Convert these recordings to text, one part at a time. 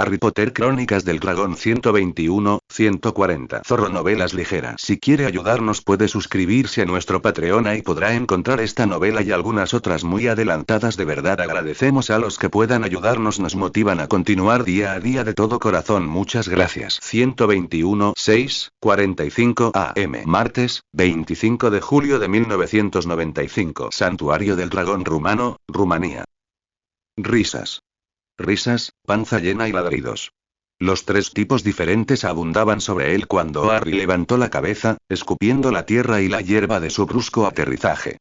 Harry Potter Crónicas del Dragón 121, 140. Zorro Novelas Ligeras. Si quiere ayudarnos puede suscribirse a nuestro Patreon y podrá encontrar esta novela y algunas otras muy adelantadas. De verdad agradecemos a los que puedan ayudarnos, nos motivan a continuar día a día de todo corazón. Muchas gracias. 121, 6:45 AM. Martes, 25 de julio de 1995. Santuario del Dragón Rumano, Rumanía. Risas. Risas, panza llena y ladridos. Los tres tipos diferentes abundaban sobre él cuando Harry levantó la cabeza, escupiendo la tierra y la hierba de su brusco aterrizaje.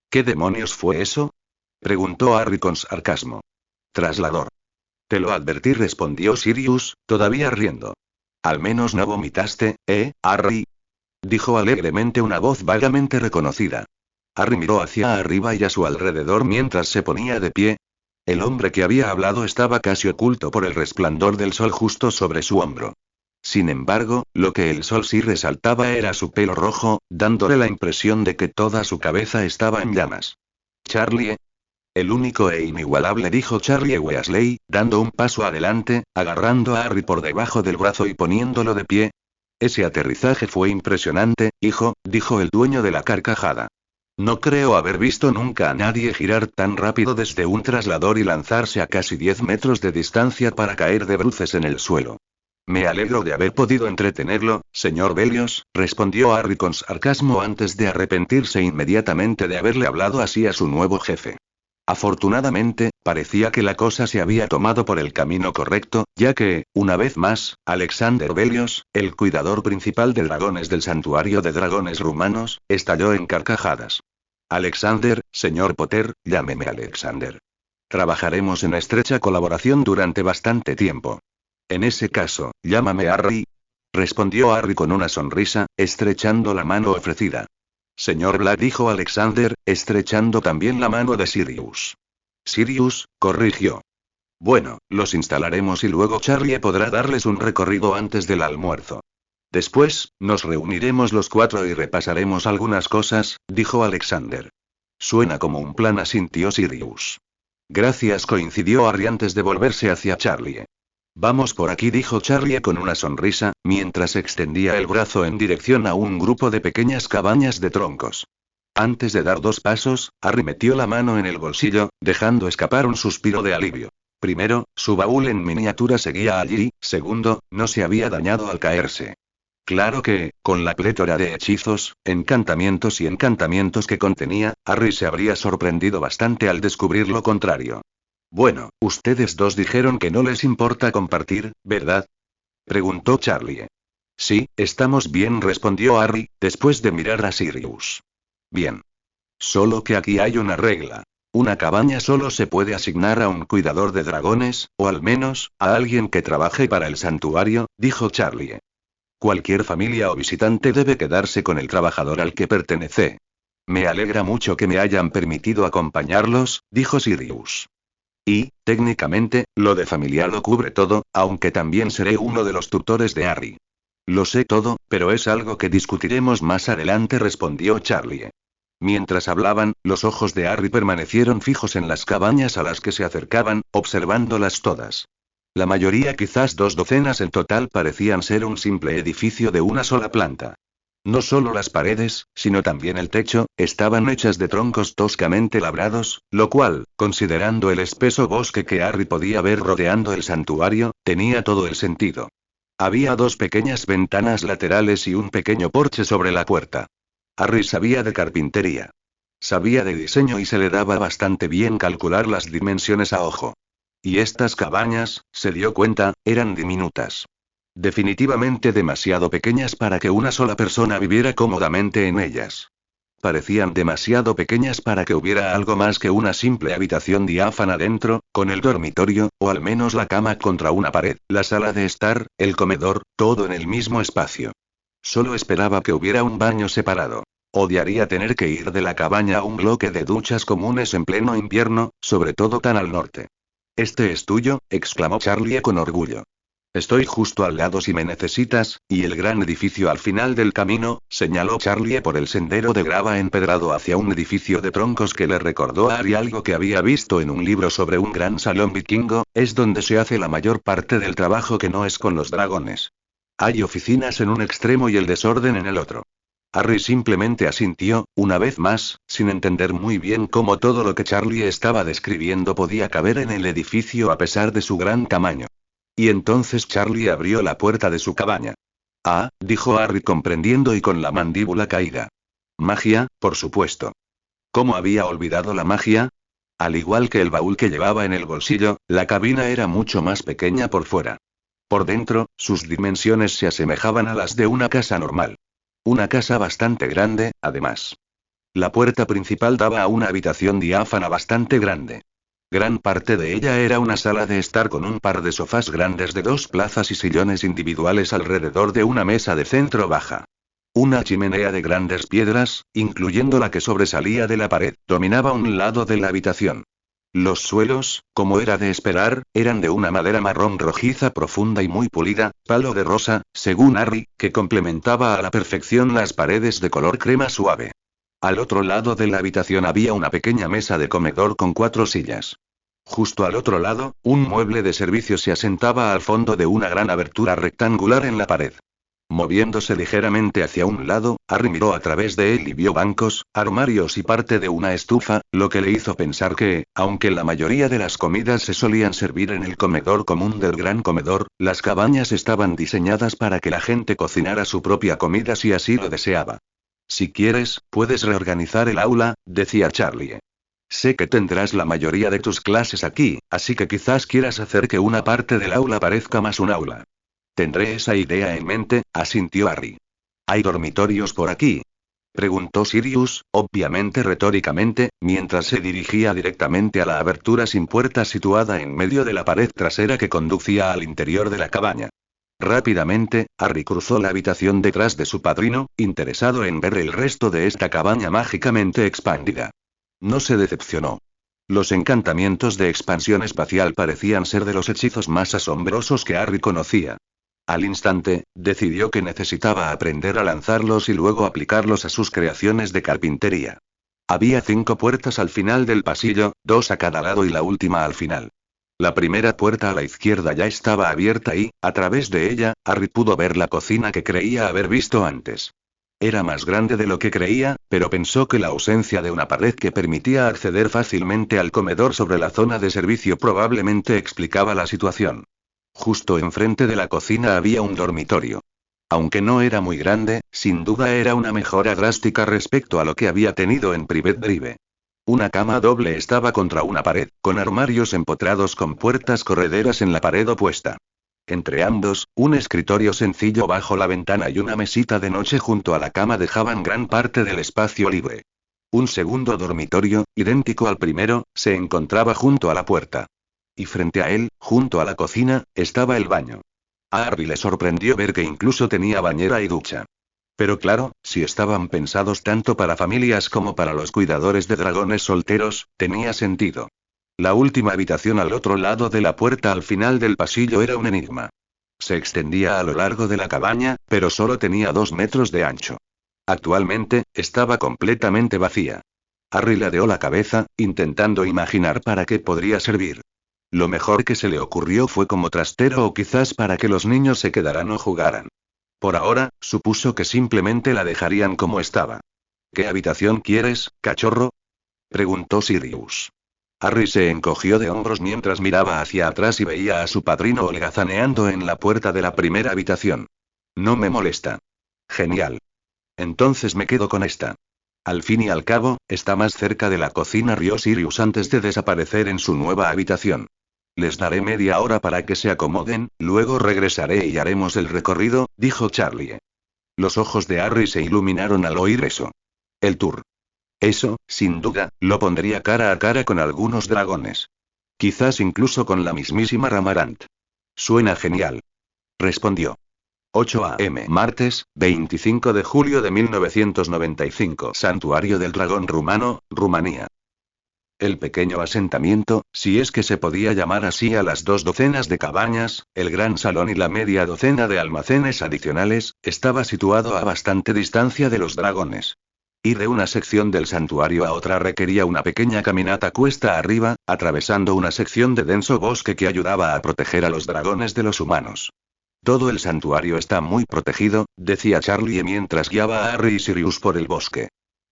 ¿Qué demonios fue eso?, preguntó Harry con sarcasmo. Traslador. Te lo advertí, respondió Sirius, todavía riendo. Al menos no vomitaste, Harry, dijo alegremente una voz vagamente reconocida. Harry miró hacia arriba y a su alrededor mientras se ponía de pie. El hombre que había hablado estaba casi oculto por el resplandor del sol justo sobre su hombro. Sin embargo, lo que el sol sí resaltaba era su pelo rojo, dándole la impresión de que toda su cabeza estaba en llamas. Charlie. El único e inigualable, dijo Charlie Weasley, dando un paso adelante, agarrando a Harry por debajo del brazo y poniéndolo de pie. Ese aterrizaje fue impresionante, hijo, dijo el dueño de la carcajada. No creo haber visto nunca a nadie girar tan rápido desde un traslador y lanzarse a casi 10 metros de distancia para caer de bruces en el suelo. Me alegro de haber podido entretenerlo, señor Bellios, respondió Harry con sarcasmo antes de arrepentirse inmediatamente de haberle hablado así a su nuevo jefe. Afortunadamente, parecía que la cosa se había tomado por el camino correcto, ya que, una vez más, Alexander Bellios, el cuidador principal de dragones del santuario de dragones rumanos, estalló en carcajadas. Alexander, señor Potter, llámeme Alexander. Trabajaremos en estrecha colaboración durante bastante tiempo. En ese caso, llámame Harry, respondió Harry con una sonrisa, estrechando la mano ofrecida. Señor Black, dijo Alexander, estrechando también la mano de Sirius. Sirius, corrigió. Bueno, los instalaremos y luego Charlie podrá darles un recorrido antes del almuerzo. Después, nos reuniremos los cuatro y repasaremos algunas cosas, dijo Alexander. Suena como un plan, asintió Sirius. Gracias, coincidió Harry antes de volverse hacia Charlie. Vamos por aquí, dijo Charlie con una sonrisa, mientras extendía el brazo en dirección a un grupo de pequeñas cabañas de troncos. Antes de dar 2 pasos, Harry metió la mano en el bolsillo, dejando escapar un suspiro de alivio. Primero, su baúl en miniatura seguía allí, segundo, no se había dañado al caerse. Claro que, con la plétora de hechizos, encantamientos y encantamientos que contenía, Harry se habría sorprendido bastante al descubrir lo contrario. Bueno, ustedes dos dijeron que no les importa compartir, ¿verdad?, preguntó Charlie. Sí, estamos bien, respondió Harry, después de mirar a Sirius. Bien. Solo que aquí hay una regla. Una cabaña solo se puede asignar a un cuidador de dragones, o al menos, a alguien que trabaje para el santuario, dijo Charlie. Cualquier familia o visitante debe quedarse con el trabajador al que pertenece. Me alegra mucho que me hayan permitido acompañarlos, dijo Sirius. Y, técnicamente, lo de familiar lo cubre todo, aunque también seré uno de los tutores de Harry. Lo sé todo, pero es algo que discutiremos más adelante, respondió Charlie. Mientras hablaban, los ojos de Harry permanecieron fijos en las cabañas a las que se acercaban, observándolas todas. La mayoría, quizás 2 docenas en total, parecían ser un simple edificio de una sola planta. No solo las paredes, sino también el techo, estaban hechas de troncos toscamente labrados, lo cual, considerando el espeso bosque que Harry podía ver rodeando el santuario, tenía todo el sentido. Había 2 pequeñas ventanas laterales y un pequeño porche sobre la puerta. Harry sabía de carpintería. Sabía de diseño y se le daba bastante bien calcular las dimensiones a ojo. Y estas cabañas, se dio cuenta, eran diminutas. Definitivamente demasiado pequeñas para que una sola persona viviera cómodamente en ellas. Parecían demasiado pequeñas para que hubiera algo más que una simple habitación diáfana dentro, con el dormitorio, o al menos la cama contra una pared, la sala de estar, el comedor, todo en el mismo espacio. Solo esperaba que hubiera un baño separado. Odiaría tener que ir de la cabaña a un bloque de duchas comunes en pleno invierno, sobre todo tan al norte. «¿Este es tuyo?», exclamó Charlie con orgullo. Estoy justo al lado si me necesitas, y el gran edificio al final del camino, señaló Charlie por el sendero de grava empedrado hacia un edificio de troncos que le recordó a Harry algo que había visto en un libro sobre un gran salón vikingo, es donde se hace la mayor parte del trabajo que no es con los dragones. Hay oficinas en un extremo y el desorden en el otro. Harry simplemente asintió, una vez más, sin entender muy bien cómo todo lo que Charlie estaba describiendo podía caber en el edificio a pesar de su gran tamaño. Y entonces Charlie abrió la puerta de su cabaña. Ah, dijo Harry comprendiendo y con la mandíbula caída. Magia, por supuesto. ¿Cómo había olvidado la magia? Al igual que el baúl que llevaba en el bolsillo, la cabina era mucho más pequeña por fuera. Por dentro, sus dimensiones se asemejaban a las de una casa normal. Una casa bastante grande, además. La puerta principal daba a una habitación diáfana bastante grande. Gran parte de ella era una sala de estar con un par de sofás grandes de 2 plazas y sillones individuales alrededor de una mesa de centro baja. Una chimenea de grandes piedras, incluyendo la que sobresalía de la pared, dominaba un lado de la habitación. Los suelos, como era de esperar, eran de una madera marrón rojiza profunda y muy pulida, palo de rosa, según Harry, que complementaba a la perfección las paredes de color crema suave. Al otro lado de la habitación había una pequeña mesa de comedor con 4 sillas. Justo al otro lado, un mueble de servicio se asentaba al fondo de una gran abertura rectangular en la pared. Moviéndose ligeramente hacia un lado, Harry miró a través de él y vio bancos, armarios y parte de una estufa, lo que le hizo pensar que, aunque la mayoría de las comidas se solían servir en el comedor común del gran comedor, las cabañas estaban diseñadas para que la gente cocinara su propia comida si así lo deseaba. Si quieres, puedes reorganizar el aula, decía Charlie. Sé que tendrás la mayoría de tus clases aquí, así que quizás quieras hacer que una parte del aula parezca más un aula. Tendré esa idea en mente, asintió Harry. ¿Hay dormitorios por aquí? Preguntó Sirius, obviamente retóricamente, mientras se dirigía directamente a la abertura sin puerta situada en medio de la pared trasera que conducía al interior de la cabaña. Rápidamente, Harry cruzó la habitación detrás de su padrino, interesado en ver el resto de esta cabaña mágicamente expandida. No se decepcionó. Los encantamientos de expansión espacial parecían ser de los hechizos más asombrosos que Harry conocía. Al instante, decidió que necesitaba aprender a lanzarlos y luego aplicarlos a sus creaciones de carpintería. Había 5 puertas al final del pasillo, 2 a cada lado y la última al final. La primera puerta a la izquierda ya estaba abierta y, a través de ella, Harry pudo ver la cocina que creía haber visto antes. Era más grande de lo que creía, pero pensó que la ausencia de una pared que permitía acceder fácilmente al comedor sobre la zona de servicio probablemente explicaba la situación. Justo enfrente de la cocina había un dormitorio. Aunque no era muy grande, sin duda era una mejora drástica respecto a lo que había tenido en Private Drive. Una cama doble estaba contra una pared, con armarios empotrados con puertas correderas en la pared opuesta. Entre ambos, un escritorio sencillo bajo la ventana y una mesita de noche junto a la cama dejaban gran parte del espacio libre. Un segundo dormitorio, idéntico al primero, se encontraba junto a la puerta. Y frente a él, junto a la cocina, estaba el baño. A Harry le sorprendió ver que incluso tenía bañera y ducha. Pero claro, si estaban pensados tanto para familias como para los cuidadores de dragones solteros, tenía sentido. La última habitación al otro lado de la puerta al final del pasillo era un enigma. Se extendía a lo largo de la cabaña, pero solo tenía 2 metros de ancho. Actualmente, estaba completamente vacía. Harry ladeó la cabeza, intentando imaginar para qué podría servir. Lo mejor que se le ocurrió fue como trastero o quizás para que los niños se quedaran o jugaran. Por ahora, supuso que simplemente la dejarían como estaba. ¿Qué habitación quieres, cachorro?, preguntó Sirius. Harry se encogió de hombros mientras miraba hacia atrás y veía a su padrino holgazaneando en la puerta de la primera habitación. No me molesta. Genial. Entonces me quedo con esta. Al fin y al cabo, está más cerca de la cocina, rió Sirius antes de desaparecer en su nueva habitación. Les daré media hora para que se acomoden, luego regresaré y haremos el recorrido, dijo Charlie. Los ojos de Harry se iluminaron al oír eso. El tour. Eso, sin duda, lo pondría cara a cara con algunos dragones. Quizás incluso con la mismísima Ramarant. Suena genial. Respondió. 8 a.m. Martes, 25 de julio de 1995. Santuario del Dragón Rumano, Rumanía. El pequeño asentamiento, si es que se podía llamar así a las 2 docenas de cabañas, el gran salón y la media docena de almacenes adicionales, estaba situado a bastante distancia de los dragones. Ir de una sección del santuario a otra requería una pequeña caminata cuesta arriba, atravesando una sección de denso bosque que ayudaba a proteger a los dragones de los humanos. Todo el santuario está muy protegido, decía Charlie mientras guiaba a Harry y Sirius por el bosque.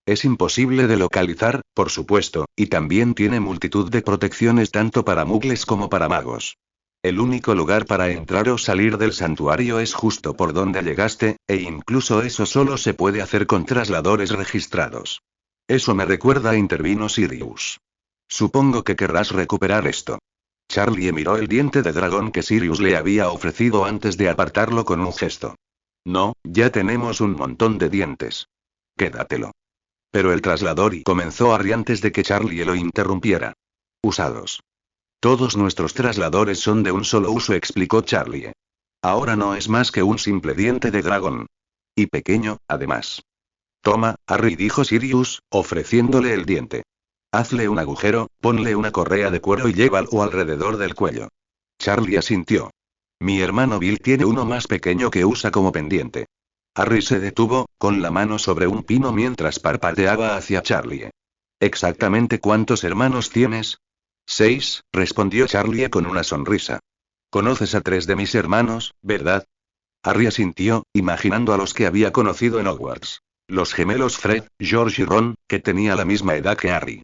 Es imposible de localizar, por supuesto, y también tiene multitud de protecciones tanto para muggles como para magos. El único lugar para entrar o salir del santuario es justo por donde llegaste, e incluso eso solo se puede hacer con trasladores registrados. Eso me recuerda, intervino Sirius. Supongo que querrás recuperar esto. Charlie miró el diente de dragón que Sirius le había ofrecido antes de apartarlo con un gesto. No, ya tenemos un montón de dientes. Quédatelo. Pero el traslador y comenzó Harry antes de que Charlie lo interrumpiera. Usados. Todos nuestros trasladores son de un solo uso, explicó Charlie. Ahora no es más que un simple diente de dragón. Y pequeño, además. Toma, Harry, dijo Sirius, ofreciéndole el diente. Hazle un agujero, ponle una correa de cuero y llévalo alrededor del cuello. Charlie asintió. Mi hermano Bill tiene uno más pequeño que usa como pendiente. Harry se detuvo, con la mano sobre un pino mientras parpadeaba hacia Charlie. ¿Exactamente cuántos hermanos tienes? 6, respondió Charlie con una sonrisa. Conoces a 3 de mis hermanos, ¿verdad? Harry asintió, imaginando a los que había conocido en Hogwarts. Los gemelos Fred, George y Ron, que tenía la misma edad que Harry.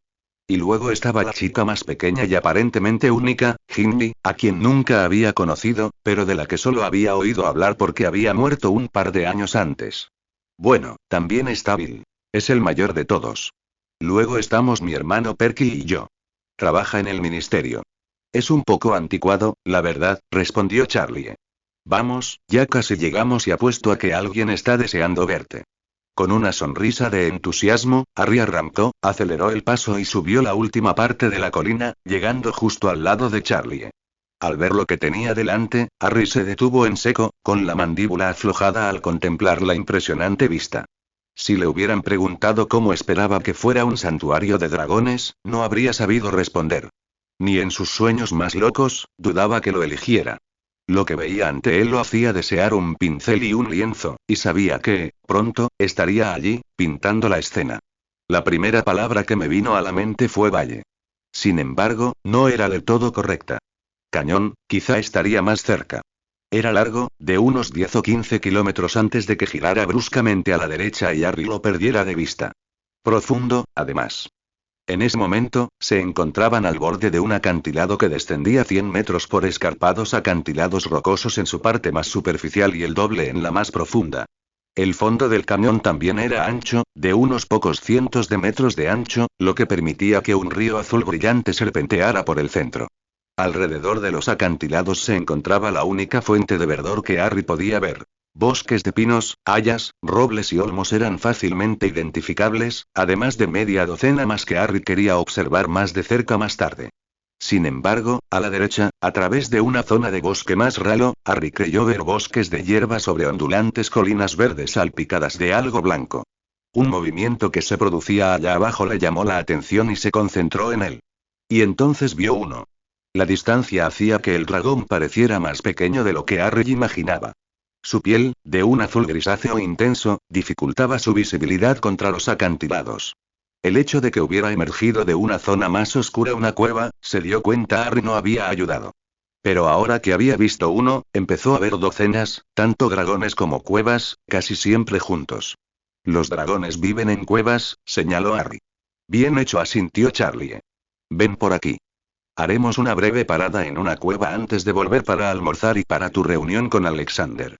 Y luego estaba la chica más pequeña y aparentemente única, Ginny, a quien nunca había conocido, pero de la que solo había oído hablar porque había muerto un par de años antes. Bueno, también está Bill. Es el mayor de todos. Luego estamos mi hermano Perky y yo. Trabaja en el ministerio. Es un poco anticuado, la verdad, respondió Charlie. Vamos, ya casi llegamos y apuesto a que alguien está deseando verte. Con una sonrisa de entusiasmo, Harry arrancó, aceleró el paso y subió la última parte de la colina, llegando justo al lado de Charlie. Al ver lo que tenía delante, Harry se detuvo en seco, con la mandíbula aflojada al contemplar la impresionante vista. Si le hubieran preguntado cómo esperaba que fuera un santuario de dragones, no habría sabido responder. Ni en sus sueños más locos, dudaba que lo eligiera. Lo que veía ante él lo hacía desear un pincel y un lienzo, y sabía que, pronto, estaría allí, pintando la escena. La primera palabra que me vino a la mente fue valle. Sin embargo, no era del todo correcta. Cañón, quizá estaría más cerca. Era largo, de unos 10 o 15 kilómetros antes de que girara bruscamente a la derecha y Harry lo perdiera de vista. Profundo, además. En ese momento, se encontraban al borde de un acantilado que descendía 100 metros por escarpados acantilados rocosos en su parte más superficial y el doble en la más profunda. El fondo del cañón también era ancho, de unos pocos cientos de metros de ancho, lo que permitía que un río azul brillante serpenteara por el centro. Alrededor de los acantilados se encontraba la única fuente de verdor que Harry podía ver. Bosques de pinos, hayas, robles y olmos eran fácilmente identificables, además de media docena más que Harry quería observar más de cerca más tarde. Sin embargo, a la derecha, a través de una zona de bosque más ralo, Harry creyó ver bosques de hierba sobre ondulantes colinas verdes salpicadas de algo blanco. Un movimiento que se producía allá abajo le llamó la atención y se concentró en él. Y entonces vio uno. La distancia hacía que el dragón pareciera más pequeño de lo que Harry imaginaba. Su piel, de un azul grisáceo intenso, dificultaba su visibilidad contra los acantilados. El hecho de que hubiera emergido de una zona más oscura una cueva, se dio cuenta Harry no había ayudado. Pero ahora que había visto uno, empezó a ver docenas, tanto dragones como cuevas, casi siempre juntos. Los dragones viven en cuevas, señaló Harry. Bien hecho, asintió Charlie. Ven por aquí. Haremos una breve parada en una cueva antes de volver para almorzar y para tu reunión con Alexander.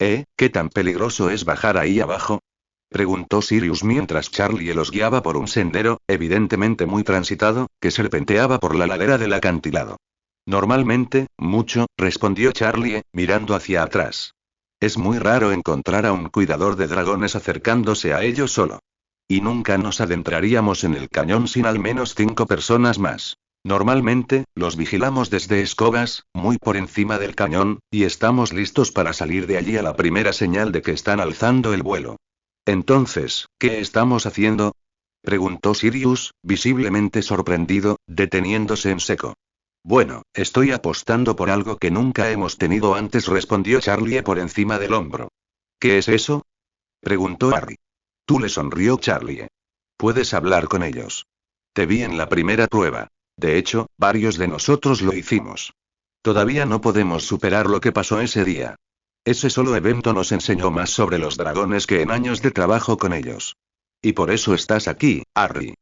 ¿Qué tan peligroso es bajar ahí abajo? Preguntó Sirius mientras Charlie los guiaba por un sendero, evidentemente muy transitado, que serpenteaba por la ladera del acantilado. Normalmente, mucho, respondió Charlie, mirando hacia atrás. Es muy raro encontrar a un cuidador de dragones acercándose a ellos solo. Y nunca nos adentraríamos en el cañón sin al menos 5 personas más. Normalmente, los vigilamos desde escobas, muy por encima del cañón, y estamos listos para salir de allí a la primera señal de que están alzando el vuelo. Entonces, ¿qué estamos haciendo? Preguntó Sirius, visiblemente sorprendido, deteniéndose en seco. Bueno, estoy apostando por algo que nunca hemos tenido antes, respondió Charlie por encima del hombro. ¿Qué es eso? Preguntó Harry. Tú, le sonrió Charlie. Puedes hablar con ellos. Te vi en la primera prueba. De hecho, varios de nosotros lo hicimos. Todavía no podemos superar lo que pasó ese día. Ese solo evento nos enseñó más sobre los dragones que en años de trabajo con ellos. Y por eso estás aquí, Harry.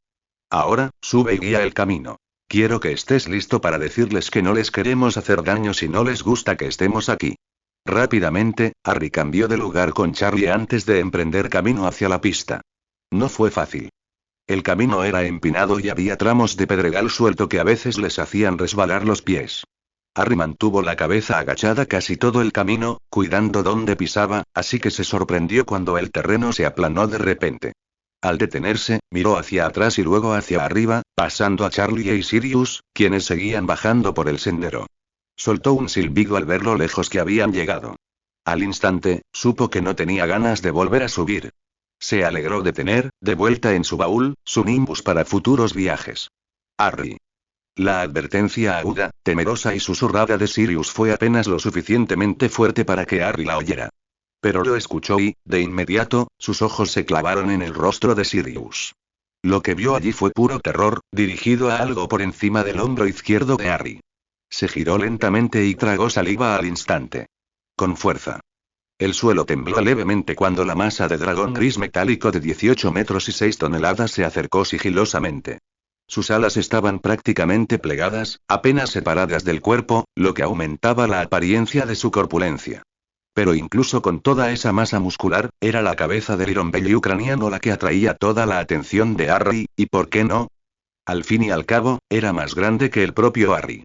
Ahora, sube y guía el camino. Quiero que estés listo para decirles que no les queremos hacer daño si no les gusta que estemos aquí. Rápidamente, Harry cambió de lugar con Charlie antes de emprender camino hacia la pista. No fue fácil. El camino era empinado y había tramos de pedregal suelto que a veces les hacían resbalar los pies. Harry mantuvo la cabeza agachada casi todo el camino, cuidando dónde pisaba, así que se sorprendió cuando el terreno se aplanó de repente. Al detenerse, miró hacia atrás y luego hacia arriba, pasando a Charlie y Sirius, quienes seguían bajando por el sendero. Soltó un silbido al ver lo lejos que habían llegado. Al instante, supo que no tenía ganas de volver a subir. Se alegró de tener, de vuelta en su baúl, su Nimbus para futuros viajes. Harry. La advertencia aguda, temerosa y susurrada de Sirius fue apenas lo suficientemente fuerte para que Harry la oyera. Pero lo escuchó y, de inmediato, sus ojos se clavaron en el rostro de Sirius. Lo que vio allí fue puro terror, dirigido a algo por encima del hombro izquierdo de Harry. Se giró lentamente y tragó saliva al instante. Con fuerza. El suelo tembló levemente cuando la masa de dragón gris metálico de 18 metros y 6 toneladas se acercó sigilosamente. Sus alas estaban prácticamente plegadas, apenas separadas del cuerpo, lo que aumentaba la apariencia de su corpulencia. Pero incluso con toda esa masa muscular, era la cabeza del Iron Belly ucraniano la que atraía toda la atención de Harry, y ¿por qué no? Al fin y al cabo, era más grande que el propio Harry.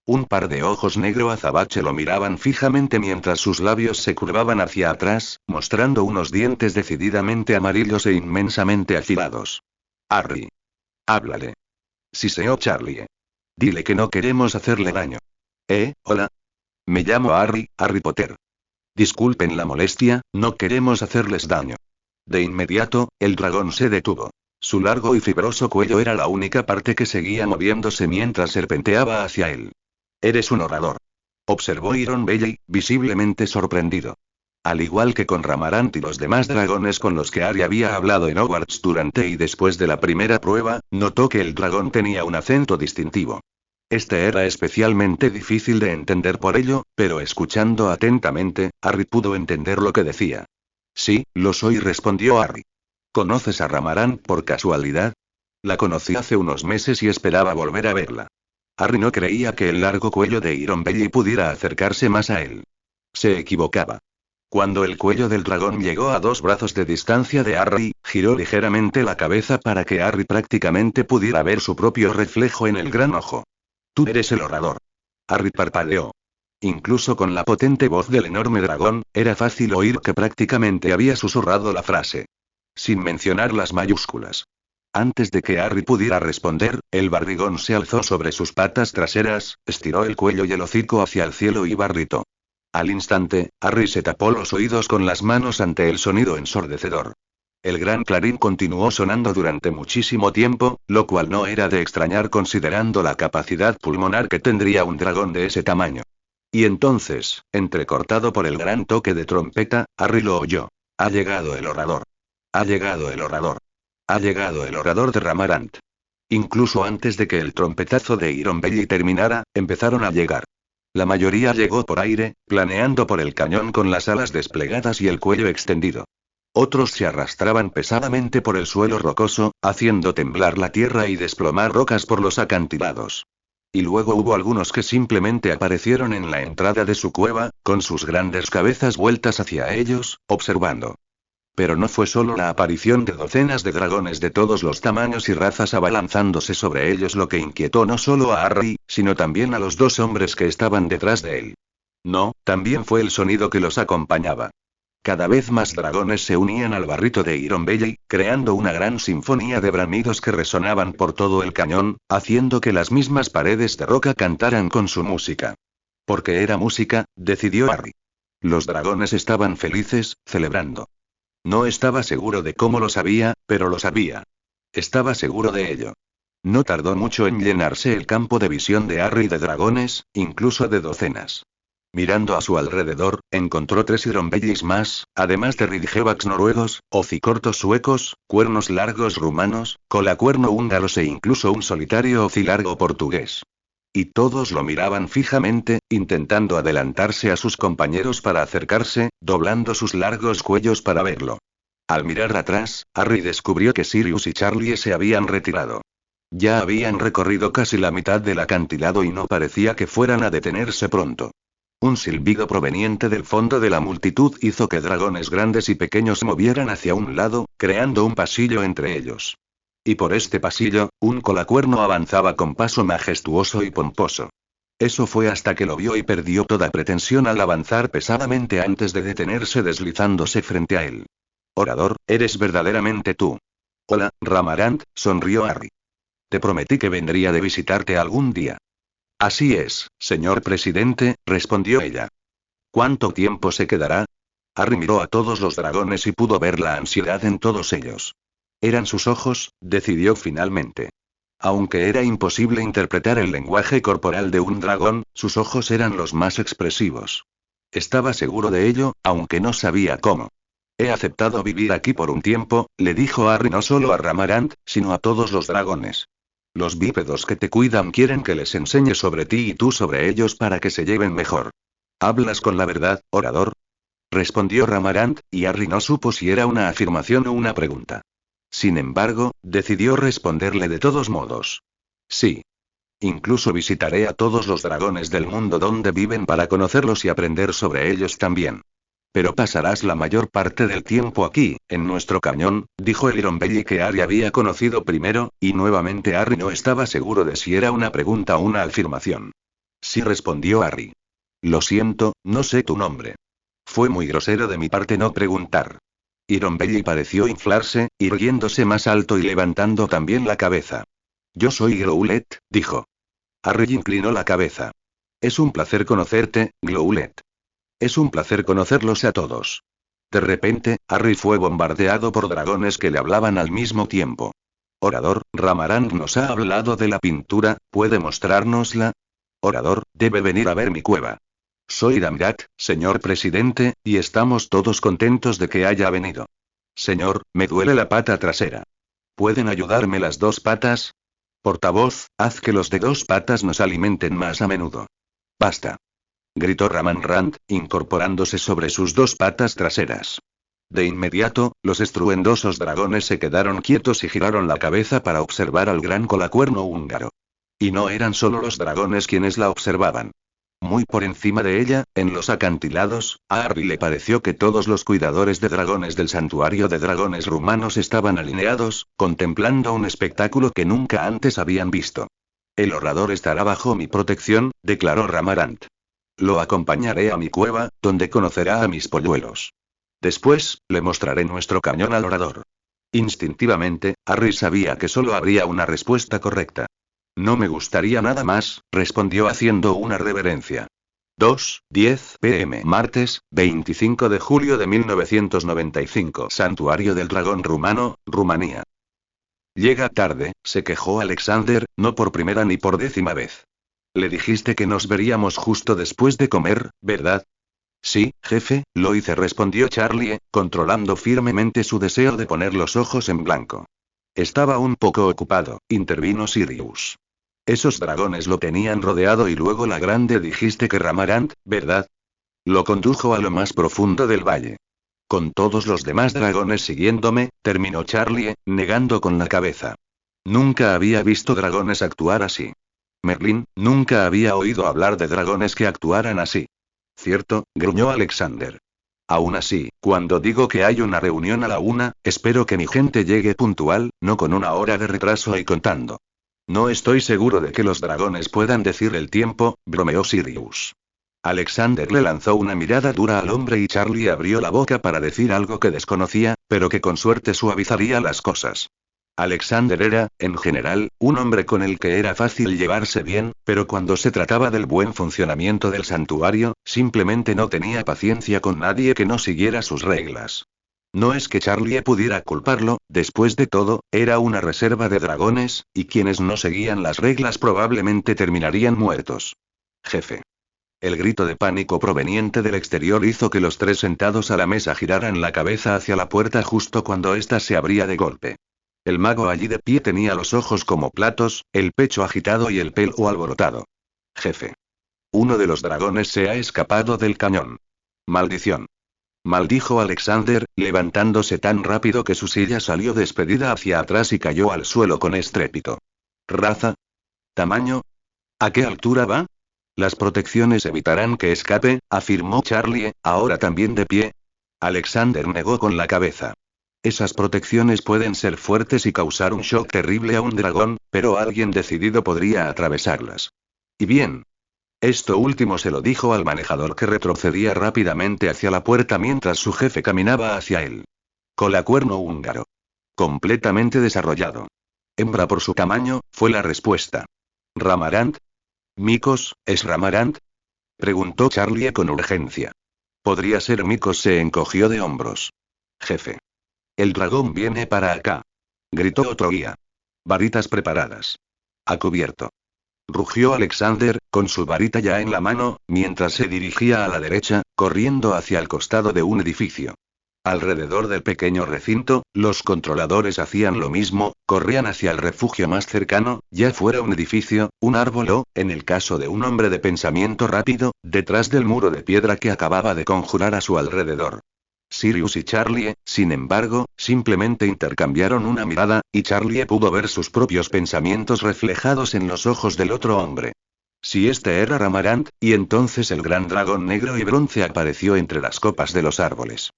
Un par de ojos negro azabache lo miraban fijamente mientras sus labios se curvaban hacia atrás, mostrando unos dientes decididamente amarillos e inmensamente afilados. Harry. Háblale. Siseó Charlie. Dile que no queremos hacerle daño. Hola. Me llamo Harry Potter. Disculpen la molestia, no queremos hacerles daño. De inmediato, el dragón se detuvo. Su largo y fibroso cuello era la única parte que seguía moviéndose mientras serpenteaba hacia él. Eres un orador. Observó Iron Belly, visiblemente sorprendido. Al igual que con Ramarant y los demás dragones con los que Harry había hablado en Hogwarts durante y después de la primera prueba, notó que el dragón tenía un acento distintivo. Este era especialmente difícil de entender por ello, pero escuchando atentamente, Harry pudo entender lo que decía. Sí, lo soy, respondió Harry. ¿Conoces a Ramarant por casualidad? La conocí hace unos meses y esperaba volver a verla. Harry no creía que el largo cuello de Iron Belly pudiera acercarse más a él. Se equivocaba. Cuando el cuello del dragón llegó a 2 brazos de distancia de Harry, giró ligeramente la cabeza para que Harry prácticamente pudiera ver su propio reflejo en el gran ojo. Tú eres el orador. Harry parpadeó. Incluso con la potente voz del enorme dragón, era fácil oír que prácticamente había susurrado la frase. Sin mencionar las mayúsculas. Antes de que Harry pudiera responder, el barrigón se alzó sobre sus patas traseras, estiró el cuello y el hocico hacia el cielo y barritó. Al instante, Harry se tapó los oídos con las manos ante el sonido ensordecedor. El gran clarín continuó sonando durante muchísimo tiempo, lo cual no era de extrañar considerando la capacidad pulmonar que tendría un dragón de ese tamaño. Y entonces, entrecortado por el gran toque de trompeta, Harry lo oyó. Ha llegado el orador. Ha llegado el orador. Ha llegado el orador de Ramarant. Incluso antes de que el trompetazo de Iron Belly terminara, empezaron a llegar. La mayoría llegó por aire, planeando por el cañón con las alas desplegadas y el cuello extendido. Otros se arrastraban pesadamente por el suelo rocoso, haciendo temblar la tierra y desplomar rocas por los acantilados. Y luego hubo algunos que simplemente aparecieron en la entrada de su cueva, con sus grandes cabezas vueltas hacia ellos, observando. Pero no fue solo la aparición de docenas de dragones de todos los tamaños y razas abalanzándose sobre ellos lo que inquietó no solo a Harry, sino también a los 2 hombres que estaban detrás de él. No, también fue el sonido que los acompañaba. Cada vez más dragones se unían al barrito de Iron Belly, creando una gran sinfonía de bramidos que resonaban por todo el cañón, haciendo que las mismas paredes de roca cantaran con su música. Porque era música, decidió Harry. Los dragones estaban felices, celebrando. No estaba seguro de cómo lo sabía, pero lo sabía. Estaba seguro de ello. No tardó mucho en llenarse el campo de visión de Harry de dragones, incluso de docenas. Mirando a su alrededor, encontró 3 hidrombellis más, además de ridgebags noruegos, hocicortos suecos, cuernos largos rumanos, colacuerno húngaros e incluso un solitario hocilargo portugués. Y todos lo miraban fijamente, intentando adelantarse a sus compañeros para acercarse, doblando sus largos cuellos para verlo. Al mirar atrás, Harry descubrió que Sirius y Charlie se habían retirado. Ya habían recorrido casi la mitad del acantilado y no parecía que fueran a detenerse pronto. Un silbido proveniente del fondo de la multitud hizo que dragones grandes y pequeños se movieran hacia un lado, creando un pasillo entre ellos. Y por este pasillo, un colacuerno avanzaba con paso majestuoso y pomposo. Eso fue hasta que lo vio y perdió toda pretensión al avanzar pesadamente antes de detenerse deslizándose frente a él. Orador, eres verdaderamente tú. Hola, Ramarant, sonrió Harry. Te prometí que vendría de visitarte algún día. Así es, señor presidente, respondió ella. ¿Cuánto tiempo se quedará? Harry miró a todos los dragones y pudo ver la ansiedad en todos ellos. Eran sus ojos, decidió finalmente. Aunque era imposible interpretar el lenguaje corporal de un dragón, sus ojos eran los más expresivos. Estaba seguro de ello, aunque no sabía cómo. He aceptado vivir aquí por un tiempo, le dijo Harry no solo a Ramarant, sino a todos los dragones. Los bípedos que te cuidan quieren que les enseñe sobre ti y tú sobre ellos para que se lleven mejor. ¿Hablas con la verdad, orador? Respondió Ramarant, y Harry no supo si era una afirmación o una pregunta. Sin embargo, decidió responderle de todos modos. Sí. Incluso visitaré a todos los dragones del mundo donde viven para conocerlos y aprender sobre ellos también. Pero pasarás la mayor parte del tiempo aquí, en nuestro cañón, dijo el hidrombelli que Harry había conocido primero, y nuevamente Harry no estaba seguro de si era una pregunta o una afirmación. Sí, respondió Harry. Lo siento, no sé tu nombre. Fue muy grosero de mi parte no preguntar. Hidrombelli pareció inflarse, irguiéndose más alto y levantando también la cabeza. Yo soy Growlet, dijo. Harry inclinó la cabeza. Es un placer conocerte, Growlet. Es un placer conocerlos a todos. De repente, Harry fue bombardeado por dragones que le hablaban al mismo tiempo. Orador, Ramarant nos ha hablado de la pintura, ¿puede mostrárnosla? Orador, debe venir a ver mi cueva. Soy Damgat, señor presidente, y estamos todos contentos de que haya venido. Señor, me duele la pata trasera. ¿Pueden ayudarme las 2 patas? Portavoz, haz que los de 2 patas nos alimenten más a menudo. Basta. Gritó Ramarant, incorporándose sobre sus 2 patas traseras. De inmediato, los estruendosos dragones se quedaron quietos y giraron la cabeza para observar al gran colacuerno húngaro. Y no eran solo los dragones quienes la observaban. Muy por encima de ella, en los acantilados, a Harry le pareció que todos los cuidadores de dragones del santuario de dragones rumanos estaban alineados, contemplando un espectáculo que nunca antes habían visto. El orador estará bajo mi protección, declaró Ramarant. Lo acompañaré a mi cueva, donde conocerá a mis polluelos. Después, le mostraré nuestro cañón al orador. Instintivamente, Harry sabía que solo habría una respuesta correcta. No me gustaría nada más, respondió haciendo una reverencia. 2:10 p.m. Martes, 25 de julio de 1995. Santuario del Dragón Rumano, Rumanía. Llega tarde, se quejó Alexander, no por primera ni por 10ª vez. Le dijiste que nos veríamos justo después de comer, ¿verdad? Sí, jefe, lo hice, respondió Charlie, controlando firmemente su deseo de poner los ojos en blanco. Estaba un poco ocupado, intervino Sirius. Esos dragones lo tenían rodeado y luego la grande dijiste que Ramarant, ¿verdad? Lo condujo a lo más profundo del valle. Con todos los demás dragones siguiéndome, terminó Charlie, negando con la cabeza. Nunca había visto dragones actuar así. Merlin, nunca había oído hablar de dragones que actuaran así. Cierto, gruñó Alexander. Aún así, cuando digo que hay una reunión a la 1, espero que mi gente llegue puntual, no con 1 hora de retraso y contando. No estoy seguro de que los dragones puedan decir el tiempo, bromeó Sirius. Alexander le lanzó una mirada dura al hombre y Charlie abrió la boca para decir algo que desconocía, pero que con suerte suavizaría las cosas. Alexander era, en general, un hombre con el que era fácil llevarse bien, pero cuando se trataba del buen funcionamiento del santuario, simplemente no tenía paciencia con nadie que no siguiera sus reglas. No es que Charlie pudiera culparlo, después de todo, era una reserva de dragones, y quienes no seguían las reglas probablemente terminarían muertos. Jefe. El grito de pánico proveniente del exterior hizo que los tres sentados a la mesa giraran la cabeza hacia la puerta justo cuando ésta se abría de golpe. El mago allí de pie tenía los ojos como platos, el pecho agitado y el pelo alborotado. Jefe. Uno de los dragones se ha escapado del cañón. Maldición. Maldijo Alexander, levantándose tan rápido que su silla salió despedida hacia atrás y cayó al suelo con estrépito. ¿Raza? ¿Tamaño? ¿A qué altura va? Las protecciones evitarán que escape, afirmó Charlie, ahora también de pie. Alexander negó con la cabeza. Esas protecciones pueden ser fuertes y causar un shock terrible a un dragón, pero alguien decidido podría atravesarlas. Y bien. Esto último se lo dijo al manejador que retrocedía rápidamente hacia la puerta mientras su jefe caminaba hacia él. Colacuerno húngaro. Completamente desarrollado. Hembra por su tamaño, fue la respuesta. ¿Ramarant? ¿Micos, es Ramarant? Preguntó Charlie con urgencia. Podría ser Micos, se encogió de hombros. Jefe. El dragón viene para acá. Gritó otro guía. Varitas preparadas. A cubierto. Rugió Alexander, con su varita ya en la mano, mientras se dirigía a la derecha, corriendo hacia el costado de un edificio. Alrededor del pequeño recinto, los controladores hacían lo mismo, corrían hacia el refugio más cercano, ya fuera un edificio, un árbol o, en el caso de un hombre de pensamiento rápido, detrás del muro de piedra que acababa de conjurar a su alrededor. Sirius y Charlie, sin embargo, simplemente intercambiaron una mirada, y Charlie pudo ver sus propios pensamientos reflejados en los ojos del otro hombre. Si este era Ramarant, y entonces el gran dragón negro y bronce apareció entre las copas de los árboles.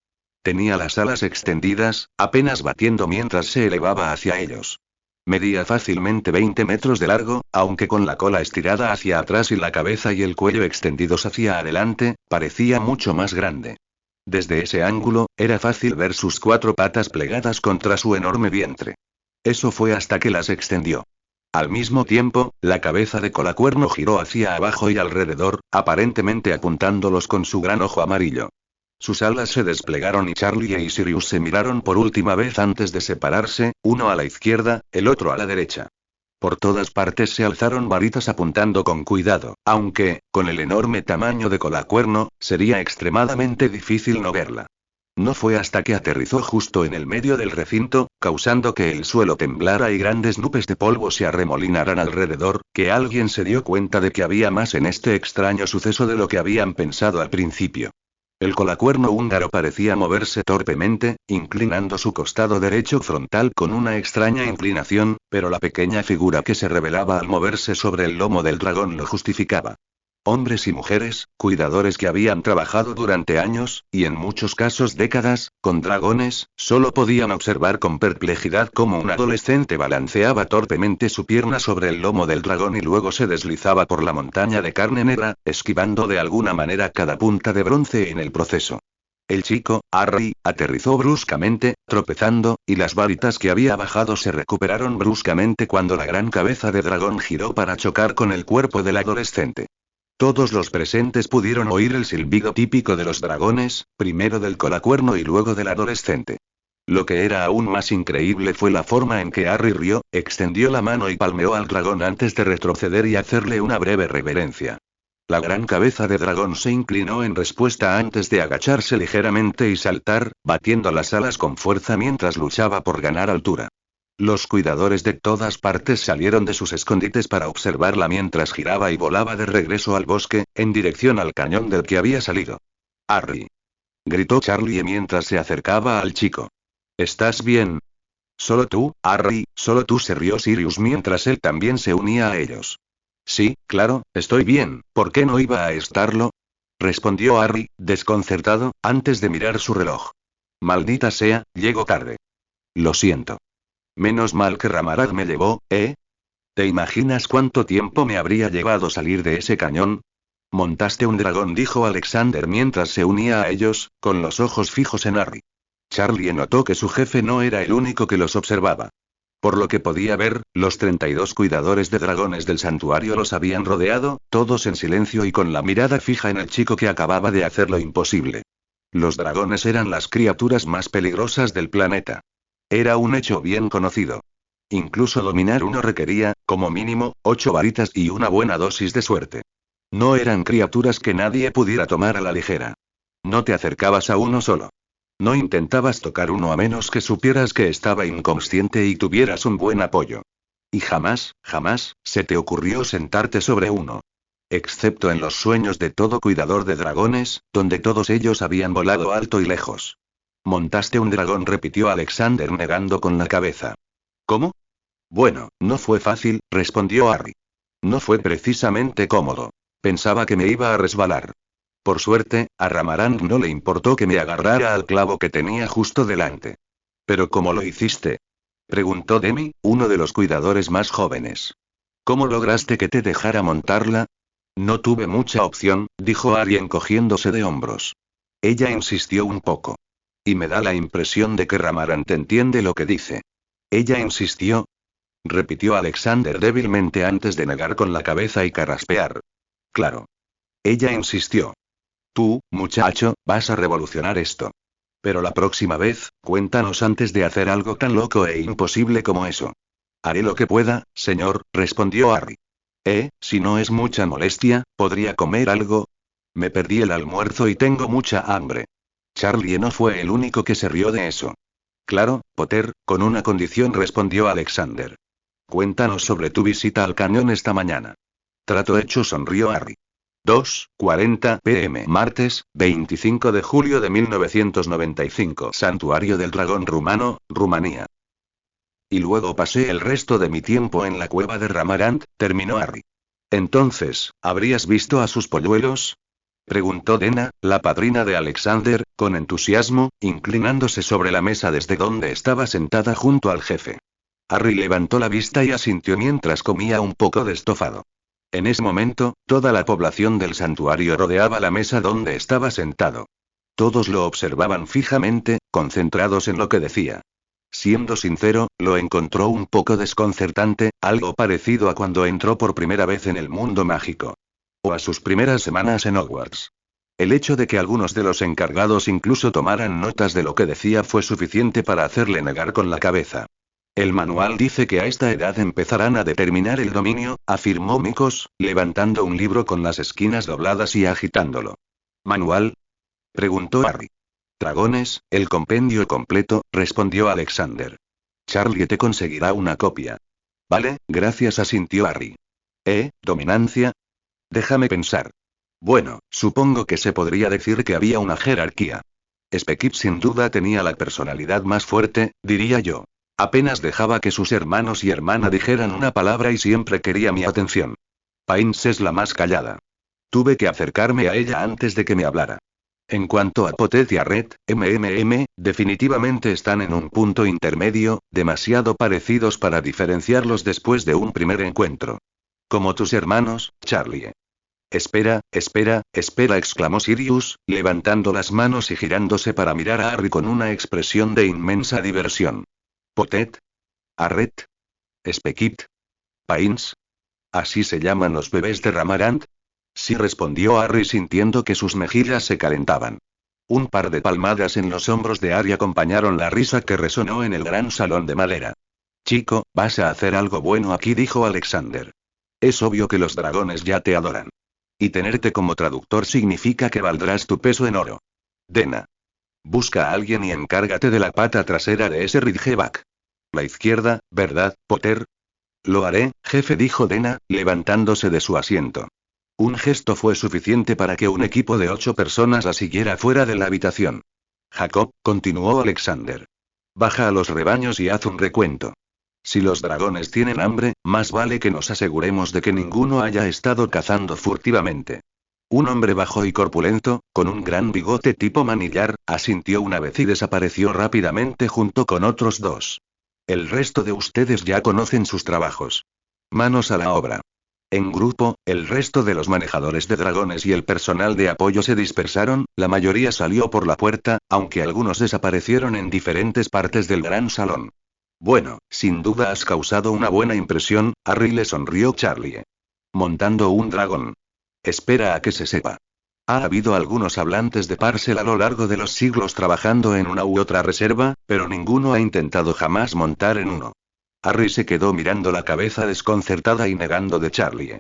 Tenía las alas extendidas, apenas batiendo mientras se elevaba hacia ellos. Medía fácilmente 20 metros de largo, aunque con la cola estirada hacia atrás y la cabeza y el cuello extendidos hacia adelante, parecía mucho más grande. Desde ese ángulo, era fácil ver sus 4 patas plegadas contra su enorme vientre. Eso fue hasta que las extendió. Al mismo tiempo, la cabeza de Colacuerno giró hacia abajo y alrededor, aparentemente apuntándolos con su gran ojo amarillo. Sus alas se desplegaron y Charlie y Sirius se miraron por última vez antes de separarse, uno a la izquierda, el otro a la derecha. Por todas partes se alzaron varitas apuntando con cuidado, aunque, con el enorme tamaño de Colacuerno, sería extremadamente difícil no verla. No fue hasta que aterrizó justo en el medio del recinto, causando que el suelo temblara y grandes nubes de polvo se arremolinaran alrededor, que alguien se dio cuenta de que había más en este extraño suceso de lo que habían pensado al principio. El colacuerno húngaro parecía moverse torpemente, inclinando su costado derecho frontal con una extraña inclinación, pero la pequeña figura que se revelaba al moverse sobre el lomo del dragón lo justificaba. Hombres y mujeres, cuidadores que habían trabajado durante años, y en muchos casos décadas, con dragones, solo podían observar con perplejidad cómo un adolescente balanceaba torpemente su pierna sobre el lomo del dragón y luego se deslizaba por la montaña de carne negra, esquivando de alguna manera cada punta de bronce en el proceso. El chico, Harry, aterrizó bruscamente, tropezando, y las varitas que había bajado se recuperaron bruscamente cuando la gran cabeza de dragón giró para chocar con el cuerpo del adolescente. Todos los presentes pudieron oír el silbido típico de los dragones, primero del colacuerno y luego del adolescente. Lo que era aún más increíble fue la forma en que Harry rió, extendió la mano y palmeó al dragón antes de retroceder y hacerle una breve reverencia. La gran cabeza de dragón se inclinó en respuesta antes de agacharse ligeramente y saltar, batiendo las alas con fuerza mientras luchaba por ganar altura. Los cuidadores de todas partes salieron de sus escondites para observarla mientras giraba y volaba de regreso al bosque, en dirección al cañón del que había salido. ¡Harry! Gritó Charlie mientras se acercaba al chico. ¿Estás bien? ¿Solo tú, Harry? ¿Solo tú? Se rió Sirius mientras él también se unía a ellos. Sí, claro, estoy bien, ¿por qué no iba a estarlo? Respondió Harry, desconcertado, antes de mirar su reloj. Maldita sea, llego tarde. Lo siento. Menos mal que Ramarad me llevó, ¿eh? ¿Te imaginas cuánto tiempo me habría llevado salir de ese cañón? Montaste un dragón, dijo Alexander mientras se unía a ellos, con los ojos fijos en Harry. Charlie notó que su jefe no era el único que los observaba. Por lo que podía ver, los 32 cuidadores de dragones del santuario los habían rodeado, todos en silencio y con la mirada fija en el chico que acababa de hacer lo imposible. Los dragones eran las criaturas más peligrosas del planeta. Era un hecho bien conocido. Incluso dominar uno requería, como mínimo, 8 varitas y una buena dosis de suerte. No eran criaturas que nadie pudiera tomar a la ligera. No te acercabas a uno solo. No intentabas tocar uno a menos que supieras que estaba inconsciente y tuvieras un buen apoyo. Y jamás, jamás, se te ocurrió sentarte sobre uno. Excepto en los sueños de todo cuidador de dragones, donde todos ellos habían volado alto y lejos. Montaste un dragón, repitió Alexander negando con la cabeza. ¿Cómo? Bueno, no fue fácil, respondió Harry. No fue precisamente cómodo. Pensaba que me iba a resbalar. Por suerte, a Ramarant no le importó que me agarrara al clavo que tenía justo delante. ¿Pero cómo lo hiciste? Preguntó Demi, uno de los cuidadores más jóvenes. ¿Cómo lograste que te dejara montarla? No tuve mucha opción, dijo Harry encogiéndose de hombros. Ella insistió un poco. Y me da la impresión de que Ramarant entiende lo que dice. ¿Ella insistió? Repitió Alexander débilmente antes de negar con la cabeza y carraspear. Claro. Ella insistió. Tú, muchacho, vas a revolucionar esto. Pero la próxima vez, cuéntanos antes de hacer algo tan loco e imposible como eso. Haré lo que pueda, señor, respondió Harry. Si no es mucha molestia, ¿podría comer algo? Me perdí el almuerzo y tengo mucha hambre. Charlie no fue el único que se rió de eso. Claro, Potter, con una condición, respondió Alexander. Cuéntanos sobre tu visita al cañón esta mañana. Trato hecho, sonrió Harry. 2:40 p.m. Martes, 25 de julio de 1995. Santuario del Dragón Rumano, Rumanía. Y luego pasé el resto de mi tiempo en la cueva de Ramarant, terminó Harry. Entonces, ¿habrías visto a sus polluelos? Preguntó Dena, la padrina de Alexander, con entusiasmo, inclinándose sobre la mesa desde donde estaba sentada junto al jefe. Harry levantó la vista y asintió mientras comía un poco de estofado. En ese momento, toda la población del santuario rodeaba la mesa donde estaba sentado. Todos lo observaban fijamente, concentrados en lo que decía. Siendo sincero, lo encontró un poco desconcertante, algo parecido a cuando entró por primera vez en el mundo mágico. O a sus primeras semanas en Hogwarts. El hecho de que algunos de los encargados incluso tomaran notas de lo que decía fue suficiente para hacerle negar con la cabeza. El manual dice que a esta edad empezarán a determinar el dominio, afirmó Mikos, levantando un libro con las esquinas dobladas y agitándolo. ¿Manual? Preguntó Harry. Dragones, el compendio completo, respondió Alexander. Charlie te conseguirá una copia. Vale, gracias, asintió Harry. ¿Dominancia? Déjame pensar. Bueno, supongo que se podría decir que había una jerarquía. Spekip sin duda tenía la personalidad más fuerte, diría yo. Apenas dejaba que sus hermanos y hermana dijeran una palabra y siempre quería mi atención. Pains es la más callada. Tuve que acercarme a ella antes de que me hablara. En cuanto a Potter y a Red, definitivamente están en un punto intermedio, demasiado parecidos para diferenciarlos después de un primer encuentro. Como tus hermanos, Charlie. Espera, exclamó Sirius, levantando las manos y girándose para mirar a Harry con una expresión de inmensa diversión. ¿Potet? ¿Arret? ¿Spekit? ¿Pains? ¿Así se llaman los bebés de Ramarant? Sí, respondió Harry sintiendo que sus mejillas se calentaban. Un par de palmadas en los hombros de Harry acompañaron la risa que resonó en el gran salón de madera. Chico, vas a hacer algo bueno aquí, dijo Alexander. Es obvio que los dragones ya te adoran. Y tenerte como traductor significa que valdrás tu peso en oro. Dena. Busca a alguien y encárgate de la pata trasera de ese Ridgeback. La izquierda, ¿verdad, Potter? Lo haré, jefe, dijo Dena, levantándose de su asiento. Un gesto fue suficiente para que un equipo de 8 personas la siguiera fuera de la habitación. Jacob, continuó Alexander. Baja a los rebaños y haz un recuento. Si los dragones tienen hambre, más vale que nos aseguremos de que ninguno haya estado cazando furtivamente. Un hombre bajo y corpulento, con un gran bigote tipo manillar, asintió una vez y desapareció rápidamente junto con otros 2. El resto de ustedes ya conocen sus trabajos. Manos a la obra. En grupo, el resto de los manejadores de dragones y el personal de apoyo se dispersaron, la mayoría salió por la puerta, aunque algunos desaparecieron en diferentes partes del gran salón. Bueno, sin duda has causado una buena impresión, Harry, le sonrió Charlie. Montando un dragón. Espera a que se sepa. Ha habido algunos hablantes de Parcel a lo largo de los siglos trabajando en una u otra reserva, pero ninguno ha intentado jamás montar en uno. Harry se quedó mirando la cabeza desconcertada y negando de Charlie.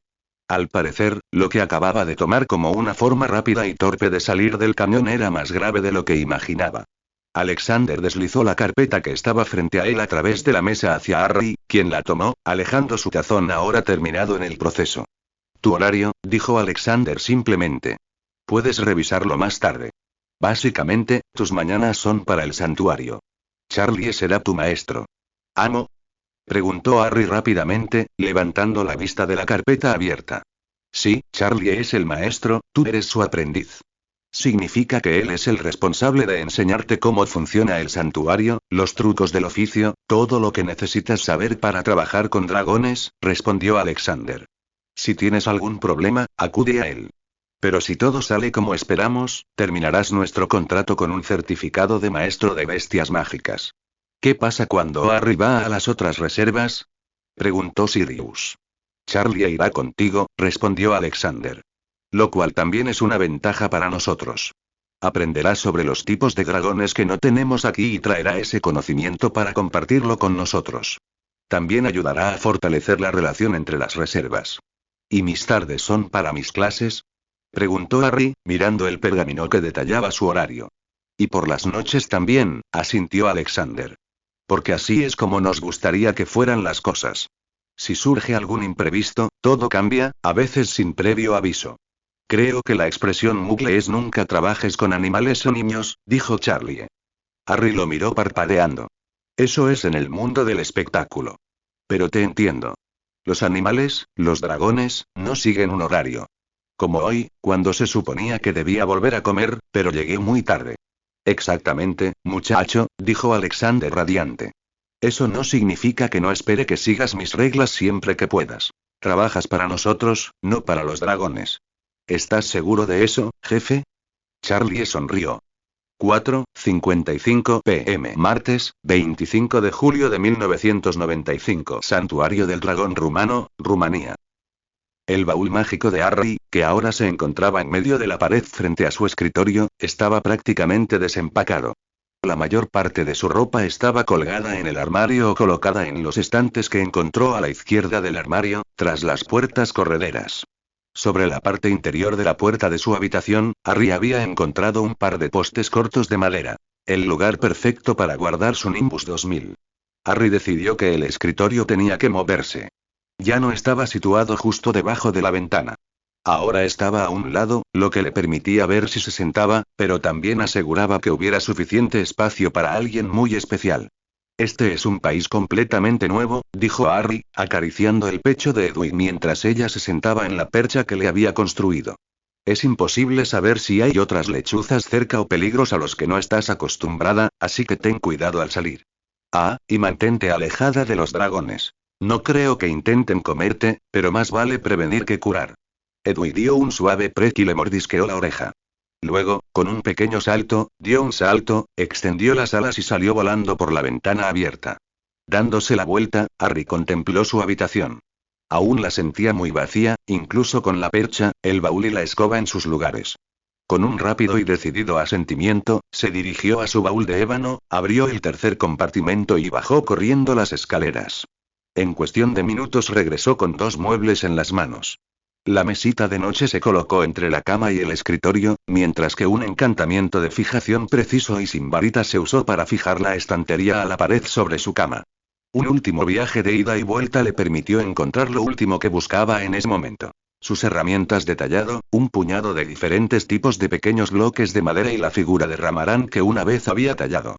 Al parecer, lo que acababa de tomar como una forma rápida y torpe de salir del camión era más grave de lo que imaginaba. Alexander deslizó la carpeta que estaba frente a él a través de la mesa hacia Harry, quien la tomó, alejando su tazón ahora terminado en el proceso. Tu horario, dijo Alexander simplemente. Puedes revisarlo más tarde. Básicamente, tus mañanas son para el santuario. Charlie será tu maestro. ¿Amo? Preguntó Harry rápidamente, levantando la vista de la carpeta abierta. Sí, Charlie es el maestro, tú eres su aprendiz. Significa que él es el responsable de enseñarte cómo funciona el santuario, los trucos del oficio, todo lo que necesitas saber para trabajar con dragones, respondió Alexander. Si tienes algún problema, acude a él. Pero si todo sale como esperamos, terminarás nuestro contrato con un certificado de maestro de bestias mágicas. ¿Qué pasa cuando Harry va a las otras reservas? Preguntó Sirius. Charlie irá contigo, respondió Alexander. Lo cual también es una ventaja para nosotros. Aprenderá sobre los tipos de dragones que no tenemos aquí y traerá ese conocimiento para compartirlo con nosotros. También ayudará a fortalecer la relación entre las reservas. ¿Y mis tardes son para mis clases? Preguntó Harry, mirando el pergamino que detallaba su horario. Y por las noches también, asintió Alexander. Porque así es como nos gustaría que fueran las cosas. Si surge algún imprevisto, todo cambia, a veces sin previo aviso. Creo que la expresión Muggle es nunca trabajes con animales o niños, dijo Charlie. Harry lo miró parpadeando. Eso es en el mundo del espectáculo. Pero te entiendo. Los animales, los dragones, no siguen un horario. Como hoy, cuando se suponía que debía volver a comer, pero llegué muy tarde. Exactamente, muchacho, dijo Alexander radiante. Eso no significa que no espere que sigas mis reglas siempre que puedas. Trabajas para nosotros, no para los dragones. ¿Estás seguro de eso, jefe? Charlie sonrió. 4:55 p.m. Martes, 25 de julio de 1995. Santuario del Dragón Rumano, Rumanía. El baúl mágico de Harry, que ahora se encontraba en medio de la pared frente a su escritorio, estaba prácticamente desempacado. La mayor parte de su ropa estaba colgada en el armario o colocada en los estantes que encontró a la izquierda del armario, tras las puertas correderas. Sobre la parte interior de la puerta de su habitación, Harry había encontrado un par de postes cortos de madera. El lugar perfecto para guardar su Nimbus 2000. Harry decidió que el escritorio tenía que moverse. Ya no estaba situado justo debajo de la ventana. Ahora estaba a un lado, lo que le permitía ver si se sentaba, pero también aseguraba que hubiera suficiente espacio para alguien muy especial. Este es un país completamente nuevo, dijo Harry, acariciando el pecho de Edwin mientras ella se sentaba en la percha que le había construido. Es imposible saber si hay otras lechuzas cerca o peligros a los que no estás acostumbrada, así que ten cuidado al salir. Ah, y mantente alejada de los dragones. No creo que intenten comerte, pero más vale prevenir que curar. Edwin dio un suave prec y le mordisqueó la oreja. Luego, con un pequeño salto, dio un salto, extendió las alas y salió volando por la ventana abierta. Dándose la vuelta, Harry contempló su habitación. Aún la sentía muy vacía, incluso con la percha, el baúl y la escoba en sus lugares. Con un rápido y decidido asentimiento, se dirigió a su baúl de ébano, abrió el tercer compartimento y bajó corriendo las escaleras. En cuestión de minutos regresó con 2 muebles en las manos. La mesita de noche se colocó entre la cama y el escritorio, mientras que un encantamiento de fijación preciso y sin varita se usó para fijar la estantería a la pared sobre su cama. Un último viaje de ida y vuelta le permitió encontrar lo último que buscaba en ese momento. Sus herramientas de tallado, un puñado de diferentes tipos de pequeños bloques de madera y la figura de Ramarán que una vez había tallado.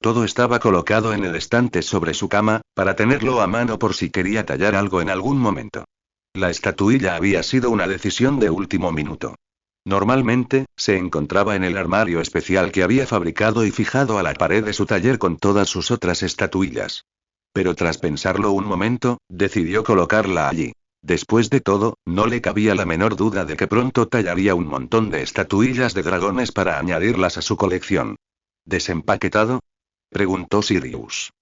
Todo estaba colocado en el estante sobre su cama, para tenerlo a mano por si quería tallar algo en algún momento. La estatuilla había sido una decisión de último minuto. Normalmente, se encontraba en el armario especial que había fabricado y fijado a la pared de su taller con todas sus otras estatuillas. Pero tras pensarlo un momento, decidió colocarla allí. Después de todo, no le cabía la menor duda de que pronto tallaría un montón de estatuillas de dragones para añadirlas a su colección. ¿Desempaquetado?, preguntó Sirius.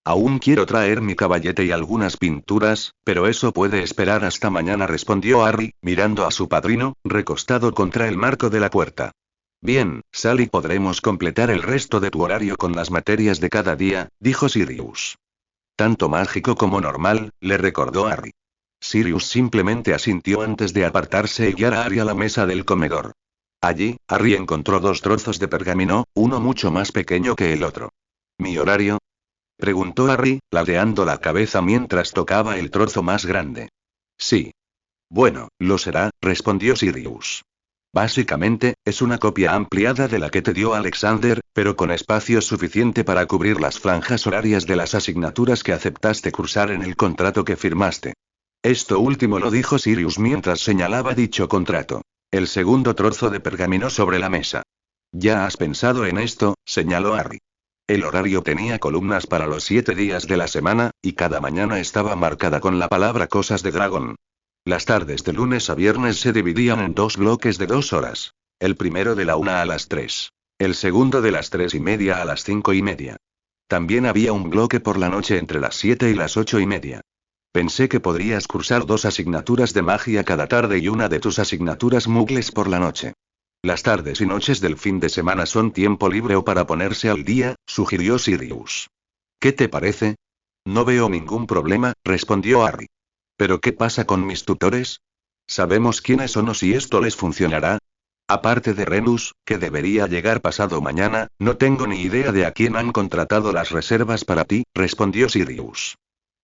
Aún quiero traer mi caballete y algunas pinturas, pero eso puede esperar hasta mañana, respondió Harry, mirando a su padrino, recostado contra el marco de la puerta. Bien, sal y podremos completar el resto de tu horario con las materias de cada día, dijo Sirius. Tanto mágico como normal, le recordó Harry. Sirius simplemente asintió antes de apartarse y guiar a Harry a la mesa del comedor. Allí, Harry encontró 2 trozos de pergamino, uno mucho más pequeño que el otro. ¿Mi horario?, preguntó Harry, ladeando la cabeza mientras tocaba el trozo más grande. Sí. Bueno, lo será, respondió Sirius. Básicamente, es una copia ampliada de la que te dio Alexander, pero con espacio suficiente para cubrir las franjas horarias de las asignaturas que aceptaste cursar en el contrato que firmaste. Esto último lo dijo Sirius mientras señalaba dicho contrato. El segundo trozo de pergamino sobre la mesa. ¿Ya has pensado en esto?, señaló Harry. El horario tenía columnas para los 7 días de la semana, y cada mañana estaba marcada con la palabra cosas de dragón. Las tardes de lunes a viernes se dividían en 2 bloques de 2 horas. El primero de la 1 a las 3. El segundo de las 3:30 a las 5:30. También había un bloque por la noche entre las 7 y las 8:30. Pensé que podrías cursar 2 asignaturas de magia cada tarde y una de tus asignaturas muggles por la noche. Las tardes y noches del fin de semana son tiempo libre o para ponerse al día, sugirió Sirius. ¿Qué te parece? No veo ningún problema, respondió Harry. ¿Pero qué pasa con mis tutores? ¿Sabemos quiénes son o si esto les funcionará? Aparte de Renus, que debería llegar pasado mañana, no tengo ni idea de a quién han contratado las reservas para ti, respondió Sirius.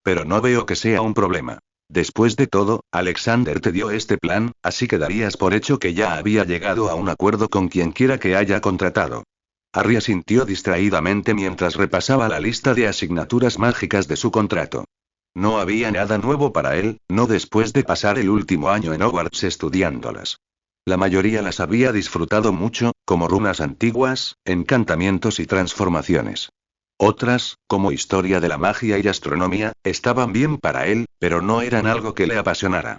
Pero no veo que sea un problema. Después de todo, Alexander te dio este plan, así que darías por hecho que ya había llegado a un acuerdo con quien quiera que haya contratado. Harry asintió distraídamente mientras repasaba la lista de asignaturas mágicas de su contrato. No había nada nuevo para él, no después de pasar el último año en Hogwarts estudiándolas. La mayoría las había disfrutado mucho, como runas antiguas, encantamientos y transformaciones. Otras, como historia de la magia y astronomía, estaban bien para él, pero no eran algo que le apasionara.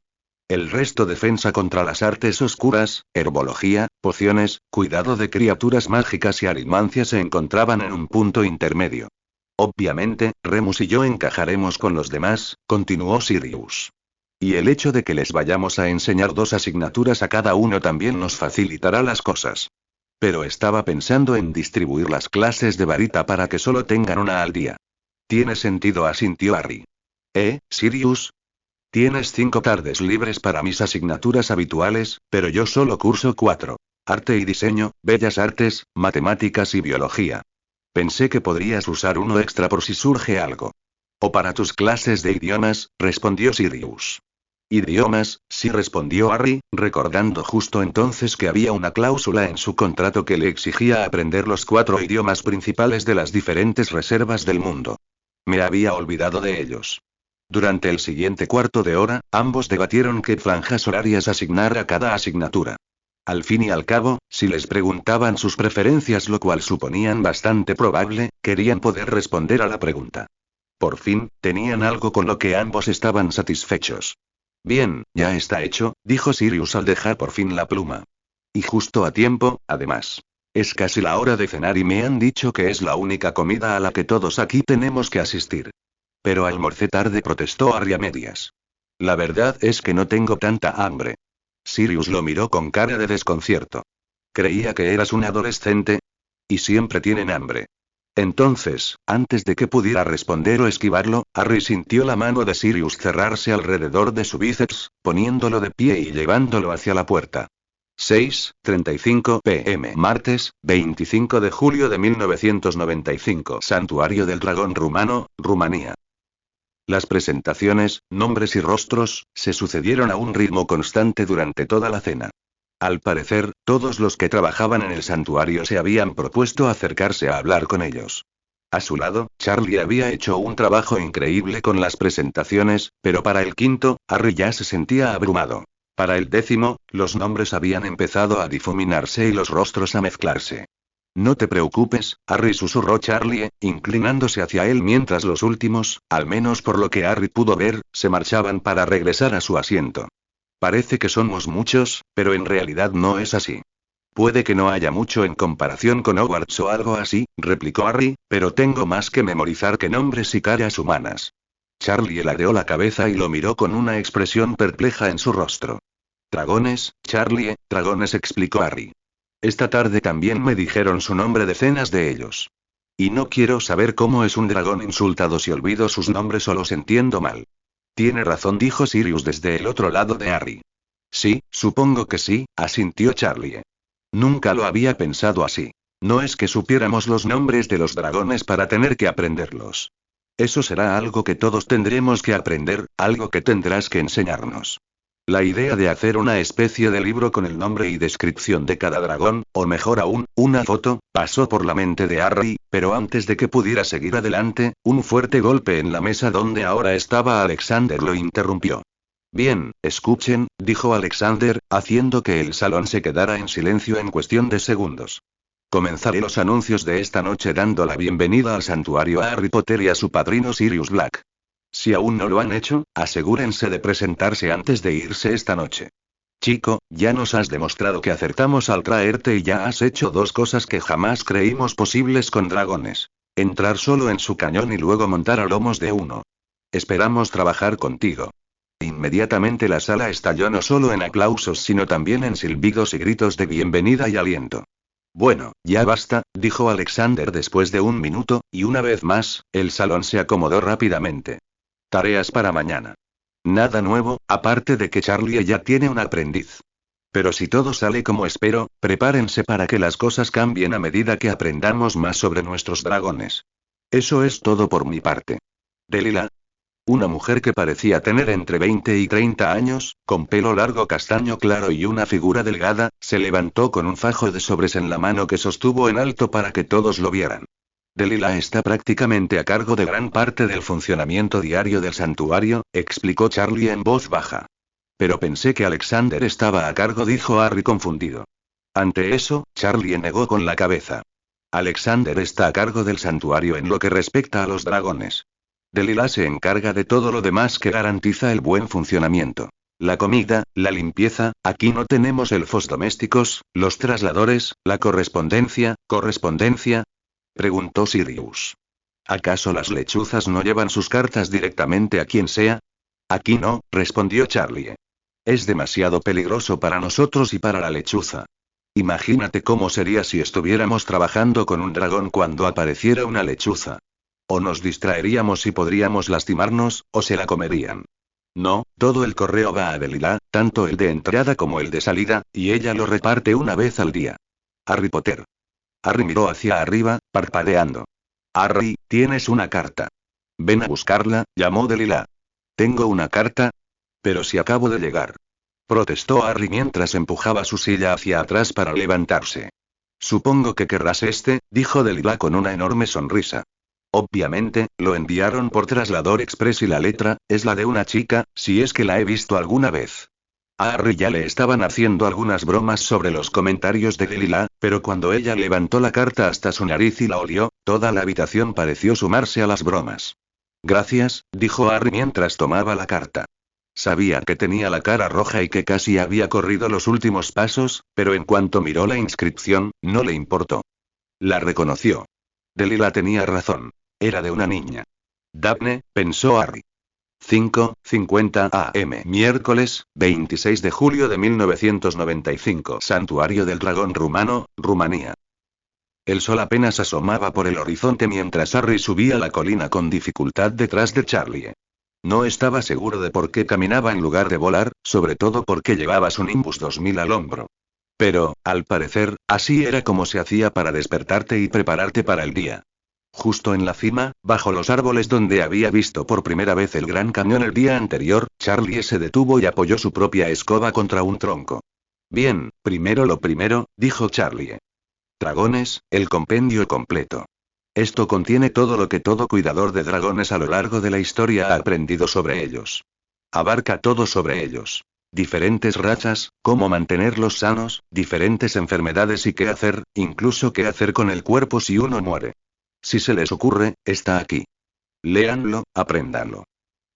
El resto, defensa contra las artes oscuras, herbología, pociones, cuidado de criaturas mágicas y aritmancia se encontraban en un punto intermedio. Obviamente, Remus y yo encajaremos con los demás, continuó Sirius. Y el hecho de que les vayamos a enseñar 2 asignaturas a cada uno también nos facilitará las cosas. Pero estaba pensando en distribuir las clases de varita para que solo tengan una al día. Tiene sentido, asintió Harry. Sirius? Tienes 5 tardes libres para mis asignaturas habituales, pero yo solo curso 4. Arte y diseño, bellas artes, matemáticas y biología. Pensé que podrías usar uno extra por si surge algo. O para tus clases de idiomas, respondió Sirius. Idiomas, sí, respondió Harry, recordando justo entonces que había una cláusula en su contrato que le exigía aprender los 4 idiomas principales de las diferentes reservas del mundo. Me había olvidado de ellos. Durante el siguiente cuarto de hora, ambos debatieron qué franjas horarias asignar a cada asignatura. Al fin y al cabo, si les preguntaban sus preferencias, lo cual suponían bastante probable, querían poder responder a la pregunta. Por fin, tenían algo con lo que ambos estaban satisfechos. Bien, ya está hecho, dijo Sirius al dejar por fin la pluma. Y justo a tiempo, además. Es casi la hora de cenar y me han dicho que es la única comida a la que todos aquí tenemos que asistir. Pero almorcé tarde, protestó Harry a medias. La verdad es que no tengo tanta hambre. Sirius lo miró con cara de desconcierto. Creía que eras un adolescente. Y siempre tienen hambre. Entonces, antes de que pudiera responder o esquivarlo, Harry sintió la mano de Sirius cerrarse alrededor de su bíceps, poniéndolo de pie y llevándolo hacia la puerta. 6:35 p.m. Martes, 25 de julio de 1995. Santuario del Dragón Rumano, Rumanía. Las presentaciones, nombres y rostros, se sucedieron a un ritmo constante durante toda la cena. Al parecer, todos los que trabajaban en el santuario se habían propuesto acercarse a hablar con ellos. A su lado, Charlie había hecho un trabajo increíble con las presentaciones, pero para el quinto, Harry ya se sentía abrumado. Para el 10º, los nombres habían empezado a difuminarse y los rostros a mezclarse. No te preocupes, Harry, susurró Charlie, inclinándose hacia él mientras los últimos, al menos por lo que Harry pudo ver, se marchaban para regresar a su asiento. Parece que somos muchos, pero en realidad no es así. Puede que no haya mucho en comparación con Hogwarts o algo así, replicó Harry, pero tengo más que memorizar que nombres y caras humanas. Charlie ladeó la cabeza y lo miró con una expresión perpleja en su rostro. Dragones, Charlie, dragones, explicó Harry. Esta tarde también me dijeron su nombre decenas de ellos. Y no quiero saber cómo es un dragón insultado si olvido sus nombres o los entiendo mal. Tiene razón, dijo Sirius desde el otro lado de Harry. Sí, supongo que sí, asintió Charlie. Nunca lo había pensado así. No es que supiéramos los nombres de los dragones para tener que aprenderlos. Eso será algo que todos tendremos que aprender, algo que tendrás que enseñarnos. La idea de hacer una especie de libro con el nombre y descripción de cada dragón, o mejor aún, una foto, pasó por la mente de Harry, pero antes de que pudiera seguir adelante, un fuerte golpe en la mesa donde ahora estaba Alexander lo interrumpió. Bien, escuchen, dijo Alexander, haciendo que el salón se quedara en silencio en cuestión de segundos. Comenzaré los anuncios de esta noche dando la bienvenida al santuario a Harry Potter y a su padrino Sirius Black. Si aún no lo han hecho, asegúrense de presentarse antes de irse esta noche. Chico, ya nos has demostrado que acertamos al traerte y ya has hecho dos cosas que jamás creímos posibles con dragones. Entrar solo en su cañón y luego montar a lomos de uno. Esperamos trabajar contigo. Inmediatamente la sala estalló no solo en aplausos sino también en silbidos y gritos de bienvenida y aliento. Bueno, ya basta, dijo Alexander después de un minuto, y una vez más, el salón se acomodó rápidamente. Tareas para mañana. Nada nuevo, aparte de que Charlie ya tiene un aprendiz. Pero si todo sale como espero, prepárense para que las cosas cambien a medida que aprendamos más sobre nuestros dragones. Eso es todo por mi parte. Delilah. Una mujer que parecía tener entre 20 y 30 años, con pelo largo castaño claro y una figura delgada, se levantó con un fajo de sobres en la mano que sostuvo en alto para que todos lo vieran. Delilah está prácticamente a cargo de gran parte del funcionamiento diario del santuario, explicó Charlie en voz baja. Pero pensé que Alexander estaba a cargo, dijo Harry confundido. Ante eso, Charlie negó con la cabeza. Alexander está a cargo del santuario en lo que respecta a los dragones. Delilah se encarga de todo lo demás que garantiza el buen funcionamiento. La comida, la limpieza, aquí no tenemos elfos domésticos, los trasladores, la correspondencia, preguntó Sirius. ¿Acaso las lechuzas no llevan sus cartas directamente a quien sea? Aquí no, respondió Charlie. Es demasiado peligroso para nosotros y para la lechuza. Imagínate cómo sería si estuviéramos trabajando con un dragón cuando apareciera una lechuza. O nos distraeríamos y podríamos lastimarnos, o se la comerían. No, todo el correo va a Delilah, tanto el de entrada como el de salida, y ella lo reparte una vez al día. Harry Potter. Harry miró hacia arriba, parpadeando. Harry, tienes una carta. Ven a buscarla, llamó Delilah. ¿Tengo una carta? Pero si acabo de llegar. Protestó Harry mientras empujaba su silla hacia atrás para levantarse. Supongo que querrás dijo Delilah con una enorme sonrisa. Obviamente, lo enviaron por traslador express y la letra, es la de una chica, si es que la he visto alguna vez. A Harry ya le estaban haciendo algunas bromas sobre los comentarios de Delilah, pero cuando ella levantó la carta hasta su nariz y la olió, toda la habitación pareció sumarse a las bromas. Gracias, dijo Harry mientras tomaba la carta. Sabía que tenía la cara roja y que casi había corrido los últimos pasos, pero en cuanto miró la inscripción, no le importó. La reconoció. Delilah tenía razón. Era de una niña. Daphne, pensó Harry. 5:50 am. Miércoles, 26 de julio de 1995. Santuario del Dragón Rumano, Rumanía. El sol apenas asomaba por el horizonte mientras Harry subía la colina con dificultad detrás de Charlie. No estaba seguro de por qué caminaba en lugar de volar, sobre todo porque llevaba su Nimbus 2000 al hombro. Pero, al parecer, así era como se hacía para despertarte y prepararte para el día. Justo en la cima, bajo los árboles donde había visto por primera vez el Gran Cañón el día anterior, Charlie se detuvo y apoyó su propia escoba contra un tronco. Bien, primero lo primero, dijo Charlie. Dragones, el compendio completo. Esto contiene todo lo que todo cuidador de dragones a lo largo de la historia ha aprendido sobre ellos. Abarca todo sobre ellos. Diferentes razas, cómo mantenerlos sanos, diferentes enfermedades y qué hacer, incluso qué hacer con el cuerpo si uno muere. Si se les ocurre, está aquí. Léanlo, apréndanlo.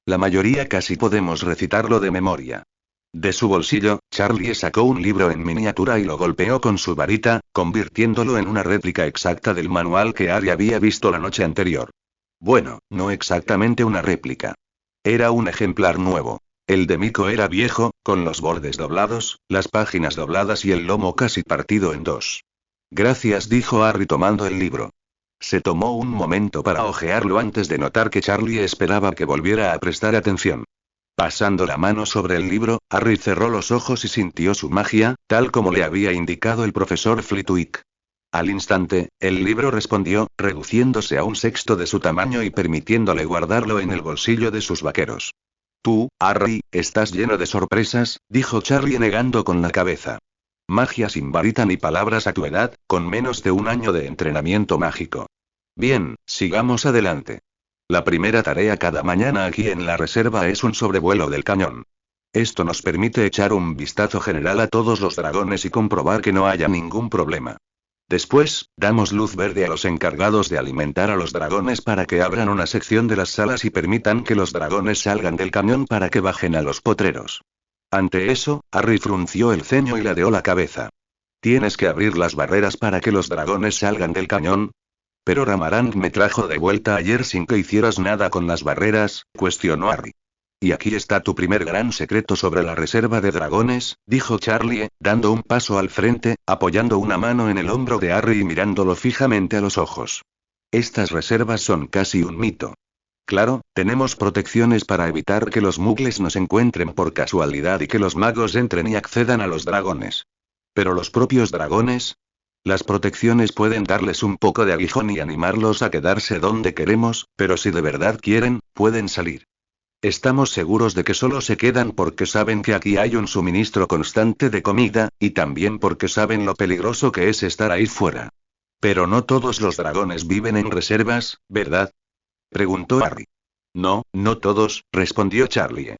La mayoría casi podemos recitarlo de memoria. De su bolsillo, Charlie sacó un libro en miniatura y lo golpeó con su varita, convirtiéndolo en una réplica exacta del manual que Harry había visto la noche anterior. Bueno, no exactamente una réplica. Era un ejemplar nuevo. El de Miko era viejo, con los bordes doblados, las páginas dobladas y el lomo casi partido en dos. Gracias, dijo Harry tomando el libro. Se tomó un momento para hojearlo antes de notar que Charlie esperaba que volviera a prestar atención. Pasando la mano sobre el libro, Harry cerró los ojos y sintió su magia, tal como le había indicado el profesor Flitwick. Al instante, el libro respondió, reduciéndose a un sexto de su tamaño y permitiéndole guardarlo en el bolsillo de sus vaqueros. Tú, Harry, estás lleno de sorpresas, dijo Charlie negando con la cabeza. Magia sin varita ni palabras a tu edad, con menos de un año de entrenamiento mágico. Bien, sigamos adelante. La primera tarea cada mañana aquí en la reserva es un sobrevuelo del cañón. Esto nos permite echar un vistazo general a todos los dragones y comprobar que no haya ningún problema. Después, damos luz verde a los encargados de alimentar a los dragones para que abran una sección de las salas y permitan que los dragones salgan del cañón para que bajen a los potreros. Ante eso, Harry frunció el ceño y ladeó la cabeza. ¿Tienes que abrir las barreras para que los dragones salgan del cañón? Pero Ramarant me trajo de vuelta ayer sin que hicieras nada con las barreras, cuestionó Harry. Y aquí está tu primer gran secreto sobre la reserva de dragones, dijo Charlie, dando un paso al frente, apoyando una mano en el hombro de Harry y mirándolo fijamente a los ojos. Estas reservas son casi un mito. Claro, tenemos protecciones para evitar que los muggles nos encuentren por casualidad y que los magos entren y accedan a los dragones. Pero los propios dragones, las protecciones pueden darles un poco de aguijón y animarlos a quedarse donde queremos, pero si de verdad quieren, pueden salir. Estamos seguros de que solo se quedan porque saben que aquí hay un suministro constante de comida, y también porque saben lo peligroso que es estar ahí fuera. Pero no todos los dragones viven en reservas, ¿verdad? Preguntó Harry. No, no todos, respondió Charlie.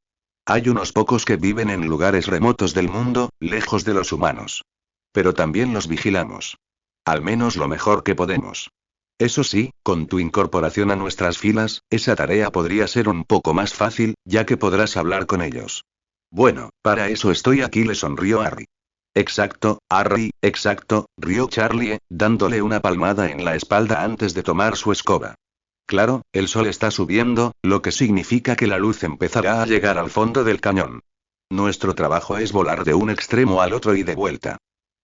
Hay unos pocos que viven en lugares remotos del mundo, lejos de los humanos. Pero también los vigilamos. Al menos lo mejor que podemos. Eso sí, con tu incorporación a nuestras filas, esa tarea podría ser un poco más fácil, ya que podrás hablar con ellos. Bueno, para eso estoy aquí, le sonrió Harry. Exacto, Harry, exacto, rió Charlie, dándole una palmada en la espalda antes de tomar su escoba. Claro, el sol está subiendo, lo que significa que la luz empezará a llegar al fondo del cañón. Nuestro trabajo es volar de un extremo al otro y de vuelta.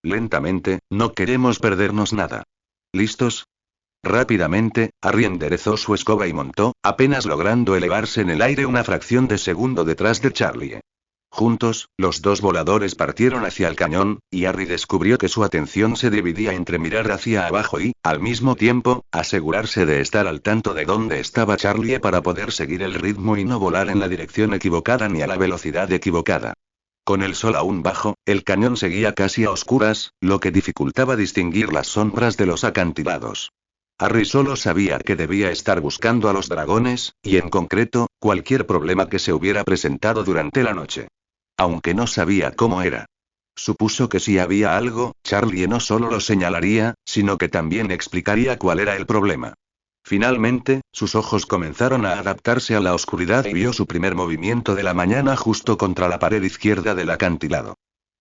Lentamente, no queremos perdernos nada. ¿Listos? Rápidamente, Harry enderezó su escoba y montó, apenas logrando elevarse en el aire una fracción de segundo detrás de Charlie. Juntos, los dos voladores partieron hacia el cañón, y Harry descubrió que su atención se dividía entre mirar hacia abajo y, al mismo tiempo, asegurarse de estar al tanto de dónde estaba Charlie para poder seguir el ritmo y no volar en la dirección equivocada ni a la velocidad equivocada. Con el sol aún bajo, el cañón seguía casi a oscuras, lo que dificultaba distinguir las sombras de los acantilados. Harry solo sabía que debía estar buscando a los dragones, y en concreto, cualquier problema que se hubiera presentado durante la noche. Aunque no sabía cómo era. Supuso que si había algo, Charlie no solo lo señalaría, sino que también explicaría cuál era el problema. Finalmente, sus ojos comenzaron a adaptarse a la oscuridad y vio su primer movimiento de la mañana justo contra la pared izquierda del acantilado.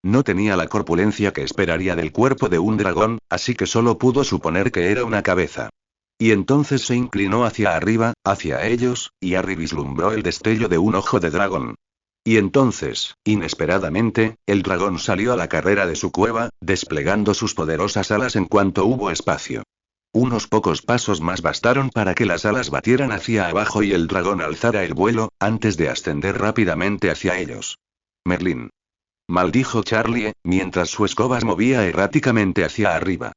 No tenía la corpulencia que esperaría del cuerpo de un dragón, así que solo pudo suponer que era una cabeza. Y entonces se inclinó hacia arriba, hacia ellos, y Harry vislumbró el destello de un ojo de dragón. Y entonces, inesperadamente, el dragón salió a la carrera de su cueva, desplegando sus poderosas alas en cuanto hubo espacio. Unos pocos pasos más bastaron para que las alas batieran hacia abajo y el dragón alzara el vuelo, antes de ascender rápidamente hacia ellos. Merlín. Maldijo Charlie, mientras su escoba se movía erráticamente hacia arriba.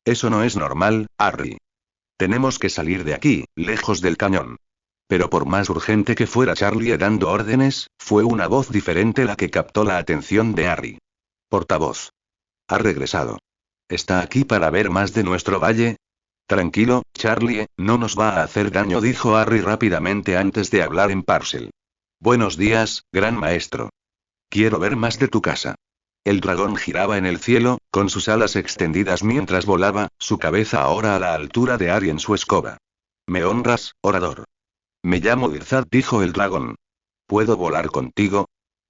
Eso no es normal, Harry. Tenemos que salir de aquí, lejos del cañón. Pero por más urgente que fuera Charlie dando órdenes, fue una voz diferente la que captó la atención de Harry. Portavoz. Ha regresado. ¿Está aquí para ver más de nuestro valle? Tranquilo, Charlie, no nos va a hacer daño, dijo Harry rápidamente antes de hablar en Parcel. Buenos días, gran maestro. Quiero ver más de tu casa. El dragón giraba en el cielo, con sus alas extendidas mientras volaba, su cabeza ahora a la altura de Harry en su escoba. Me honras, orador. Me llamo Dirzad, dijo el dragón. ¿Puedo volar contigo?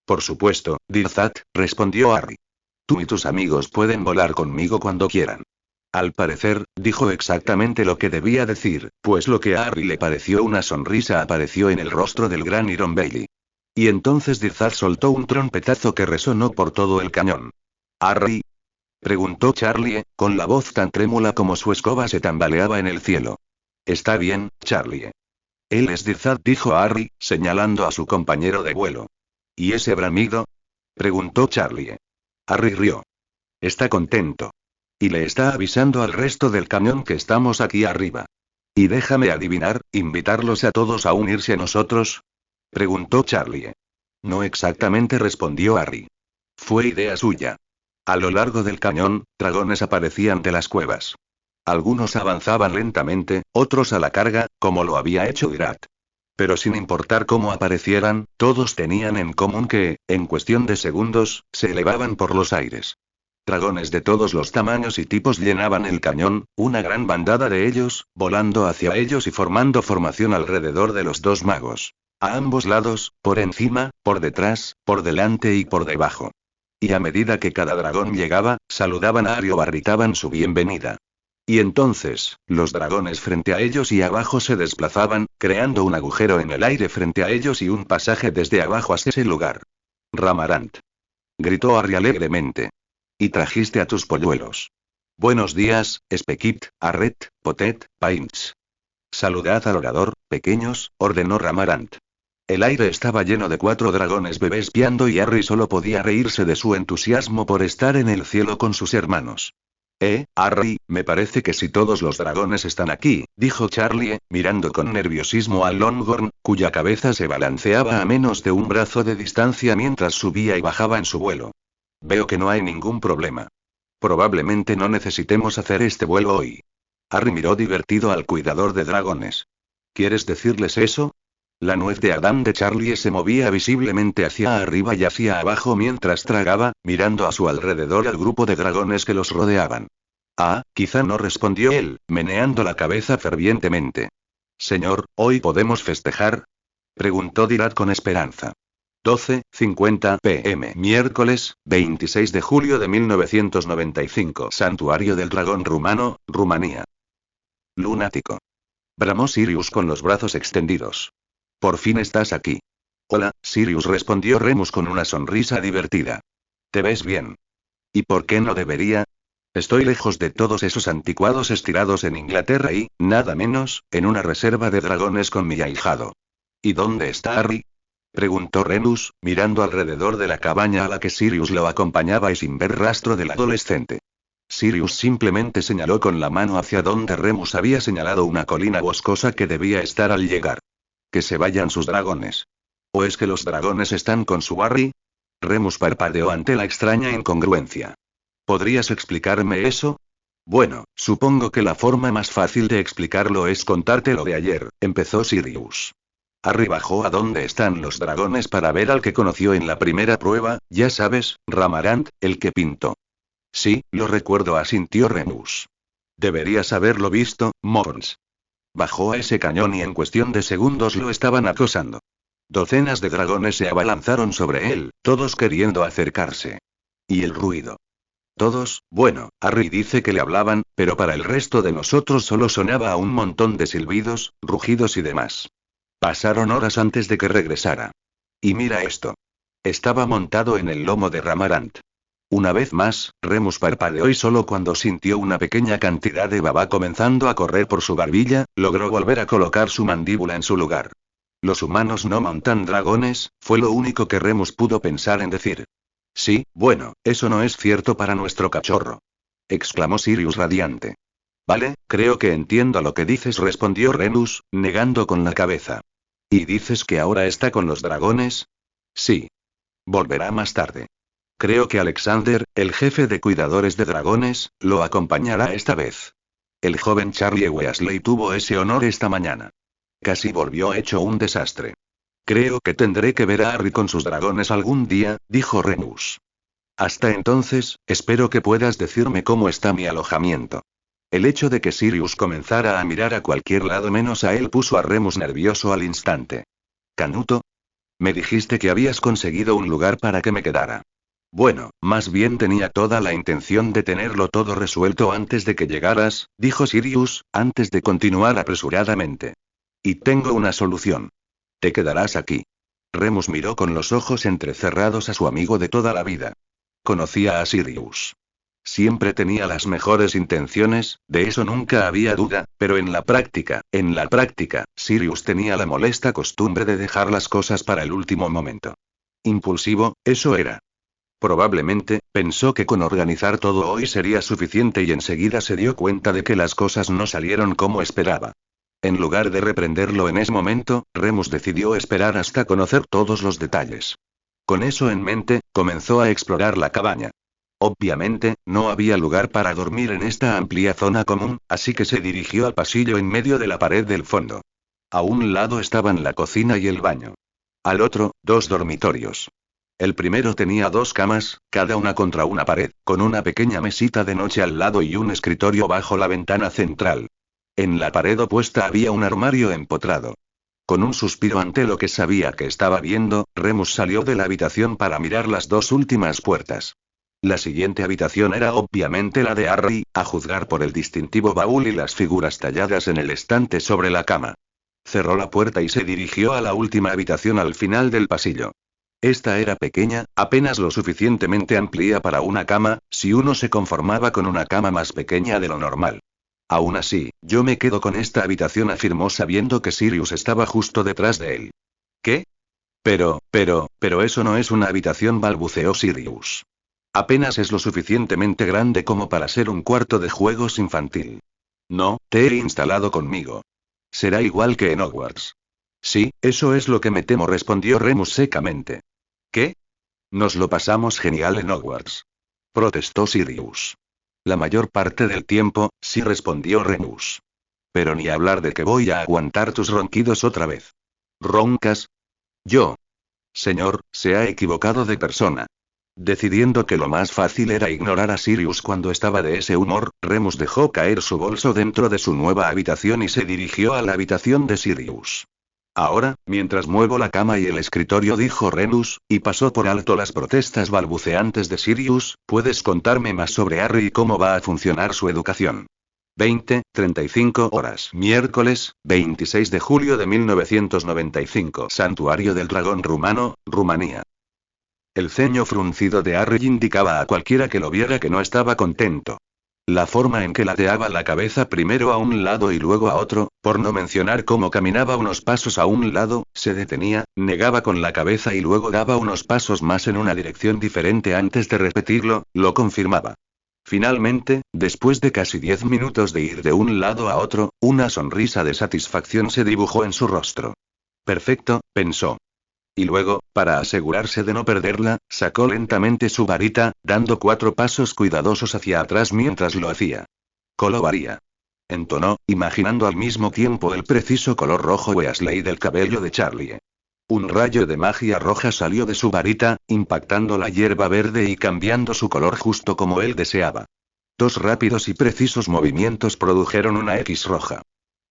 Por supuesto, Dirzat, respondió Harry. Tú y tus amigos pueden volar conmigo cuando quieran. Al parecer, dijo exactamente lo que debía decir, pues lo que a Harry le pareció una sonrisa apareció en el rostro del gran Iron Bailey. Y entonces Dirzat soltó un trompetazo que resonó por todo el cañón. ¿Harry? Preguntó Charlie, con la voz tan trémula como su escoba se tambaleaba en el cielo. Está bien, Charlie. Él es Dirzat, dijo Harry, señalando a su compañero de vuelo. ¿Y ese bramido? Preguntó Charlie. Harry rió. Está contento. Y le está avisando al resto del cañón que estamos aquí arriba. Y déjame adivinar, ¿invitarlos a todos a unirse a nosotros? Preguntó Charlie. No exactamente, respondió Harry. Fue idea suya. A lo largo del cañón, dragones aparecían de las cuevas. Algunos avanzaban lentamente, otros a la carga, como lo había hecho Dirat. Pero sin importar cómo aparecieran, todos tenían en común que, en cuestión de segundos, se elevaban por los aires. Dragones de todos los tamaños y tipos llenaban el cañón, una gran bandada de ellos, volando hacia ellos y formando formación alrededor de los dos magos. A ambos lados, por encima, por detrás, por delante y por debajo. Y a medida que cada dragón llegaba, saludaban a Harry o barritaban su bienvenida. Y entonces, los dragones frente a ellos y abajo se desplazaban, creando un agujero en el aire frente a ellos y un pasaje desde abajo hasta ese lugar. Ramarant. Gritó Harry alegremente. Y trajiste a tus polluelos. Buenos días, Speckit, Arret, Potet, Paints. Saludad al orador, pequeños, ordenó Ramarant. El aire estaba lleno de 4 dragones bebés piando y Harry solo podía reírse de su entusiasmo por estar en el cielo con sus hermanos. Harry, me parece que si todos los dragones están aquí, dijo Charlie, mirando con nerviosismo a Longhorn, cuya cabeza se balanceaba a menos de un brazo de distancia mientras subía y bajaba en su vuelo. Veo que no hay ningún problema. Probablemente no necesitemos hacer este vuelo hoy. Harry miró divertido al cuidador de dragones. ¿Quieres decirles eso? La nuez de Adán de Charlie se movía visiblemente hacia arriba y hacia abajo mientras tragaba, mirando a su alrededor al grupo de dragones que los rodeaban. Quizá no, respondió él, meneando la cabeza fervientemente. Señor, ¿hoy podemos festejar? Preguntó Dirat con esperanza. 12:50 p.m. Miércoles, 26 de julio de 1995. Santuario del Dragón Rumano, Rumanía. Lunático. Bramó Sirius con los brazos extendidos. Por fin estás aquí. Hola, Sirius, respondió Remus con una sonrisa divertida. ¿Te ves bien? ¿Y por qué no debería? Estoy lejos de todos esos anticuados estirados en Inglaterra y, nada menos, en una reserva de dragones con mi ahijado. ¿Y dónde está Harry? Preguntó Remus, mirando alrededor de la cabaña a la que Sirius lo acompañaba y sin ver rastro del adolescente. Sirius simplemente señaló con la mano hacia donde Remus había señalado una colina boscosa que debía estar al llegar. Que se vayan sus dragones. ¿O es que los dragones están con su Harry? Remus parpadeó ante la extraña incongruencia. ¿Podrías explicarme eso? Bueno, supongo que la forma más fácil de explicarlo es contarte lo de ayer, empezó Sirius. Harry bajó a donde están los dragones para ver al que conoció en la primera prueba, ya sabes, Ramarant, el que pintó. Sí, lo recuerdo, asintió Remus. Deberías haberlo visto, Mons. Bajó a ese cañón y en cuestión de segundos lo estaban acosando. Docenas de dragones se abalanzaron sobre él, todos queriendo acercarse. ¿Y el ruido? Todos, bueno, Harry dice que le hablaban, pero para el resto de nosotros solo sonaba a un montón de silbidos, rugidos y demás. Pasaron horas antes de que regresara. Y mira esto. Estaba montado en el lomo de Ramarant. Una vez más, Remus parpadeó y solo cuando sintió una pequeña cantidad de baba comenzando a correr por su barbilla, logró volver a colocar su mandíbula en su lugar. Los humanos no montan dragones, fue lo único que Remus pudo pensar en decir. Sí, bueno, eso no es cierto para nuestro cachorro. Exclamó Sirius radiante. Vale, creo que entiendo lo que dices, respondió Remus, negando con la cabeza. ¿Y dices que ahora está con los dragones? Sí. Volverá más tarde. Creo que Alexander, el jefe de cuidadores de dragones, lo acompañará esta vez. El joven Charlie Weasley tuvo ese honor esta mañana. Casi volvió hecho un desastre. Creo que tendré que ver a Harry con sus dragones algún día, dijo Remus. Hasta entonces, espero que puedas decirme cómo está mi alojamiento. El hecho de que Sirius comenzara a mirar a cualquier lado menos a él puso a Remus nervioso al instante. ¿Canuto? Me dijiste que habías conseguido un lugar para que me quedara. Bueno, más bien tenía toda la intención de tenerlo todo resuelto antes de que llegaras, dijo Sirius, antes de continuar apresuradamente. Y tengo una solución. Te quedarás aquí. Remus miró con los ojos entrecerrados a su amigo de toda la vida. Conocía a Sirius. Siempre tenía las mejores intenciones, de eso nunca había duda, pero en la práctica, Sirius tenía la molesta costumbre de dejar las cosas para el último momento. Impulsivo, eso era. Probablemente, pensó que con organizar todo hoy sería suficiente y enseguida se dio cuenta de que las cosas no salieron como esperaba. En lugar de reprenderlo en ese momento, Remus decidió esperar hasta conocer todos los detalles. Con eso en mente, comenzó a explorar la cabaña. Obviamente, no había lugar para dormir en esta amplia zona común, así que se dirigió al pasillo en medio de la pared del fondo. A un lado estaban la cocina y el baño. Al otro, dos dormitorios. El primero tenía dos camas, cada una contra una pared, con una pequeña mesita de noche al lado y un escritorio bajo la ventana central. En la pared opuesta había un armario empotrado. Con un suspiro ante lo que sabía que estaba viendo, Remus salió de la habitación para mirar las dos últimas puertas. La siguiente habitación era obviamente la de Harry, a juzgar por el distintivo baúl y las figuras talladas en el estante sobre la cama. Cerró la puerta y se dirigió a la última habitación al final del pasillo. Esta era pequeña, apenas lo suficientemente amplia para una cama, si uno se conformaba con una cama más pequeña de lo normal. Aún así, yo me quedo con esta habitación, afirmó sabiendo que Sirius estaba justo detrás de él. ¿Qué? Pero eso no es una habitación, balbuceó Sirius. Apenas es lo suficientemente grande como para ser un cuarto de juegos infantil. No, te he instalado conmigo. Será igual que en Hogwarts. Sí, eso es lo que me temo, respondió Remus secamente. ¿Qué? Nos lo pasamos genial en Hogwarts. Protestó Sirius. La mayor parte del tiempo, sí, respondió Remus. Pero ni hablar de que voy a aguantar tus ronquidos otra vez. ¿Roncas? Yo. Señor, se ha equivocado de persona. Decidiendo que lo más fácil era ignorar a Sirius cuando estaba de ese humor, Remus dejó caer su bolso dentro de su nueva habitación y se dirigió a la habitación de Sirius. Ahora, mientras muevo la cama y el escritorio, dijo Remus, y pasó por alto las protestas balbuceantes de Sirius, ¿puedes contarme más sobre Harry y cómo va a funcionar su educación? 20:35 horas. Miércoles, 26 de julio de 1995. Santuario del Dragón Rumano, Rumanía. El ceño fruncido de Harry indicaba a cualquiera que lo viera que no estaba contento. La forma en que ladeaba la cabeza primero a un lado y luego a otro, por no mencionar cómo caminaba unos pasos a un lado, se detenía, negaba con la cabeza y luego daba unos pasos más en una dirección diferente antes de repetirlo, lo confirmaba. Finalmente, después de casi 10 minutos de ir de un lado a otro, una sonrisa de satisfacción se dibujó en su rostro. Perfecto, pensó. Y luego, para asegurarse de no perderla, sacó lentamente su varita, dando 4 pasos cuidadosos hacia atrás mientras lo hacía. Colovaría. Entonó, imaginando al mismo tiempo el preciso color rojo Weasley del cabello de Charlie. Un rayo de magia roja salió de su varita, impactando la hierba verde y cambiando su color justo como él deseaba. 2 rápidos y precisos movimientos produjeron una X roja.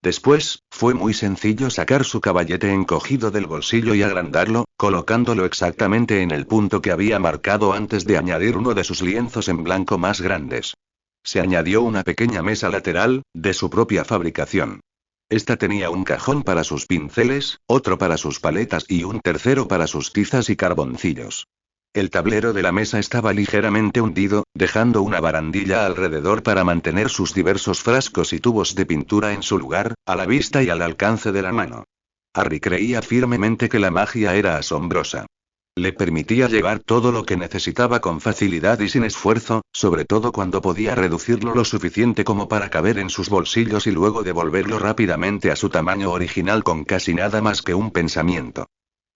Después, fue muy sencillo sacar su caballete encogido del bolsillo y agrandarlo, colocándolo exactamente en el punto que había marcado antes de añadir uno de sus lienzos en blanco más grandes. Se añadió una pequeña mesa lateral, de su propia fabricación. Esta tenía un cajón para sus pinceles, otro para sus paletas y un tercero para sus tizas y carboncillos. El tablero de la mesa estaba ligeramente hundido, dejando una barandilla alrededor para mantener sus diversos frascos y tubos de pintura en su lugar, a la vista y al alcance de la mano. Harry creía firmemente que la magia era asombrosa. Le permitía llevar todo lo que necesitaba con facilidad y sin esfuerzo, sobre todo cuando podía reducirlo lo suficiente como para caber en sus bolsillos y luego devolverlo rápidamente a su tamaño original con casi nada más que un pensamiento.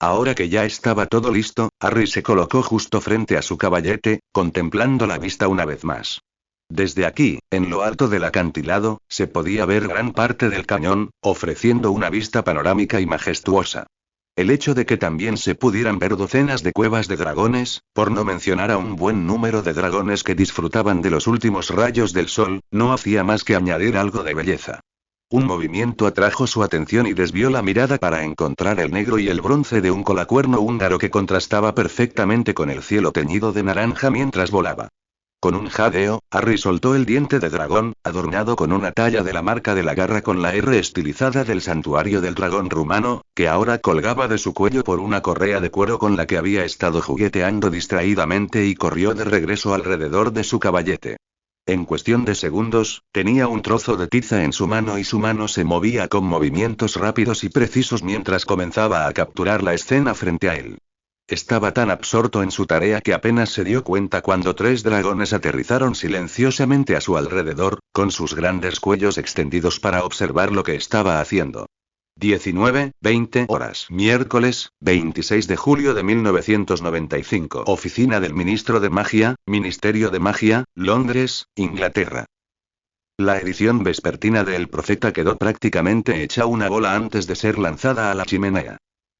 Ahora que ya estaba todo listo, Harry se colocó justo frente a su caballete, contemplando la vista una vez más. Desde aquí, en lo alto del acantilado, se podía ver gran parte del cañón, ofreciendo una vista panorámica y majestuosa. El hecho de que también se pudieran ver docenas de cuevas de dragones, por no mencionar a un buen número de dragones que disfrutaban de los últimos rayos del sol, no hacía más que añadir algo de belleza. Un movimiento atrajo su atención y desvió la mirada para encontrar el negro y el bronce de un colacuerno húngaro que contrastaba perfectamente con el cielo teñido de naranja mientras volaba. Con un jadeo, Harry soltó el diente de dragón, adornado con una talla de la marca de la garra con la R estilizada del santuario del dragón rumano, que ahora colgaba de su cuello por una correa de cuero con la que había estado jugueteando distraídamente, y corrió de regreso alrededor de su caballete. En cuestión de segundos, tenía un trozo de tiza en su mano y su mano se movía con movimientos rápidos y precisos mientras comenzaba a capturar la escena frente a él. Estaba tan absorto en su tarea que apenas se dio cuenta cuando 3 dragones aterrizaron silenciosamente a su alrededor, con sus grandes cuellos extendidos para observar lo que estaba haciendo. 19:20 horas. Miércoles, 26 de julio de 1995. Oficina del Ministro de Magia, Ministerio de Magia, Londres, Inglaterra. La edición vespertina de El Profeta quedó prácticamente hecha una bola antes de ser lanzada a la chimenea.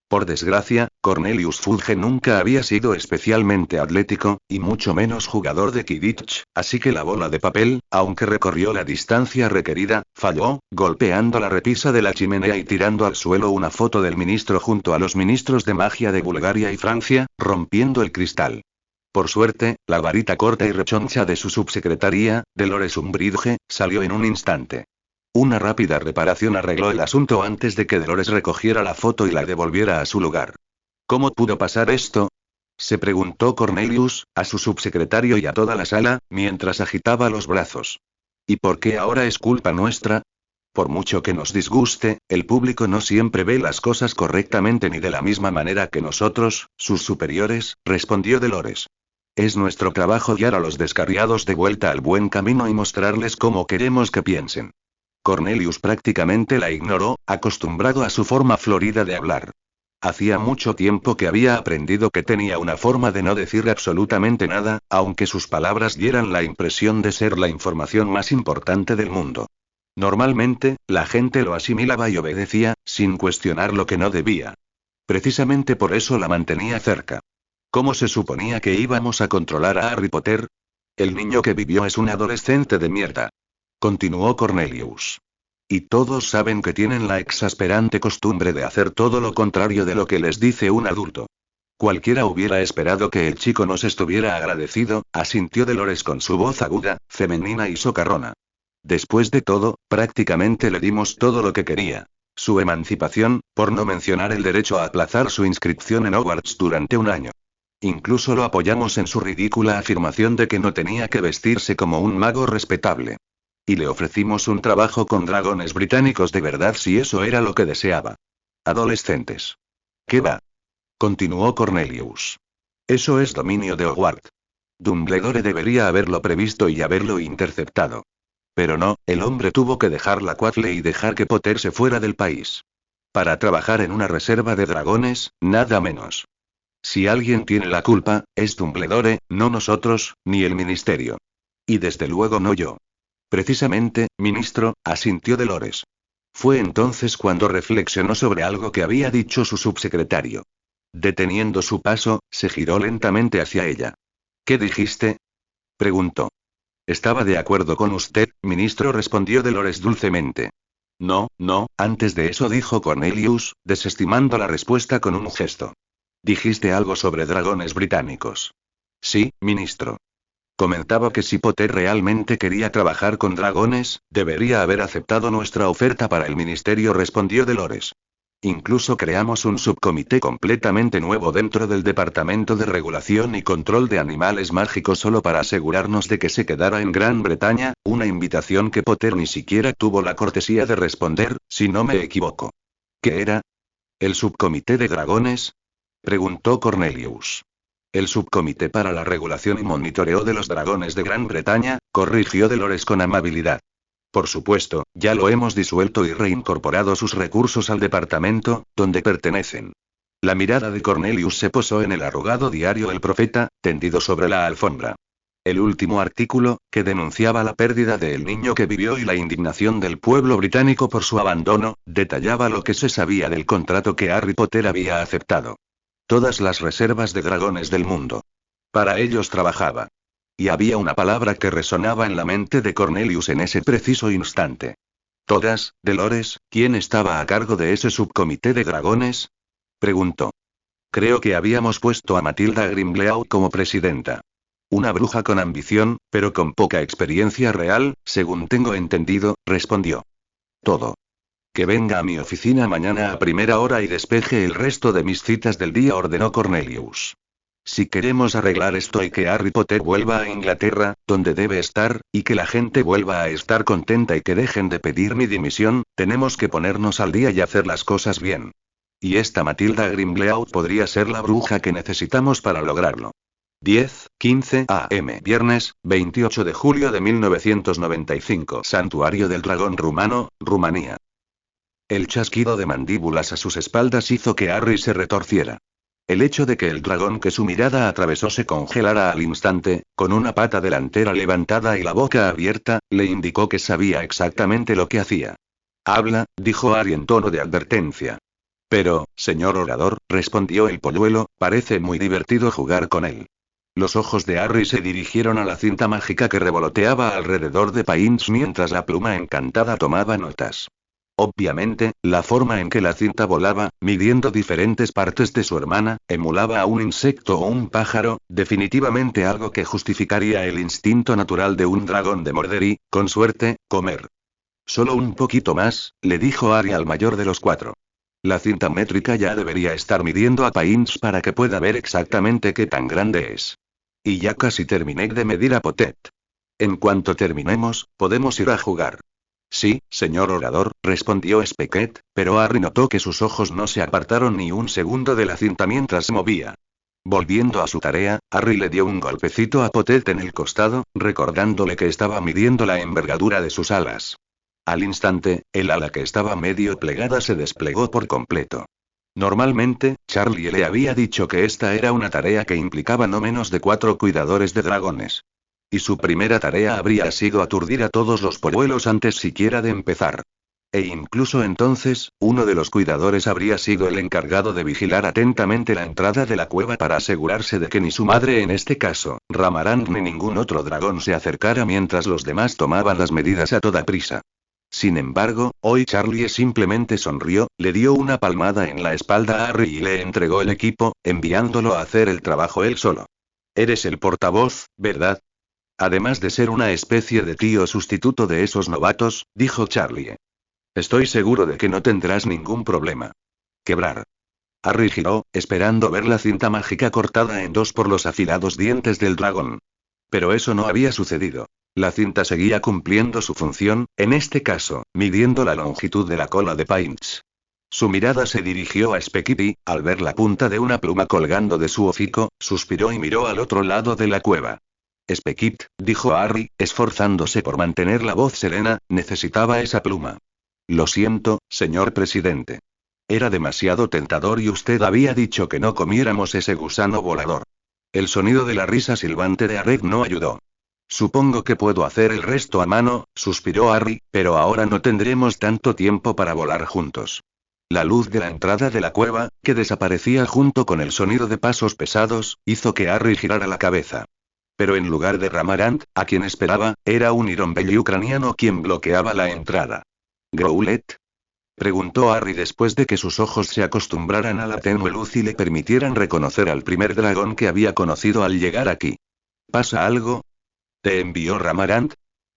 Por desgracia, Cornelius Fudge nunca había sido especialmente atlético, y mucho menos jugador de Quidditch, así que la bola de papel, aunque recorrió la distancia requerida, falló, golpeando la repisa de la chimenea y tirando al suelo una foto del ministro junto a los ministros de magia de Bulgaria y Francia, rompiendo el cristal. Por suerte, la varita corta y rechoncha de su subsecretaría, Dolores Umbridge, salió en un instante. Una rápida reparación arregló el asunto antes de que Dolores recogiera la foto y la devolviera a su lugar. ¿Cómo pudo pasar esto?, se preguntó Cornelius, a su subsecretario y a toda la sala, mientras agitaba los brazos. ¿Y por qué ahora es culpa nuestra? Por mucho que nos disguste, el público no siempre ve las cosas correctamente ni de la misma manera que nosotros, sus superiores, respondió Dolores. Es nuestro trabajo guiar a los descarriados de vuelta al buen camino y mostrarles cómo queremos que piensen. Cornelius prácticamente la ignoró, acostumbrado a su forma florida de hablar. Hacía mucho tiempo que había aprendido que tenía una forma de no decir absolutamente nada, aunque sus palabras dieran la impresión de ser la información más importante del mundo. Normalmente, la gente lo asimilaba y obedecía, sin cuestionar lo que no debía. Precisamente por eso la mantenía cerca. ¿Cómo se suponía que íbamos a controlar a Harry Potter? El niño que vivió es un adolescente de mierda. Continuó Cornelius. Y todos saben que tienen la exasperante costumbre de hacer todo lo contrario de lo que les dice un adulto. Cualquiera hubiera esperado que el chico nos estuviera agradecido, asintió Dolores con su voz aguda, femenina y socarrona. Después de todo, prácticamente le dimos todo lo que quería. Su emancipación, por no mencionar el derecho a aplazar su inscripción en Hogwarts durante un año. Incluso lo apoyamos en su ridícula afirmación de que no tenía que vestirse como un mago respetable. Y le ofrecimos un trabajo con dragones británicos de verdad si eso era lo que deseaba. Adolescentes. ¿Qué va? Continuó Cornelius. Eso es dominio de Hogwarts. Dumbledore debería haberlo previsto y haberlo interceptado. Pero no, el hombre tuvo que dejar la Quaffle y dejar que Potter se fuera del país. Para trabajar en una reserva de dragones, nada menos. Si alguien tiene la culpa, es Dumbledore, no nosotros, ni el ministerio. Y desde luego no yo. Precisamente, ministro, asintió Dolores. Fue entonces cuando reflexionó sobre algo que había dicho su subsecretario. Deteniendo su paso, se giró lentamente hacia ella. ¿Qué dijiste?, preguntó. Estaba de acuerdo con usted, ministro, respondió Dolores dulcemente. No, antes de eso, dijo Cornelius, desestimando la respuesta con un gesto. Dijiste algo sobre dragones británicos. Sí, ministro. Comentaba que si Potter realmente quería trabajar con dragones, debería haber aceptado nuestra oferta para el ministerio, respondió Dolores. Incluso creamos un subcomité completamente nuevo dentro del Departamento de Regulación y Control de Animales Mágicos solo para asegurarnos de que se quedara en Gran Bretaña, una invitación que Potter ni siquiera tuvo la cortesía de responder, si no me equivoco. ¿Qué era? ¿El subcomité de dragones?, preguntó Cornelius. El subcomité para la regulación y monitoreo de los dragones de Gran Bretaña, corrigió Dolores con amabilidad. Por supuesto, ya lo hemos disuelto y reincorporado sus recursos al departamento, donde pertenecen. La mirada de Cornelius se posó en el arrugado diario El Profeta, tendido sobre la alfombra. El último artículo, que denunciaba la pérdida del niño que vivió y la indignación del pueblo británico por su abandono, detallaba lo que se sabía del contrato que Harry Potter había aceptado. Todas las reservas de dragones del mundo. Para ellos trabajaba. Y había una palabra que resonaba en la mente de Cornelius en ese preciso instante. ¿Todas, Dolores? ¿Quién estaba a cargo de ese subcomité de dragones? Preguntó. Creo que habíamos puesto a Matilda Grimleau como presidenta. Una bruja con ambición, pero con poca experiencia real, según tengo entendido, respondió. Todo. Que venga a mi oficina mañana a primera hora y despeje el resto de mis citas del día, ordenó Cornelius. Si queremos arreglar esto y que Harry Potter vuelva a Inglaterra, donde debe estar, y que la gente vuelva a estar contenta y que dejen de pedir mi dimisión, tenemos que ponernos al día y hacer las cosas bien. Y esta Matilda Grimleau podría ser la bruja que necesitamos para lograrlo. 10:15 a.m. Viernes, 28 de julio de 1995. Santuario del Dragón Rumano, Rumanía. El chasquido de mandíbulas a sus espaldas hizo que Harry se retorciera. El hecho de que el dragón que su mirada atravesó se congelara al instante, con una pata delantera levantada y la boca abierta, le indicó que sabía exactamente lo que hacía. Habla, dijo Harry en tono de advertencia. Pero, señor orador, respondió el polluelo, parece muy divertido jugar con él. Los ojos de Harry se dirigieron a la cinta mágica que revoloteaba alrededor de Pains mientras la pluma encantada tomaba notas. Obviamente, la forma en que la cinta volaba, midiendo diferentes partes de su hermana, emulaba a un insecto o un pájaro, definitivamente algo que justificaría el instinto natural de un dragón de morder y, con suerte, comer. Solo un poquito más, le dijo Harry al mayor de los cuatro. La cinta métrica ya debería estar midiendo a Pains para que pueda ver exactamente qué tan grande es. Y ya casi terminé de medir a Potet. En cuanto terminemos, podemos ir a jugar. Sí, señor orador, respondió Specket, pero Harry notó que sus ojos no se apartaron ni un segundo de la cinta mientras se movía. Volviendo a su tarea, Harry le dio un golpecito a Potet en el costado, recordándole que estaba midiendo la envergadura de sus alas. Al instante, el ala que estaba medio plegada se desplegó por completo. Normalmente, Charlie le había dicho que esta era una tarea que implicaba no menos de 4 cuidadores de dragones. Y su primera tarea habría sido aturdir a todos los polluelos antes siquiera de empezar. E incluso entonces, uno de los cuidadores habría sido el encargado de vigilar atentamente la entrada de la cueva para asegurarse de que ni su madre en este caso, Ramarant, ni ningún otro dragón se acercara mientras los demás tomaban las medidas a toda prisa. Sin embargo, hoy Charlie simplemente sonrió, le dio una palmada en la espalda a Harry y le entregó el equipo, enviándolo a hacer el trabajo él solo. Eres el portavoz, ¿verdad? Además de ser una especie de tío sustituto de esos novatos, dijo Charlie. Estoy seguro de que no tendrás ningún problema. Quebrar. Harry giró, esperando ver la cinta mágica cortada en dos por los afilados dientes del dragón. Pero eso no había sucedido. La cinta seguía cumpliendo su función, en este caso, midiendo la longitud de la cola de Pains. Su mirada se dirigió a Specket y, al ver la punta de una pluma colgando de su hocico, suspiró y miró al otro lado de la cueva. Specket, dijo Harry, esforzándose por mantener la voz serena, necesitaba esa pluma. Lo siento, señor presidente. Era demasiado tentador y usted había dicho que no comiéramos ese gusano volador. El sonido de la risa silbante de Arek no ayudó. Supongo que puedo hacer el resto a mano, suspiró Harry, pero ahora no tendremos tanto tiempo para volar juntos. La luz de la entrada de la cueva, que desaparecía junto con el sonido de pasos pesados, hizo que Harry girara la cabeza. Pero en lugar de Ramarant, a quien esperaba, era un Ironbelly ucraniano quien bloqueaba la entrada. ¿Growlet? Preguntó Harry después de que sus ojos se acostumbraran a la tenue luz y le permitieran reconocer al primer dragón que había conocido al llegar aquí. ¿Pasa algo? ¿Te envió Ramarant?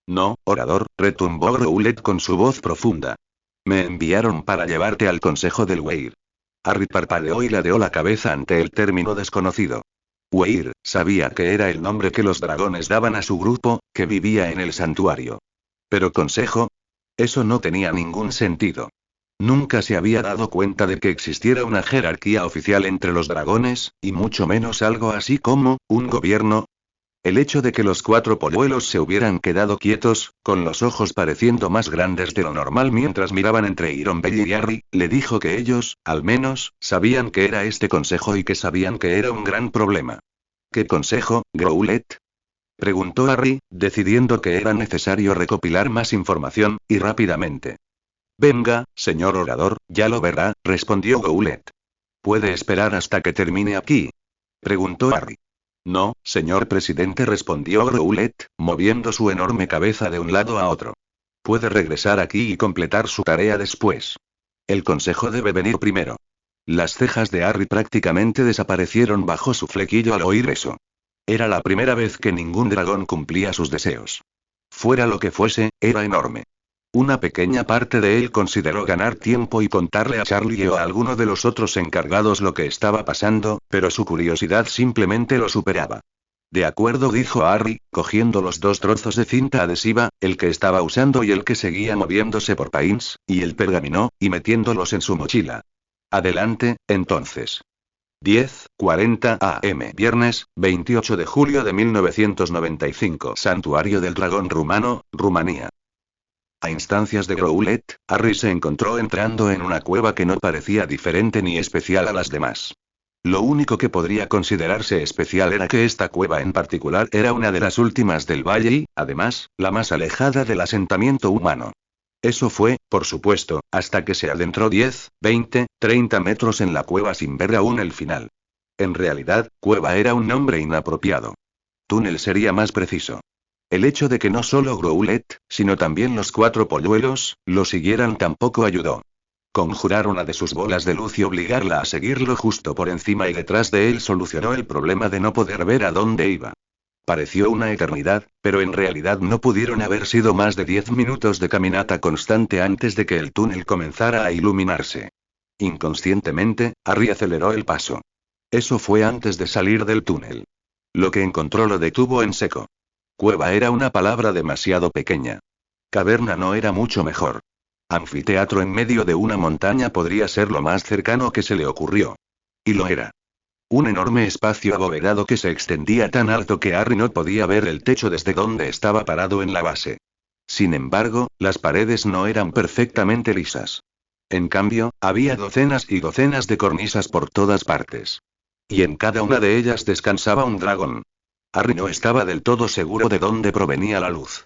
No, orador, retumbó Growlet con su voz profunda. Me enviaron para llevarte al consejo del Weir. Harry parpadeó y ladeó la cabeza ante el término desconocido. Weir, sabía que era el nombre que los dragones daban a su grupo, que vivía en el santuario. ¿Pero consejo? Eso no tenía ningún sentido. Nunca se había dado cuenta de que existiera una jerarquía oficial entre los dragones, y mucho menos algo así como, un gobierno. El hecho de que los 4 polluelos se hubieran quedado quietos, con los ojos pareciendo más grandes de lo normal mientras miraban entre Ironbelly y Harry, le dijo que ellos, al menos, sabían que era este consejo y que sabían que era un gran problema. ¿Qué consejo, Growlet? Preguntó Harry, decidiendo que era necesario recopilar más información, y rápidamente. Venga, señor orador, ya lo verá, respondió Growlet. ¿Puede esperar hasta que termine aquí? Preguntó Harry. No, señor presidente, respondió Growlet, moviendo su enorme cabeza de un lado a otro. Puede regresar aquí y completar su tarea después. El consejo debe venir primero. Las cejas de Harry prácticamente desaparecieron bajo su flequillo al oír eso. Era la primera vez que ningún dragón cumplía sus deseos. Fuera lo que fuese, era enorme. Una pequeña parte de él consideró ganar tiempo y contarle a Charlie o a alguno de los otros encargados lo que estaba pasando, pero su curiosidad simplemente lo superaba. De acuerdo, dijo Harry, cogiendo los dos trozos de cinta adhesiva, el que estaba usando y el que seguía moviéndose por Pains, y el pergamino, y metiéndolos en su mochila. Adelante, entonces. 10:40 am. Viernes, 28 de julio de 1995. Santuario del Dragón Rumano, Rumanía. A instancias de Growlithe, Harry se encontró entrando en una cueva que no parecía diferente ni especial a las demás. Lo único que podría considerarse especial era que esta cueva en particular era una de las últimas del valle y, además, la más alejada del asentamiento humano. Eso fue, por supuesto, hasta que se adentró 10, 20, 30 metros en la cueva sin ver aún el final. En realidad, cueva era un nombre inapropiado. Túnel sería más preciso. El hecho de que no solo Growlithe, sino también los 4 polluelos, lo siguieran tampoco ayudó. Conjurar una de sus bolas de luz y obligarla a seguirlo justo por encima y detrás de él solucionó el problema de no poder ver a dónde iba. Pareció una eternidad, pero en realidad no pudieron haber sido más de 10 minutos de caminata constante antes de que el túnel comenzara a iluminarse. Inconscientemente, Harry aceleró el paso. Eso fue antes de salir del túnel. Lo que encontró lo detuvo en seco. Cueva era una palabra demasiado pequeña. Caverna no era mucho mejor. Anfiteatro en medio de una montaña podría ser lo más cercano que se le ocurrió. Y lo era. Un enorme espacio abovedado que se extendía tan alto que Harry no podía ver el techo desde donde estaba parado en la base. Sin embargo, las paredes no eran perfectamente lisas. En cambio, había docenas y docenas de cornisas por todas partes. Y en cada una de ellas descansaba un dragón. Harry no estaba del todo seguro de dónde provenía la luz.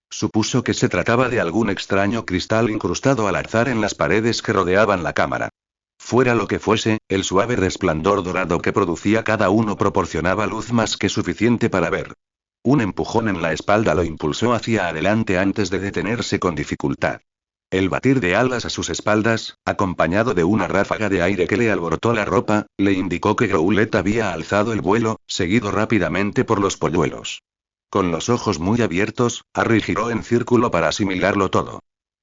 Supuso que se trataba de algún extraño cristal incrustado al azar en las paredes que rodeaban la cámara. Fuera lo que fuese, el suave resplandor dorado que producía cada uno proporcionaba luz más que suficiente para ver. Un empujón en la espalda lo impulsó hacia adelante antes de detenerse con dificultad. El batir de alas a sus espaldas, acompañado de una ráfaga de aire que le alborotó la ropa, le indicó que Growlithe había alzado el vuelo, seguido rápidamente por los polluelos. Con los ojos muy abiertos, Harry giró en círculo para asimilarlo todo.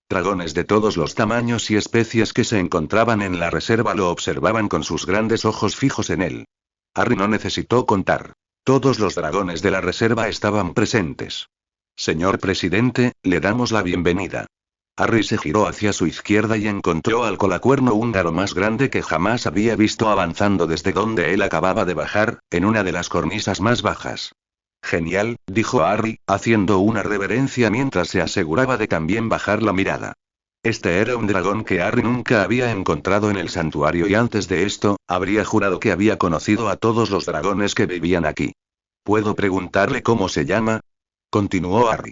Dragones de todos los tamaños y especies que se encontraban en la reserva lo observaban con sus grandes ojos fijos en él. Harry no necesitó contar. Todos los dragones de la reserva estaban presentes. Señor presidente, le damos la bienvenida. Harry se giró hacia su izquierda y encontró al colacuerno húngaro más grande que jamás había visto avanzando desde donde él acababa de bajar, en una de las cornisas más bajas. Genial, dijo Harry, haciendo una reverencia mientras se aseguraba de también bajar la mirada. Este era un dragón que Harry nunca había encontrado en el santuario y antes de esto, habría jurado que había conocido a todos los dragones que vivían aquí. ¿Puedo preguntarle cómo se llama? Continuó Harry.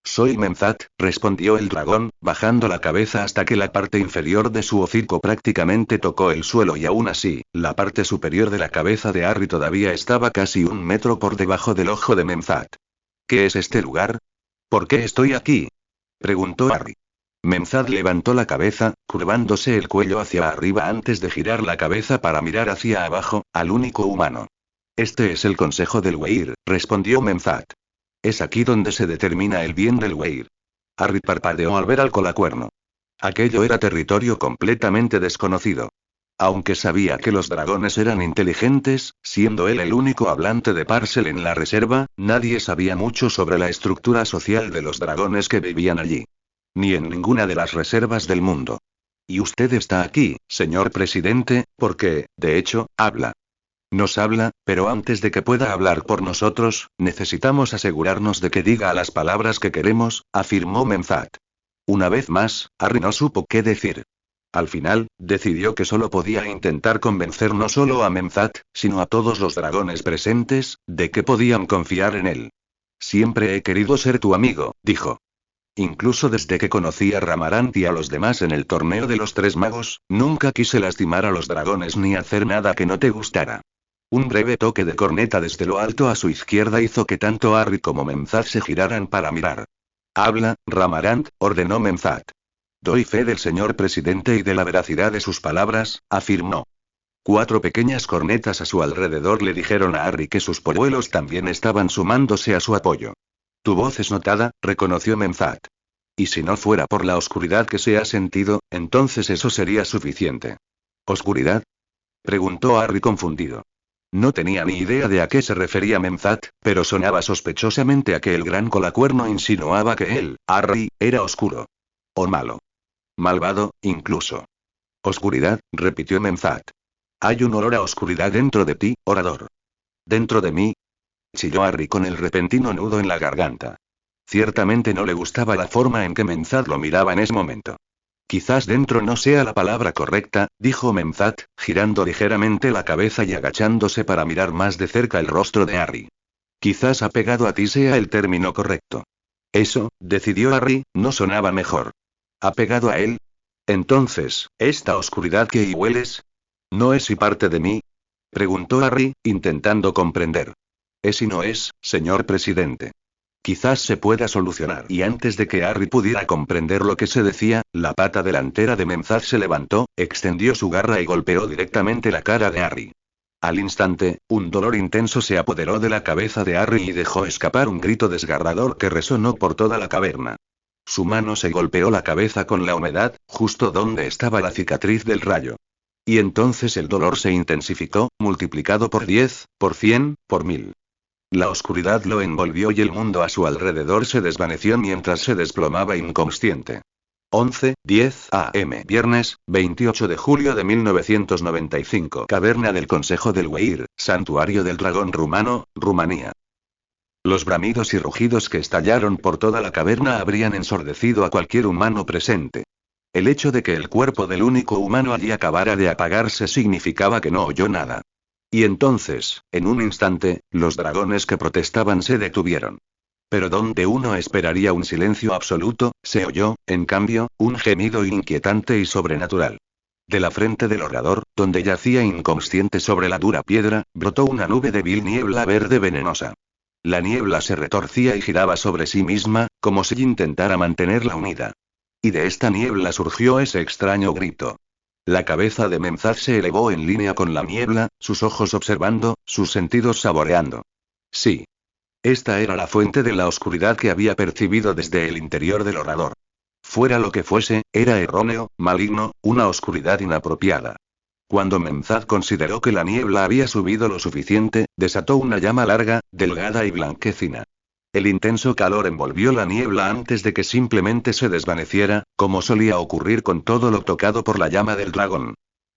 Soy Memzat, respondió el dragón, bajando la cabeza hasta que la parte inferior de su hocico prácticamente tocó el suelo y aún así, la parte superior de la cabeza de Harry todavía estaba casi 1 metro por debajo del ojo de Memzat. ¿Qué es este lugar? ¿Por qué estoy aquí? Preguntó Harry. Memzat levantó la cabeza, curvándose el cuello hacia arriba antes de girar la cabeza para mirar hacia abajo, al único humano. Este es el consejo del Weir, respondió Memzat. Es aquí donde se determina el bien del Weir. Harry parpadeó al ver al colacuerno. Aquello era territorio completamente desconocido. Aunque sabía que los dragones eran inteligentes, siendo él el único hablante de Parcel en la reserva, nadie sabía mucho sobre la estructura social de los dragones que vivían allí. Ni en ninguna de las reservas del mundo. Y usted está aquí, señor presidente, porque, de hecho, habla. Nos habla, pero antes de que pueda hablar por nosotros, necesitamos asegurarnos de que diga las palabras que queremos, afirmó Memzat. Una vez más, Harry no supo qué decir. Al final, decidió que solo podía intentar convencer no solo a Memzat, sino a todos los dragones presentes, de que podían confiar en él. Siempre he querido ser tu amigo, dijo. Incluso desde que conocí a Ramarant y a los demás en el torneo de los 3 magos, nunca quise lastimar a los dragones ni hacer nada que no te gustara. Un breve toque de corneta desde lo alto a su izquierda hizo que tanto Harry como Memzat se giraran para mirar. Habla, Ramarant, ordenó Menzat. Doy fe del señor presidente y de la veracidad de sus palabras, afirmó. 4 pequeñas cornetas a su alrededor le dijeron a Harry que sus polluelos también estaban sumándose a su apoyo. Tu voz es notada, reconoció Menzat. Y si no fuera por la oscuridad que se ha sentido, entonces eso sería suficiente. ¿Oscuridad? Preguntó Harry confundido. No tenía ni idea de a qué se refería Menzat, pero sonaba sospechosamente a que el gran colacuerno insinuaba que él, Harry, era oscuro. O malo. Malvado, incluso. Oscuridad, repitió Menzat. Hay un olor a oscuridad dentro de ti, orador. ¿Dentro de mí? Chilló Harry con el repentino nudo en la garganta. Ciertamente no le gustaba la forma en que Menzat lo miraba en ese momento. Quizás dentro no sea la palabra correcta, dijo Menzat, girando ligeramente la cabeza y agachándose para mirar más de cerca el rostro de Harry. Quizás apegado a ti sea el término correcto. Eso, decidió Harry, no sonaba mejor. ¿Apegado a él? Entonces, ¿esta oscuridad que hueles? ¿No es y parte de mí? Preguntó Harry, intentando comprender. Es y no es, señor presidente. Quizás se pueda solucionar. Y antes de que Harry pudiera comprender lo que se decía, la pata delantera de Menzat se levantó, extendió su garra y golpeó directamente la cara de Harry. Al instante, un dolor intenso se apoderó de la cabeza de Harry y dejó escapar un grito desgarrador que resonó por toda la caverna. Su mano se golpeó la cabeza con la humedad, justo donde estaba la cicatriz del rayo. Y entonces el dolor se intensificó, multiplicado por 10, por 100, por 1000. La oscuridad lo envolvió y el mundo a su alrededor se desvaneció mientras se desplomaba inconsciente. 11:10 a.m. Viernes, 28 de julio de 1995. Caverna del Consejo del Weir, Santuario del Dragón Rumano, Rumanía. Los bramidos y rugidos que estallaron por toda la caverna habrían ensordecido a cualquier humano presente. El hecho de que el cuerpo del único humano allí acabara de apagarse significaba que no oyó nada. Y entonces, en un instante, los dragones que protestaban se detuvieron. Pero donde uno esperaría un silencio absoluto, se oyó, en cambio, un gemido inquietante y sobrenatural. De la frente del orador, donde yacía inconsciente sobre la dura piedra, brotó una nube de vil niebla verde venenosa. La niebla se retorcía y giraba sobre sí misma, como si intentara mantenerla unida. Y de esta niebla surgió ese extraño grito. La cabeza de Menzat se elevó en línea con la niebla, sus ojos observando, sus sentidos saboreando. Sí. Esta era la fuente de la oscuridad que había percibido desde el interior del orador. Fuera lo que fuese, era erróneo, maligno, una oscuridad inapropiada. Cuando Menzat consideró que la niebla había subido lo suficiente, desató una llama larga, delgada y blanquecina. El intenso calor envolvió la niebla antes de que simplemente se desvaneciera, como solía ocurrir con todo lo tocado por la llama del dragón.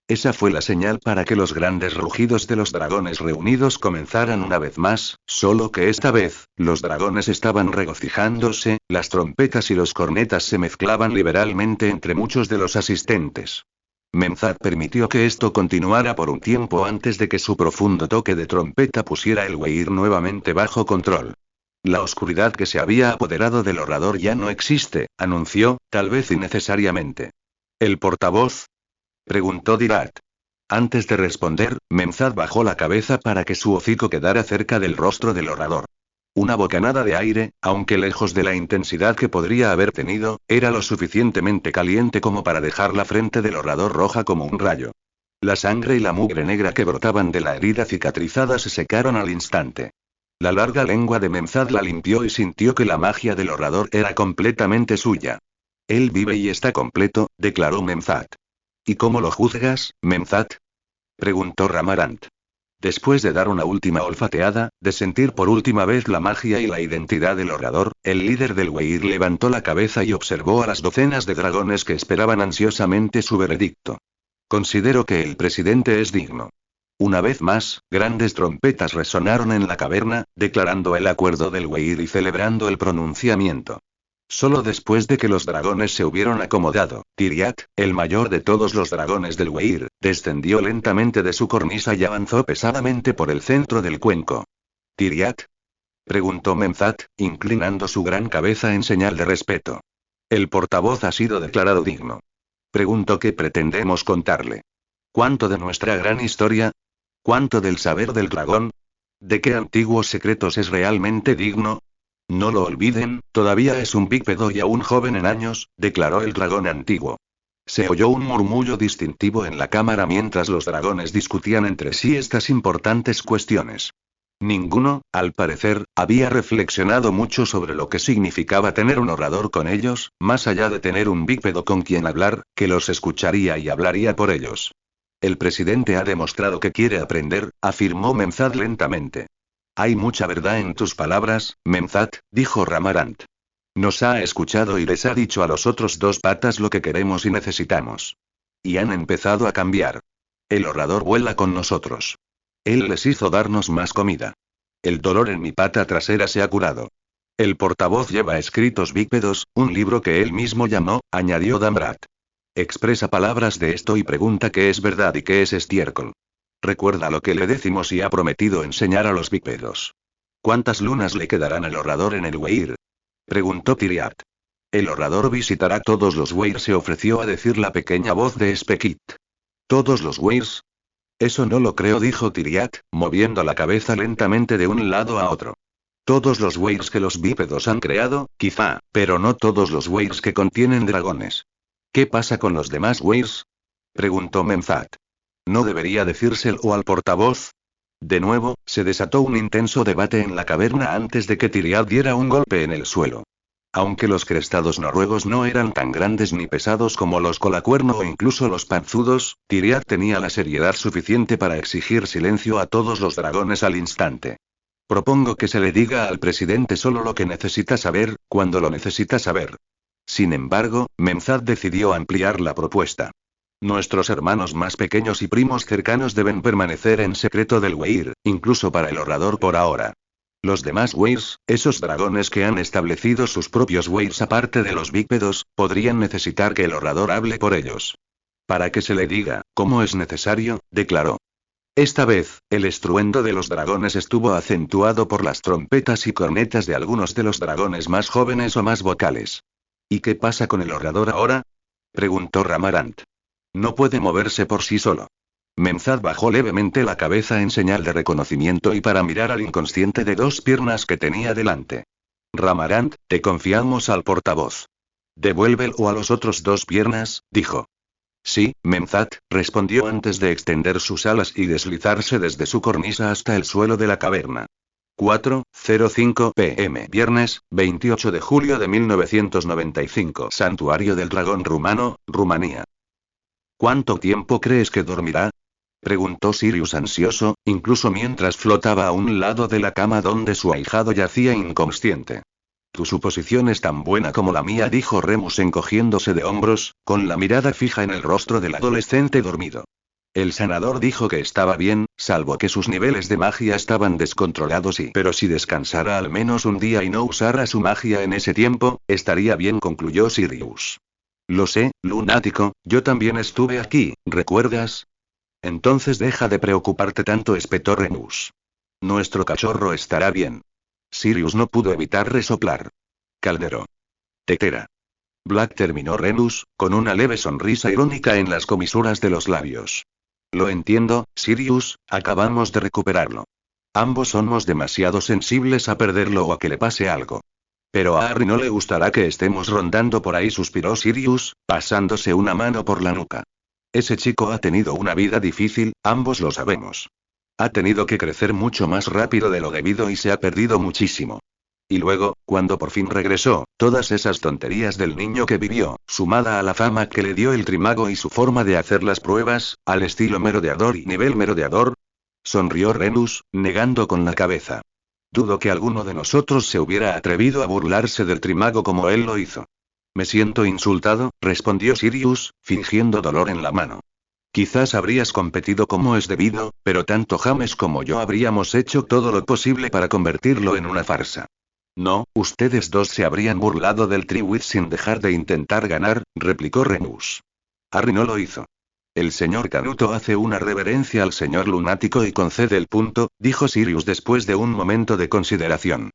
Esa fue la señal para que los grandes rugidos de los dragones reunidos comenzaran una vez más, solo que esta vez, los dragones estaban regocijándose, las trompetas y los cornetas se mezclaban liberalmente entre muchos de los asistentes. Menzat permitió que esto continuara por un tiempo antes de que su profundo toque de trompeta pusiera el Weir nuevamente bajo control. La oscuridad que se había apoderado del orador ya no existe, anunció, tal vez innecesariamente. ¿El portavoz? Preguntó Dirat. Antes de responder, Menzat bajó la cabeza para que su hocico quedara cerca del rostro del orador. Una bocanada de aire, aunque lejos de la intensidad que podría haber tenido, era lo suficientemente caliente como para dejar la frente del orador roja como un rayo. La sangre y la mugre negra que brotaban de la herida cicatrizada se secaron al instante. La larga lengua de Menzat la limpió y sintió que la magia del orador era completamente suya. Él vive y está completo, declaró Menzat. ¿Y cómo lo juzgas, Menzat? Preguntó Ramarant. Después de dar una última olfateada, de sentir por última vez la magia y la identidad del orador, el líder del Weir levantó la cabeza y observó a las docenas de dragones que esperaban ansiosamente su veredicto. Considero que el presidente es digno. Una vez más, grandes trompetas resonaron en la caverna, declarando el acuerdo del Weir y celebrando el pronunciamiento. Solo después de que los dragones se hubieron acomodado, Tiriat, el mayor de todos los dragones del Weir, descendió lentamente de su cornisa y avanzó pesadamente por el centro del cuenco. ¿Tiriat? Preguntó Menzat, inclinando su gran cabeza en señal de respeto. El portavoz ha sido declarado digno. Pregunto qué pretendemos contarle. ¿Cuánto de nuestra gran historia? ¿Cuánto del saber del dragón? ¿De qué antiguos secretos es realmente digno? No lo olviden, todavía es un bípedo y aún joven en años, declaró el dragón antiguo. Se oyó un murmullo distintivo en la cámara mientras los dragones discutían entre sí estas importantes cuestiones. Ninguno, al parecer, había reflexionado mucho sobre lo que significaba tener un orador con ellos, más allá de tener un bípedo con quien hablar, que los escucharía y hablaría por ellos. El presidente ha demostrado que quiere aprender, afirmó Menzad lentamente. Hay mucha verdad en tus palabras, Menzad, dijo Ramarant. Nos ha escuchado y les ha dicho a los otros dos patas lo que queremos y necesitamos. Y han empezado a cambiar. El orador vuela con nosotros. Él les hizo darnos más comida. El dolor en mi pata trasera se ha curado. El portavoz lleva escritos bípedos, un libro que él mismo llamó, añadió Damrat. Expresa palabras de esto y pregunta qué es verdad y qué es estiércol. Recuerda lo que le decimos y ha prometido enseñar a los bípedos. ¿Cuántas lunas le quedarán al orador en el Weir? Preguntó Tiriat. El orador visitará todos los Weirs, se ofreció a decir la pequeña voz de Spekit. ¿Todos los Weirs? Eso no lo creo, dijo Tiriat, moviendo la cabeza lentamente de un lado a otro. Todos los Weirs que los bípedos han creado, quizá, pero no todos los Weirs que contienen dragones. ¿Qué pasa con los demás Weirs? Preguntó Menzad. ¿No debería decírselo al portavoz? De nuevo, se desató un intenso debate en la caverna antes de que Tiriat diera un golpe en el suelo. Aunque los crestados noruegos no eran tan grandes ni pesados como los colacuerno o incluso los panzudos, Tiriat tenía la seriedad suficiente para exigir silencio a todos los dragones al instante. Propongo que se le diga al presidente solo lo que necesita saber, cuando lo necesita saber. Sin embargo, Menzad decidió ampliar la propuesta. Nuestros hermanos más pequeños y primos cercanos deben permanecer en secreto del Weir, incluso para el orador por ahora. Los demás Weirs, esos dragones que han establecido sus propios Weirs aparte de los bípedos, podrían necesitar que el orador hable por ellos. Para que se le diga, como es necesario, declaró. Esta vez, el estruendo de los dragones estuvo acentuado por las trompetas y cornetas de algunos de los dragones más jóvenes o más vocales. ¿Y qué pasa con el orador ahora? Preguntó Ramarant. No puede moverse por sí solo. Menzad bajó levemente la cabeza en señal de reconocimiento y para mirar al inconsciente de dos piernas que tenía delante. Ramarant, te confiamos al portavoz. Devuélvelo a los otros dos piernas, dijo. Sí, Menzad, respondió antes de extender sus alas y deslizarse desde su cornisa hasta el suelo de la caverna. 4:05 p.m. Viernes, 28 de julio de 1995. Santuario del Dragón Rumano, Rumanía. ¿Cuánto tiempo crees que dormirá? Preguntó Sirius ansioso, incluso mientras flotaba a un lado de la cama donde su ahijado yacía inconsciente. Tu suposición es tan buena como la mía, dijo Remus encogiéndose de hombros, con la mirada fija en el rostro del adolescente dormido. El sanador dijo que estaba bien, salvo que sus niveles de magia estaban descontrolados pero si descansara al menos un día y no usara su magia en ese tiempo, estaría bien, concluyó Sirius. Lo sé, lunático, yo también estuve aquí, ¿recuerdas? Entonces deja de preocuparte tanto, espetó Remus. Nuestro cachorro estará bien. Sirius no pudo evitar resoplar. Caldero. Tetera. Black, terminó Remus, con una leve sonrisa irónica en las comisuras de los labios. Lo entiendo, Sirius, acabamos de recuperarlo. Ambos somos demasiado sensibles a perderlo o a que le pase algo. Pero a Harry no le gustará que estemos rondando por ahí, suspiró Sirius, pasándose una mano por la nuca. Ese chico ha tenido una vida difícil, ambos lo sabemos. Ha tenido que crecer mucho más rápido de lo debido y se ha perdido muchísimo. Y luego, cuando por fin regresó, todas esas tonterías del niño que vivió, sumada a la fama que le dio el Trimago y su forma de hacer las pruebas, al estilo merodeador y nivel merodeador. Sonrió Remus, negando con la cabeza. Dudo que alguno de nosotros se hubiera atrevido a burlarse del Trimago como él lo hizo. Me siento insultado, respondió Sirius, fingiendo dolor en la mano. Quizás habrías competido como es debido, pero tanto James como yo habríamos hecho todo lo posible para convertirlo en una farsa. No, ustedes dos se habrían burlado del Triwizard sin dejar de intentar ganar, replicó Remus. Harry no lo hizo. El señor Canuto hace una reverencia al señor lunático y concede el punto, dijo Sirius después de un momento de consideración.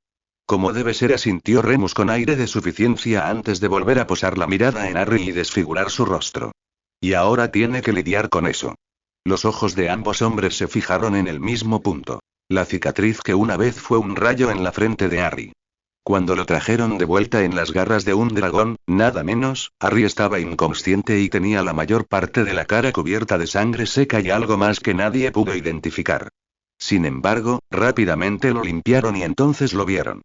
Como debe ser, asintió Remus con aire de suficiencia antes de volver a posar la mirada en Harry y desfigurar su rostro. Y ahora tiene que lidiar con eso. Los ojos de ambos hombres se fijaron en el mismo punto. La cicatriz que una vez fue un rayo en la frente de Harry. Cuando lo trajeron de vuelta en las garras de un dragón, nada menos, Harry estaba inconsciente y tenía la mayor parte de la cara cubierta de sangre seca y algo más que nadie pudo identificar. Sin embargo, rápidamente lo limpiaron y entonces lo vieron.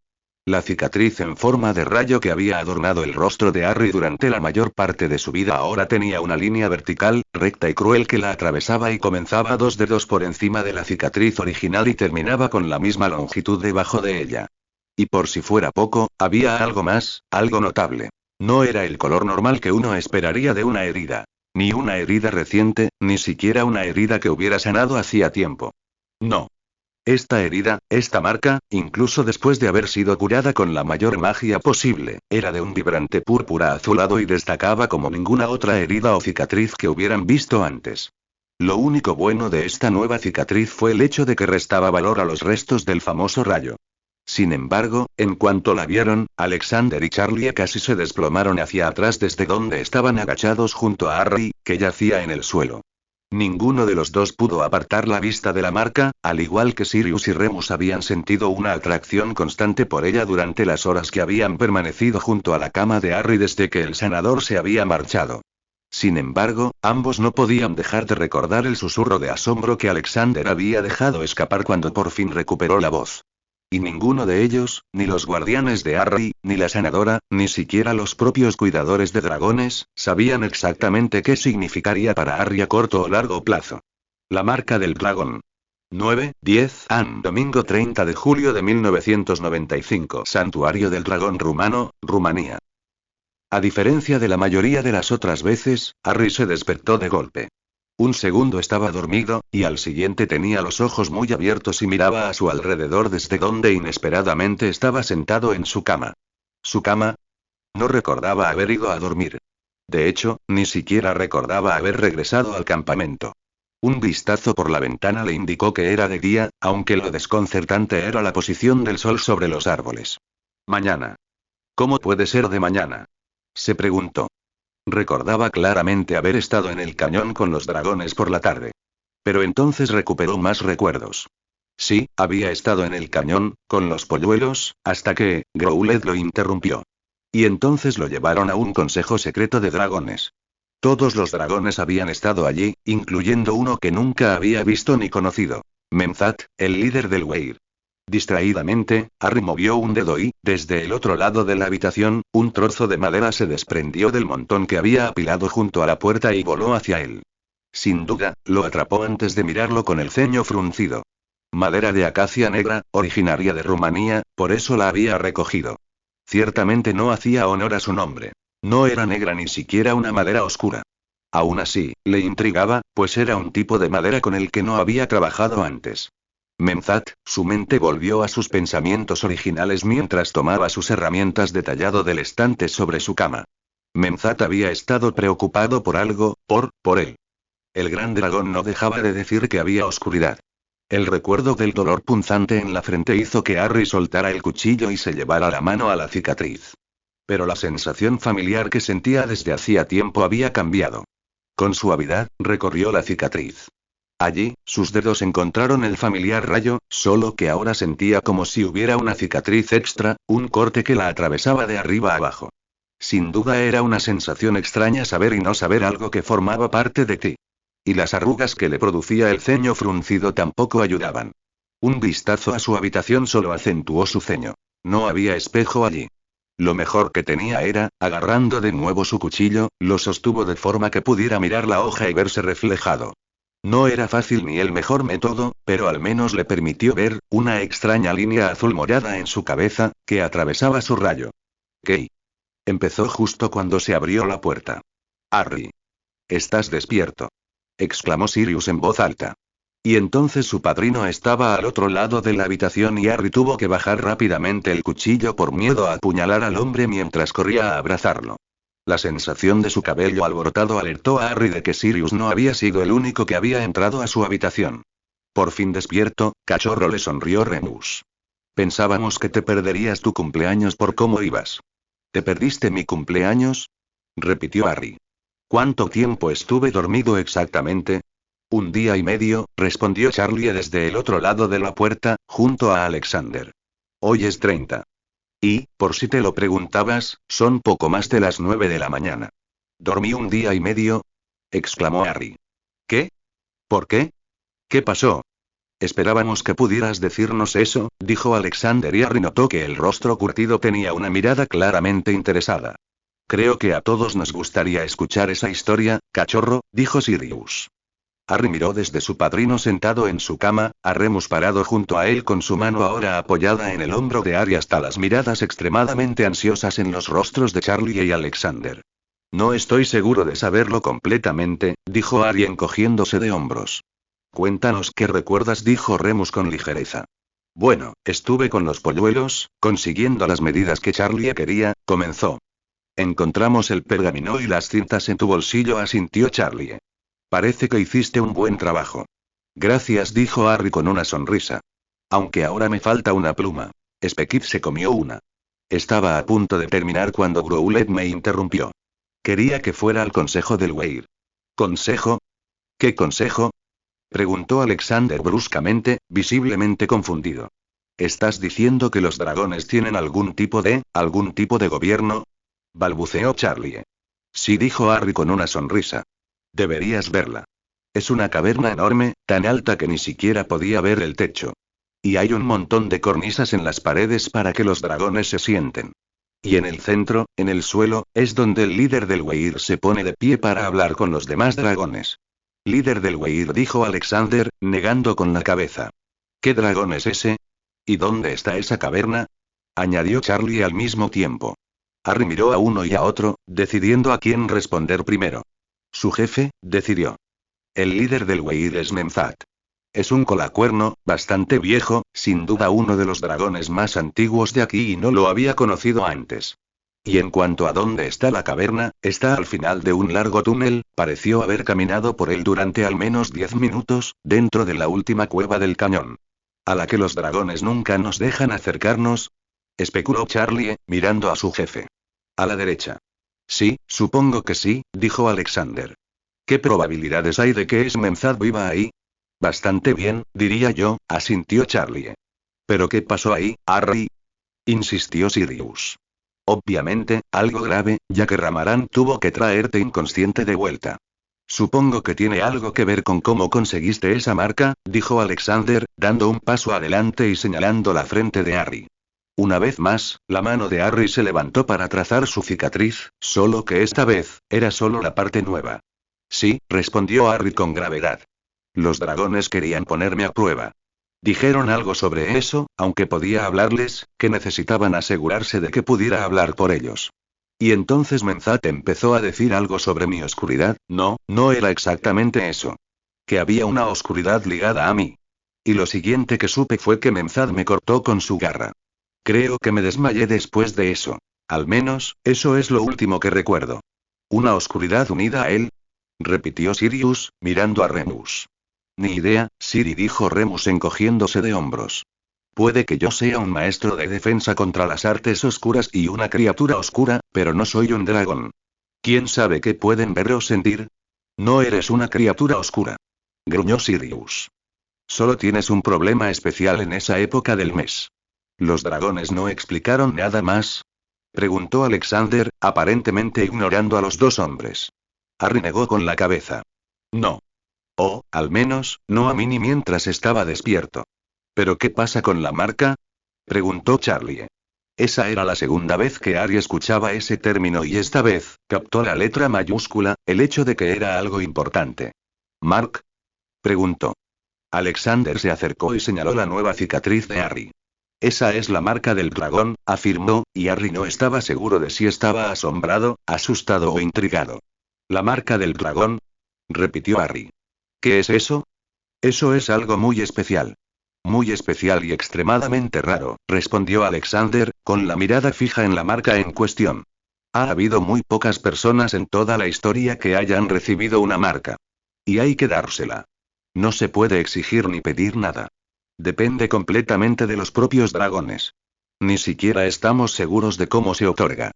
La cicatriz en forma de rayo que había adornado el rostro de Harry durante la mayor parte de su vida ahora tenía una línea vertical, recta y cruel que la atravesaba y comenzaba 2 dedos por encima de la cicatriz original y terminaba con la misma longitud debajo de ella. Y por si fuera poco, había algo más, algo notable. No era el color normal que uno esperaría de una herida. Ni una herida reciente, ni siquiera una herida que hubiera sanado hacía tiempo. No. Esta herida, esta marca, incluso después de haber sido curada con la mayor magia posible, era de un vibrante púrpura azulado y destacaba como ninguna otra herida o cicatriz que hubieran visto antes. Lo único bueno de esta nueva cicatriz fue el hecho de que restaba valor a los restos del famoso rayo. Sin embargo, en cuanto la vieron, Alexander y Charlie casi se desplomaron hacia atrás desde donde estaban agachados junto a Harry, que yacía en el suelo. Ninguno de los dos pudo apartar la vista de la marca, al igual que Sirius y Remus habían sentido una atracción constante por ella durante las horas que habían permanecido junto a la cama de Harry desde que el sanador se había marchado. Sin embargo, ambos no podían dejar de recordar el susurro de asombro que Alexander había dejado escapar cuando por fin recuperó la voz. Y ninguno de ellos, ni los guardianes de Harry, ni la sanadora, ni siquiera los propios cuidadores de dragones, sabían exactamente qué significaría para Harry a corto o largo plazo. La marca del dragón. 9-10 An. Domingo 30 de julio de 1995. Santuario del Dragón Rumano, Rumanía. A diferencia de la mayoría de las otras veces, Harry se despertó de golpe. Un segundo estaba dormido, y al siguiente tenía los ojos muy abiertos y miraba a su alrededor desde donde inesperadamente estaba sentado en su cama. ¿Su cama? No recordaba haber ido a dormir. De hecho, ni siquiera recordaba haber regresado al campamento. Un vistazo por la ventana le indicó que era de día, aunque lo desconcertante era la posición del sol sobre los árboles. Mañana. ¿Cómo puede ser de mañana? Se preguntó. Recordaba claramente haber estado en el cañón con los dragones por la tarde. Pero entonces recuperó más recuerdos. Sí, había estado en el cañón, con los polluelos, hasta que, Growlithe lo interrumpió. Y entonces lo llevaron a un consejo secreto de dragones. Todos los dragones habían estado allí, incluyendo uno que nunca había visto ni conocido. Memzat, el líder del Weir. Distraídamente, Harry movió un dedo y, desde el otro lado de la habitación, un trozo de madera se desprendió del montón que había apilado junto a la puerta y voló hacia él. Sin duda, lo atrapó antes de mirarlo con el ceño fruncido. Madera de acacia negra, originaria de Rumanía, por eso la había recogido. Ciertamente no hacía honor a su nombre. No era negra ni siquiera una madera oscura. Aún así, le intrigaba, pues era un tipo de madera con el que no había trabajado antes. Memzat, su mente volvió a sus pensamientos originales mientras tomaba sus herramientas de tallado del estante sobre su cama. Memzat había estado preocupado por algo, por él. El gran dragón no dejaba de decir que había oscuridad. El recuerdo del dolor punzante en la frente hizo que Harry soltara el cuchillo y se llevara la mano a la cicatriz. Pero la sensación familiar que sentía desde hacía tiempo había cambiado. Con suavidad, recorrió la cicatriz. Allí, sus dedos encontraron el familiar rayo, solo que ahora sentía como si hubiera una cicatriz extra, un corte que la atravesaba de arriba a abajo. Sin duda era una sensación extraña saber y no saber algo que formaba parte de ti. Y las arrugas que le producía el ceño fruncido tampoco ayudaban. Un vistazo a su habitación solo acentuó su ceño. No había espejo allí. Lo mejor que tenía era, agarrando de nuevo su cuchillo, lo sostuvo de forma que pudiera mirar la hoja y verse reflejado. No era fácil ni el mejor método, pero al menos le permitió ver una extraña línea azul morada en su cabeza, que atravesaba su rayo. ¿Qué? Empezó justo cuando se abrió la puerta. Harry. ¿Estás despierto? Exclamó Sirius en voz alta. Y entonces su padrino estaba al otro lado de la habitación y Harry tuvo que bajar rápidamente el cuchillo por miedo a apuñalar al hombre mientras corría a abrazarlo. La sensación de su cabello alborotado alertó a Harry de que Sirius no había sido el único que había entrado a su habitación. Por fin despierto, cachorro, le sonrió Remus. Pensábamos que te perderías tu cumpleaños por cómo ibas. ¿Te perdiste mi cumpleaños? Repitió Harry. ¿Cuánto tiempo estuve dormido exactamente? 1 día y medio, respondió Charlie desde el otro lado de la puerta, junto a Alexander. Hoy es 30. Y, por si te lo preguntabas, son poco más de las 9 de la mañana. ¿Dormí un día y medio? Exclamó Harry. ¿Qué? ¿Por qué? ¿Qué pasó? Esperábamos que pudieras decirnos eso, dijo Alexander y Harry notó que el rostro curtido tenía una mirada claramente interesada. Creo que a todos nos gustaría escuchar esa historia, cachorro, dijo Sirius. Harry miró desde su padrino sentado en su cama, a Remus parado junto a él con su mano ahora apoyada en el hombro de Harry hasta las miradas extremadamente ansiosas en los rostros de Charlie y Alexander. No estoy seguro de saberlo completamente, dijo Harry encogiéndose de hombros. Cuéntanos qué recuerdas, dijo Remus con ligereza. Bueno, estuve con los polluelos, consiguiendo las medidas que Charlie quería, comenzó. Encontramos el pergamino y las cintas en tu bolsillo, asintió Charlie. Parece que hiciste un buen trabajo. Gracias, dijo Harry con una sonrisa. Aunque ahora me falta una pluma. Speckit se comió una. Estaba a punto de terminar cuando Growlet me interrumpió. Quería que fuera al consejo del Weir. ¿Consejo? ¿Qué consejo? Preguntó Alexander bruscamente, visiblemente confundido. ¿Estás diciendo que los dragones tienen algún tipo de gobierno? Balbuceó Charlie. Sí, dijo Harry con una sonrisa. Deberías verla. Es una caverna enorme, tan alta que ni siquiera podía ver el techo. Y hay un montón de cornisas en las paredes para que los dragones se sienten. Y en el centro, en el suelo, es donde el líder del Weir se pone de pie para hablar con los demás dragones. Líder del Weir, dijo Alexander, negando con la cabeza. ¿Qué dragón es ese? ¿Y dónde está esa caverna? Añadió Charlie al mismo tiempo. Harry miró a uno y a otro, decidiendo a quién responder primero. Su jefe, decidió. El líder del Weir es Nemzat. Es un colacuerno, bastante viejo, sin duda uno de los dragones más antiguos de aquí y no lo había conocido antes. Y en cuanto a dónde está la caverna, está al final de un largo túnel, pareció haber caminado por él durante al menos 10 minutos, dentro de la última cueva del cañón. ¿A la que los dragones nunca nos dejan acercarnos? Especuló Charlie, mirando a su jefe. A la derecha. Sí, supongo que sí, dijo Alexander. ¿Qué probabilidades hay de que Nemzat viva ahí? Bastante bien, diría yo, asintió Charlie. ¿Pero qué pasó ahí, Harry? Insistió Sirius. Obviamente, algo grave, ya que Ramaran tuvo que traerte inconsciente de vuelta. Supongo que tiene algo que ver con cómo conseguiste esa marca, dijo Alexander, dando un paso adelante y señalando la frente de Harry. Una vez más, la mano de Harry se levantó para trazar su cicatriz, solo que esta vez, era solo la parte nueva. Sí, respondió Harry con gravedad. Los dragones querían ponerme a prueba. Dijeron algo sobre eso, aunque podía hablarles, que necesitaban asegurarse de que pudiera hablar por ellos. Y entonces Nemzat empezó a decir algo sobre mi oscuridad, no era exactamente eso. Que había una oscuridad ligada a mí. Y lo siguiente que supe fue que Nemzat me cortó con su garra. Creo que me desmayé después de eso. Al menos, eso es lo último que recuerdo. ¿Una oscuridad unida a él? Repitió Sirius, mirando a Remus. Ni idea, Siri, dijo Remus encogiéndose de hombros. Puede que yo sea un maestro de defensa contra las artes oscuras y una criatura oscura, pero no soy un dragón. ¿Quién sabe qué pueden ver o sentir? No eres una criatura oscura. Gruñó Sirius. Solo tienes un problema especial en esa época del mes. ¿Los dragones no explicaron nada más? Preguntó Alexander, aparentemente ignorando a los dos hombres. Harry negó con la cabeza. No. O, al menos, no a mí ni mientras estaba despierto. ¿Pero qué pasa con la marca? Preguntó Charlie. Esa era la segunda vez que Harry escuchaba ese término y esta vez, captó la letra mayúscula, el hecho de que era algo importante. ¿Mark? Preguntó. Alexander se acercó y señaló la nueva cicatriz de Harry. Esa es la marca del dragón, afirmó, y Harry no estaba seguro de si estaba asombrado, asustado o intrigado. ¿La marca del dragón? Repitió Harry. ¿Qué es eso? Eso es algo muy especial. Muy especial y extremadamente raro, respondió Alexander, con la mirada fija en la marca en cuestión. Ha habido muy pocas personas en toda la historia que hayan recibido una marca. Y hay que dársela. No se puede exigir ni pedir nada. Depende completamente de los propios dragones. Ni siquiera estamos seguros de cómo se otorga.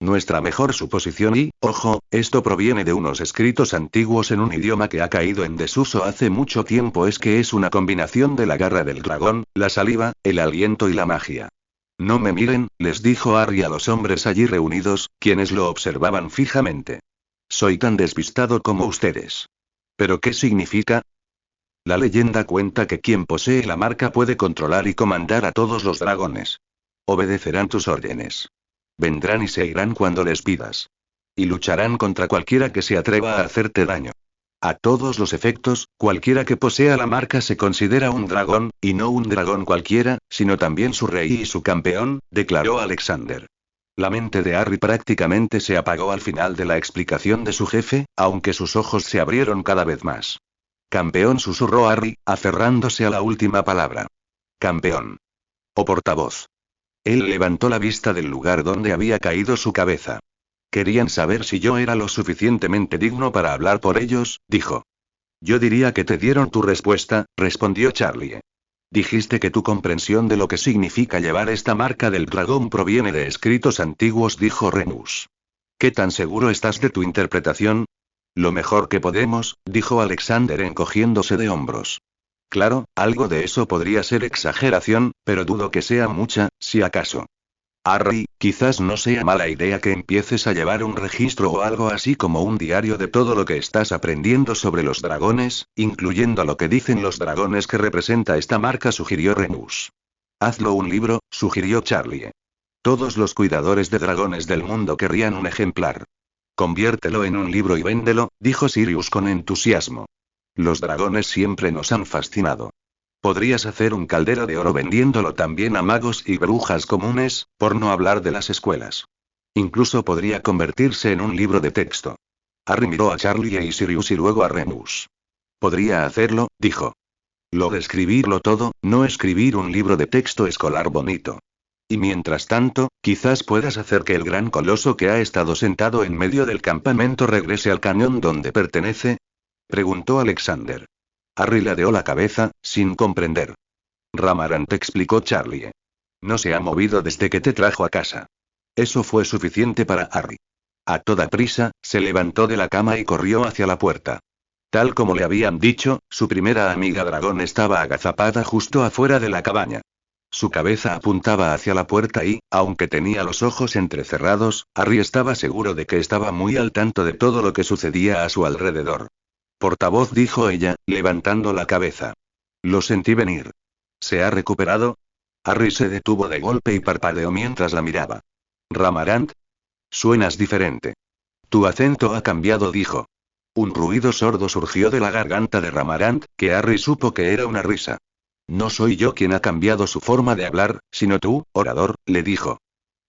Nuestra mejor suposición y, ojo, esto proviene de unos escritos antiguos en un idioma que ha caído en desuso hace mucho tiempo, es que es una combinación de la garra del dragón, la saliva, el aliento y la magia. No me miren, les dijo Harry a los hombres allí reunidos, quienes lo observaban fijamente. Soy tan despistado como ustedes. ¿Pero qué significa? La leyenda cuenta que quien posee la marca puede controlar y comandar a todos los dragones. Obedecerán tus órdenes. Vendrán y se irán cuando les pidas. Y lucharán contra cualquiera que se atreva a hacerte daño. A todos los efectos, cualquiera que posea la marca se considera un dragón, y no un dragón cualquiera, sino también su rey y su campeón, declaró Alexander. La mente de Harry prácticamente se apagó al final de la explicación de su jefe, aunque sus ojos se abrieron cada vez más. Campeón, susurró Harry, aferrándose a la última palabra. Campeón. O portavoz. Él levantó la vista del lugar donde había caído su cabeza. Querían saber si yo era lo suficientemente digno para hablar por ellos, dijo. Yo diría que te dieron tu respuesta, respondió Charlie. Dijiste que tu comprensión de lo que significa llevar esta marca del dragón proviene de escritos antiguos, dijo Remus. ¿Qué tan seguro estás de tu interpretación? Lo mejor que podemos, dijo Alexander encogiéndose de hombros. Claro, algo de eso podría ser exageración, pero dudo que sea mucha, si acaso. Harry, quizás no sea mala idea que empieces a llevar un registro o algo así como un diario de todo lo que estás aprendiendo sobre los dragones, incluyendo lo que dicen los dragones que representa esta marca, sugirió Remus. Hazlo un libro, sugirió Charlie. Todos los cuidadores de dragones del mundo querrían un ejemplar. Conviértelo en un libro y véndelo, dijo Sirius con entusiasmo. Los dragones siempre nos han fascinado. Podrías hacer un caldero de oro vendiéndolo también a magos y brujas comunes, por no hablar de las escuelas. Incluso podría convertirse en un libro de texto. Harry miró a Charlie y Sirius y luego a Remus. Podría hacerlo, dijo. Lo de escribirlo todo, no escribir un libro de texto escolar bonito. Y mientras tanto, quizás puedas hacer que el gran coloso que ha estado sentado en medio del campamento regrese al cañón donde pertenece. Preguntó Alexander. Harry ladeó la cabeza, sin comprender. Ramarant, explicó Charlie. No se ha movido desde que te trajo a casa. Eso fue suficiente para Harry. A toda prisa, se levantó de la cama y corrió hacia la puerta. Tal como le habían dicho, su primera amiga dragón estaba agazapada justo afuera de la cabaña. Su cabeza apuntaba hacia la puerta y, aunque tenía los ojos entrecerrados, Harry estaba seguro de que estaba muy al tanto de todo lo que sucedía a su alrededor. Portavoz, dijo ella, levantando la cabeza. Lo sentí venir. ¿Se ha recuperado? Harry se detuvo de golpe y parpadeó mientras la miraba. ¿Ramarant? Suenas diferente. Tu acento ha cambiado, dijo. Un ruido sordo surgió de la garganta de Ramarant, que Harry supo que era una risa. No soy yo quien ha cambiado su forma de hablar, sino tú, orador, le dijo.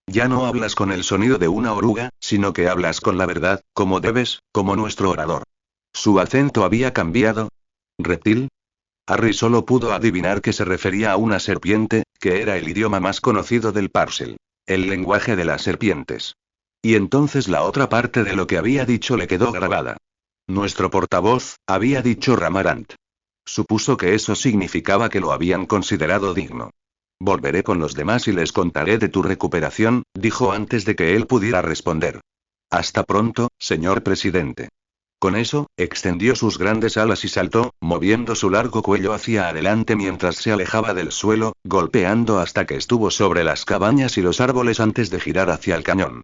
Ya no hablas con el sonido de una oruga, sino que hablas con la verdad, como debes, como nuestro orador. ¿Su acento había cambiado? ¿Reptil? Harry solo pudo adivinar que se refería a una serpiente, que era el idioma más conocido del Parcel. El lenguaje de las serpientes. Y entonces la otra parte de lo que había dicho le quedó grabada. Nuestro portavoz, había dicho Ramarant. Supuso que eso significaba que lo habían considerado digno. Volveré con los demás y les contaré de tu recuperación, dijo antes de que él pudiera responder. Hasta pronto, señor presidente. Con eso, extendió sus grandes alas y saltó, moviendo su largo cuello hacia adelante mientras se alejaba del suelo, golpeando hasta que estuvo sobre las cabañas y los árboles antes de girar hacia el cañón.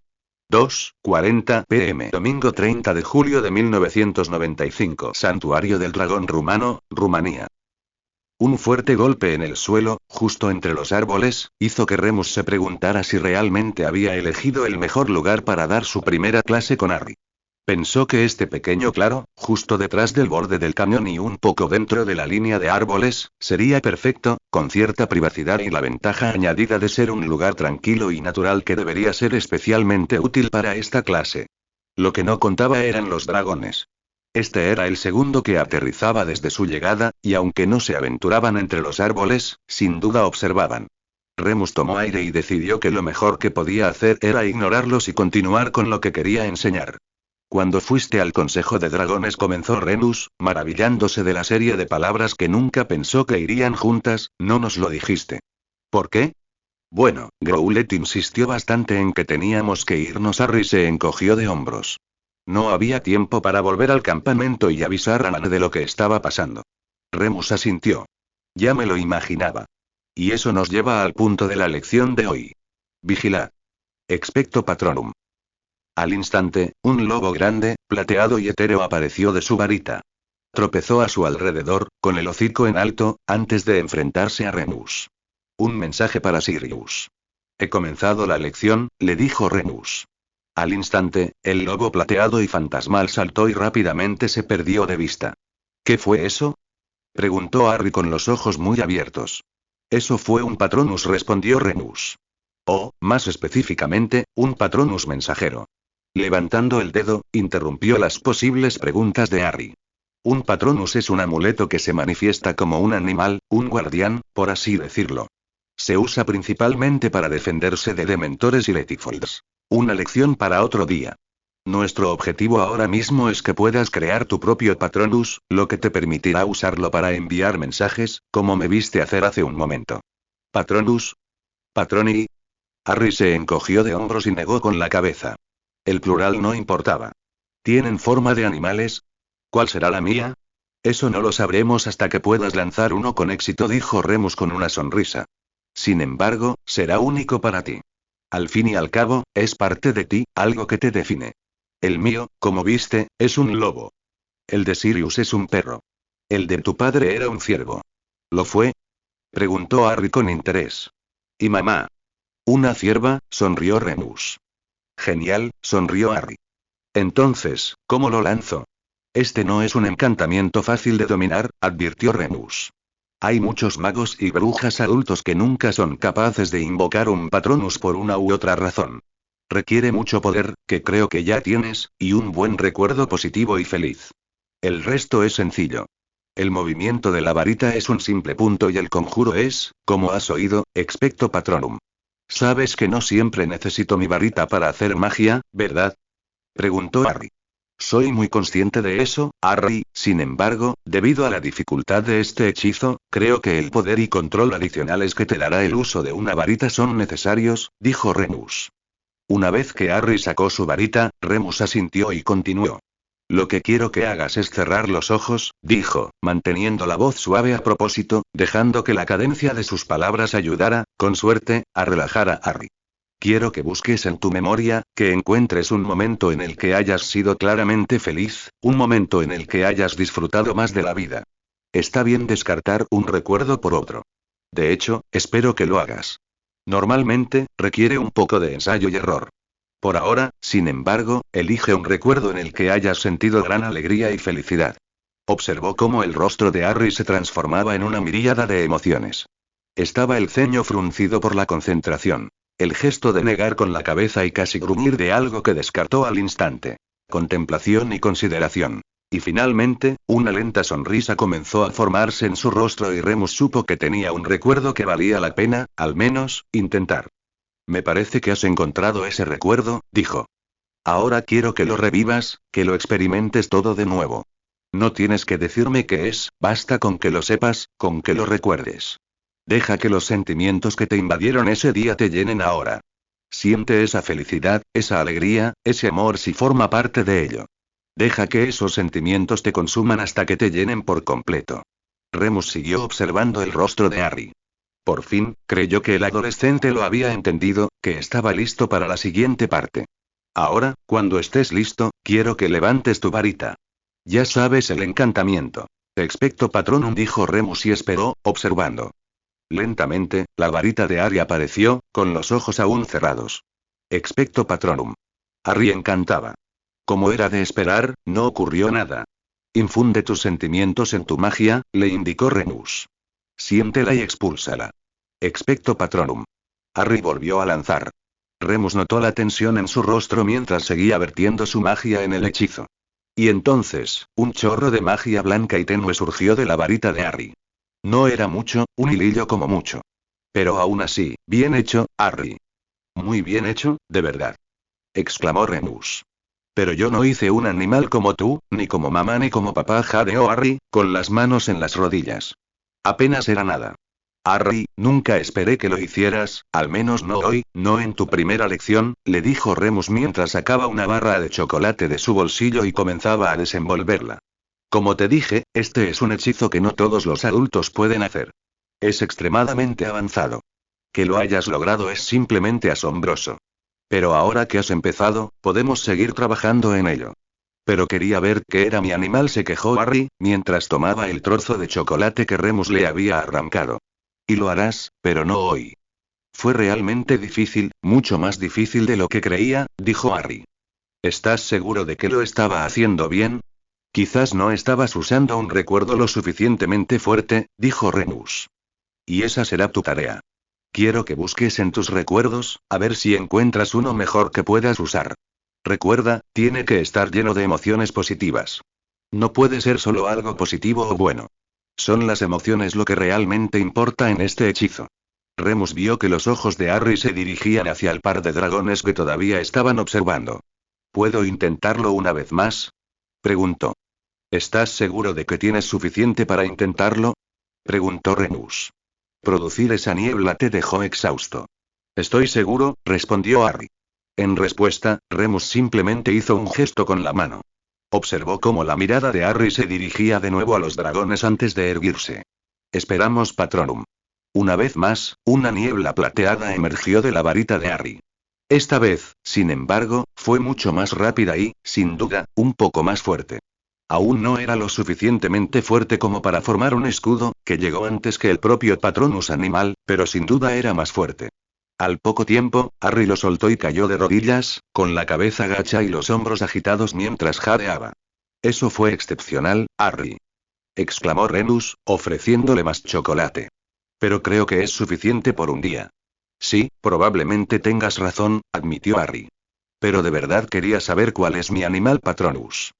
2:40 p.m. Domingo 30 de julio de 1995. Santuario del Dragón Rumano, Rumanía. Un fuerte golpe en el suelo, justo entre los árboles, hizo que Remus se preguntara si realmente había elegido el mejor lugar para dar su primera clase con Harry. Pensó que este pequeño claro, justo detrás del borde del cañón y un poco dentro de la línea de árboles, sería perfecto, con cierta privacidad y la ventaja añadida de ser un lugar tranquilo y natural que debería ser especialmente útil para esta clase. Lo que no contaba eran los dragones. Este era el segundo que aterrizaba desde su llegada, y aunque no se aventuraban entre los árboles, sin duda observaban. Remus tomó aire y decidió que lo mejor que podía hacer era ignorarlos y continuar con lo que quería enseñar. Cuando fuiste al Consejo de Dragones, comenzó Remus, maravillándose de la serie de palabras que nunca pensó que irían juntas, no nos lo dijiste. ¿Por qué? Bueno, Growlithe insistió bastante en que teníamos que irnos. Harry se encogió de hombros. No había tiempo para volver al campamento y avisar a Nan de lo que estaba pasando. Remus asintió. Ya me lo imaginaba. Y eso nos lleva al punto de la lección de hoy. Vigilad. Expecto Patronum. Al instante, un lobo grande, plateado y etéreo apareció de su varita. Tropezó a su alrededor, con el hocico en alto, antes de enfrentarse a Remus. Un mensaje para Sirius. He comenzado la lección, le dijo Remus. Al instante, el lobo plateado y fantasmal saltó y rápidamente se perdió de vista. ¿Qué fue eso? Preguntó Harry con los ojos muy abiertos. Eso fue un Patronus, respondió Remus. O, más específicamente, un Patronus mensajero. Levantando el dedo, interrumpió las posibles preguntas de Harry. Un Patronus es un amuleto que se manifiesta como un animal, un guardián, por así decirlo. Se usa principalmente para defenderse de dementores y letifolds. Una lección para otro día. Nuestro objetivo ahora mismo es que puedas crear tu propio Patronus, lo que te permitirá usarlo para enviar mensajes, como me viste hacer hace un momento. ¿Patronus? ¿Patroni? Harry se encogió de hombros y negó con la cabeza. El plural no importaba. ¿Tienen forma de animales? ¿Cuál será la mía? Eso no lo sabremos hasta que puedas lanzar uno con éxito, dijo Remus con una sonrisa. Sin embargo, será único para ti. Al fin y al cabo, es parte de ti, algo que te define. El mío, como viste, es un lobo. El de Sirius es un perro. El de tu padre era un ciervo. ¿Lo fue? Preguntó Harry con interés. ¿Y mamá? Una cierva, sonrió Remus. Genial, sonrió Harry. Entonces, ¿cómo lo lanzo? Este no es un encantamiento fácil de dominar, advirtió Remus. Hay muchos magos y brujas adultos que nunca son capaces de invocar un Patronus por una u otra razón. Requiere mucho poder, que creo que ya tienes, y un buen recuerdo positivo y feliz. El resto es sencillo. El movimiento de la varita es un simple punto y el conjuro es, como has oído, expecto Patronum. Sabes que no siempre necesito mi varita para hacer magia, ¿verdad? Preguntó Harry. Soy muy consciente de eso, Harry, sin embargo, debido a la dificultad de este hechizo, creo que el poder y control adicionales que te dará el uso de una varita son necesarios, dijo Remus. Una vez que Harry sacó su varita, Remus asintió y continuó. Lo que quiero que hagas es cerrar los ojos, dijo, manteniendo la voz suave a propósito, dejando que la cadencia de sus palabras ayudara, con suerte, a relajar a Harry. Quiero que busques en tu memoria, que encuentres un momento en el que hayas sido claramente feliz, un momento en el que hayas disfrutado más de la vida. Está bien descartar un recuerdo por otro. De hecho, espero que lo hagas. Normalmente, requiere un poco de ensayo y error. Por ahora, sin embargo, elige un recuerdo en el que hayas sentido gran alegría y felicidad. Observó cómo el rostro de Harry se transformaba en una miríada de emociones. Estaba el ceño fruncido por la concentración. El gesto de negar con la cabeza y casi gruñir de algo que descartó al instante. Contemplación y consideración. Y finalmente, una lenta sonrisa comenzó a formarse en su rostro y Remus supo que tenía un recuerdo que valía la pena, al menos, intentar. Me parece que has encontrado ese recuerdo, dijo. Ahora quiero que lo revivas, que lo experimentes todo de nuevo. No tienes que decirme qué es, basta con que lo sepas, con que lo recuerdes. Deja que los sentimientos que te invadieron ese día te llenen ahora. Siente esa felicidad, esa alegría, ese amor si forma parte de ello. Deja que esos sentimientos te consuman hasta que te llenen por completo. Remus siguió observando el rostro de Harry. Por fin, creyó que el adolescente lo había entendido, que estaba listo para la siguiente parte. Ahora, cuando estés listo, quiero que levantes tu varita. Ya sabes el encantamiento. Expecto Patronum, dijo Remus y esperó, observando. Lentamente, la varita de Harry apareció, con los ojos aún cerrados. Expecto Patronum. Harry encantaba. Como era de esperar, no ocurrió nada. Infunde tus sentimientos en tu magia, le indicó Remus. Siéntela y expúlsala. Expecto Patronum. Harry volvió a lanzar. Remus notó la tensión en su rostro mientras seguía vertiendo su magia en el hechizo. Y entonces, un chorro de magia blanca y tenue surgió de la varita de Harry. No era mucho, un hilillo como mucho. Pero aún así, bien hecho, Harry. Muy bien hecho, de verdad. Exclamó Remus. Pero yo no hice un animal como tú, ni como mamá ni como papá, jadeó Harry, con las manos en las rodillas. Apenas era nada. Harry, nunca esperé que lo hicieras, al menos no hoy, no en tu primera lección, le dijo Remus mientras sacaba una barra de chocolate de su bolsillo y comenzaba a desenvolverla. Como te dije, este es un hechizo que no todos los adultos pueden hacer. Es extremadamente avanzado. Que lo hayas logrado es simplemente asombroso. Pero ahora que has empezado, podemos seguir trabajando en ello. Pero quería ver qué era mi animal, se quejó Harry, mientras tomaba el trozo de chocolate que Remus le había arrancado. Y lo harás, pero no hoy. Fue realmente difícil, mucho más difícil de lo que creía, dijo Harry. ¿Estás seguro de que lo estaba haciendo bien? Quizás no estabas usando un recuerdo lo suficientemente fuerte, dijo Remus. Y esa será tu tarea. Quiero que busques en tus recuerdos, a ver si encuentras uno mejor que puedas usar. Recuerda, tiene que estar lleno de emociones positivas. No puede ser solo algo positivo o bueno. Son las emociones lo que realmente importa en este hechizo. Remus vio que los ojos de Harry se dirigían hacia el par de dragones que todavía estaban observando. ¿Puedo intentarlo una vez más? Preguntó. ¿Estás seguro de que tienes suficiente para intentarlo? Preguntó Remus. Producir esa niebla te dejó exhausto. Estoy seguro, respondió Harry. En respuesta, Remus simplemente hizo un gesto con la mano. Observó cómo la mirada de Harry se dirigía de nuevo a los dragones antes de erguirse. Esperamos Patronum. Una vez más, una niebla plateada emergió de la varita de Harry. Esta vez, sin embargo, fue mucho más rápida y, sin duda, un poco más fuerte. Aún no era lo suficientemente fuerte como para formar un escudo, que llegó antes que el propio Patronus animal, pero sin duda era más fuerte. Al poco tiempo, Harry lo soltó y cayó de rodillas, con la cabeza gacha y los hombros agitados mientras jadeaba. Eso fue excepcional, Harry. Exclamó Remus, ofreciéndole más chocolate. Pero creo que es suficiente por un día. Sí, probablemente tengas razón, admitió Harry. Pero de verdad quería saber cuál es mi animal Patronus.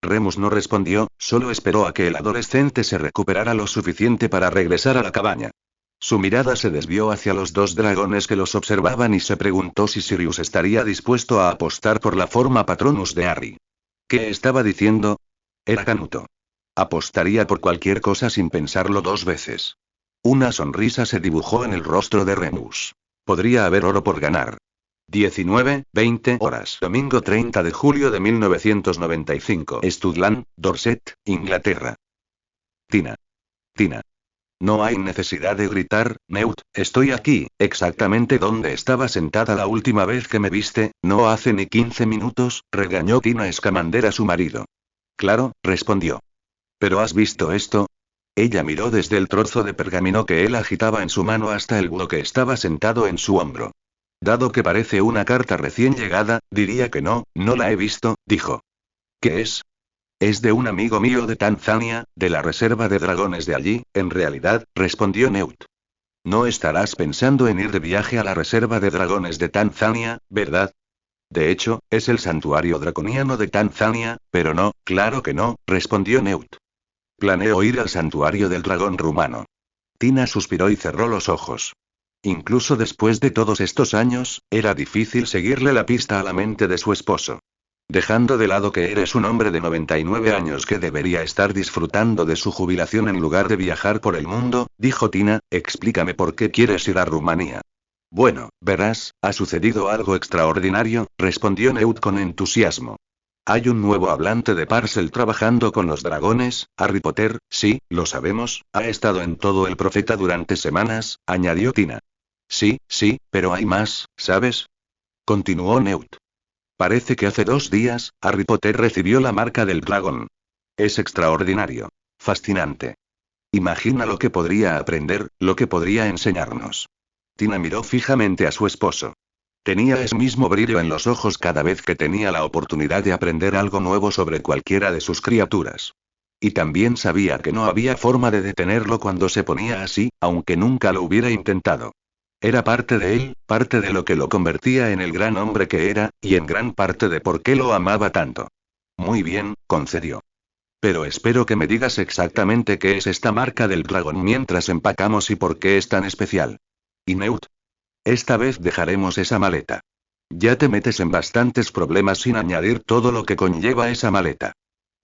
Remus no respondió, solo esperó a que el adolescente se recuperara lo suficiente para regresar a la cabaña. Su mirada se desvió hacia los dos dragones que los observaban y se preguntó si Sirius estaría dispuesto a apostar por la forma Patronus de Harry. ¿Qué estaba diciendo? Era Canuto. Apostaría por cualquier cosa sin pensarlo dos veces. Una sonrisa se dibujó en el rostro de Remus. Podría haber oro por ganar. 19:20 horas. Domingo 30 de julio de 1995. Studland, Dorset, Inglaterra. Tina. Tina. No hay necesidad de gritar, Newt, estoy aquí, exactamente donde estaba sentada la última vez que me viste, no hace ni 15 minutos, regañó Tina Scamander a su marido. Claro, respondió. ¿Pero has visto esto? Ella miró desde el trozo de pergamino que él agitaba en su mano hasta el búho que estaba sentado en su hombro. Dado que parece una carta recién llegada, diría que no, no la he visto, dijo. ¿Qué es? Es de un amigo mío de Tanzania, de la reserva de dragones de allí, en realidad, respondió Newt. No estarás pensando en ir de viaje a la reserva de dragones de Tanzania, ¿verdad? De hecho, es el santuario draconiano de Tanzania, pero no, claro que no, respondió Newt. Planeo ir al santuario del dragón rumano. Tina suspiró y cerró los ojos. Incluso después de todos estos años, era difícil seguirle la pista a la mente de su esposo. Dejando de lado que eres un hombre de 99 años que debería estar disfrutando de su jubilación en lugar de viajar por el mundo, dijo Tina, explícame por qué quieres ir a Rumanía. Bueno, verás, ha sucedido algo extraordinario, respondió Newt con entusiasmo. Hay un nuevo hablante de Parcel trabajando con los dragones, Harry Potter, sí, lo sabemos, ha estado en todo el profeta durante semanas, añadió Tina. Sí, pero hay más, ¿sabes? Continuó Newt. Parece que hace 2 días, Harry Potter recibió la marca del dragón. Es extraordinario. Fascinante. Imagina lo que podría aprender, lo que podría enseñarnos. Tina miró fijamente a su esposo. Tenía ese mismo brillo en los ojos cada vez que tenía la oportunidad de aprender algo nuevo sobre cualquiera de sus criaturas. Y también sabía que no había forma de detenerlo cuando se ponía así, aunque nunca lo hubiera intentado. Era parte de él, parte de lo que lo convertía en el gran hombre que era, y en gran parte de por qué lo amaba tanto. Muy bien, concedió. Pero espero que me digas exactamente qué es esta marca del dragón mientras empacamos y por qué es tan especial. Y Newt. Esta vez dejaremos esa maleta. Ya te metes en bastantes problemas sin añadir todo lo que conlleva esa maleta.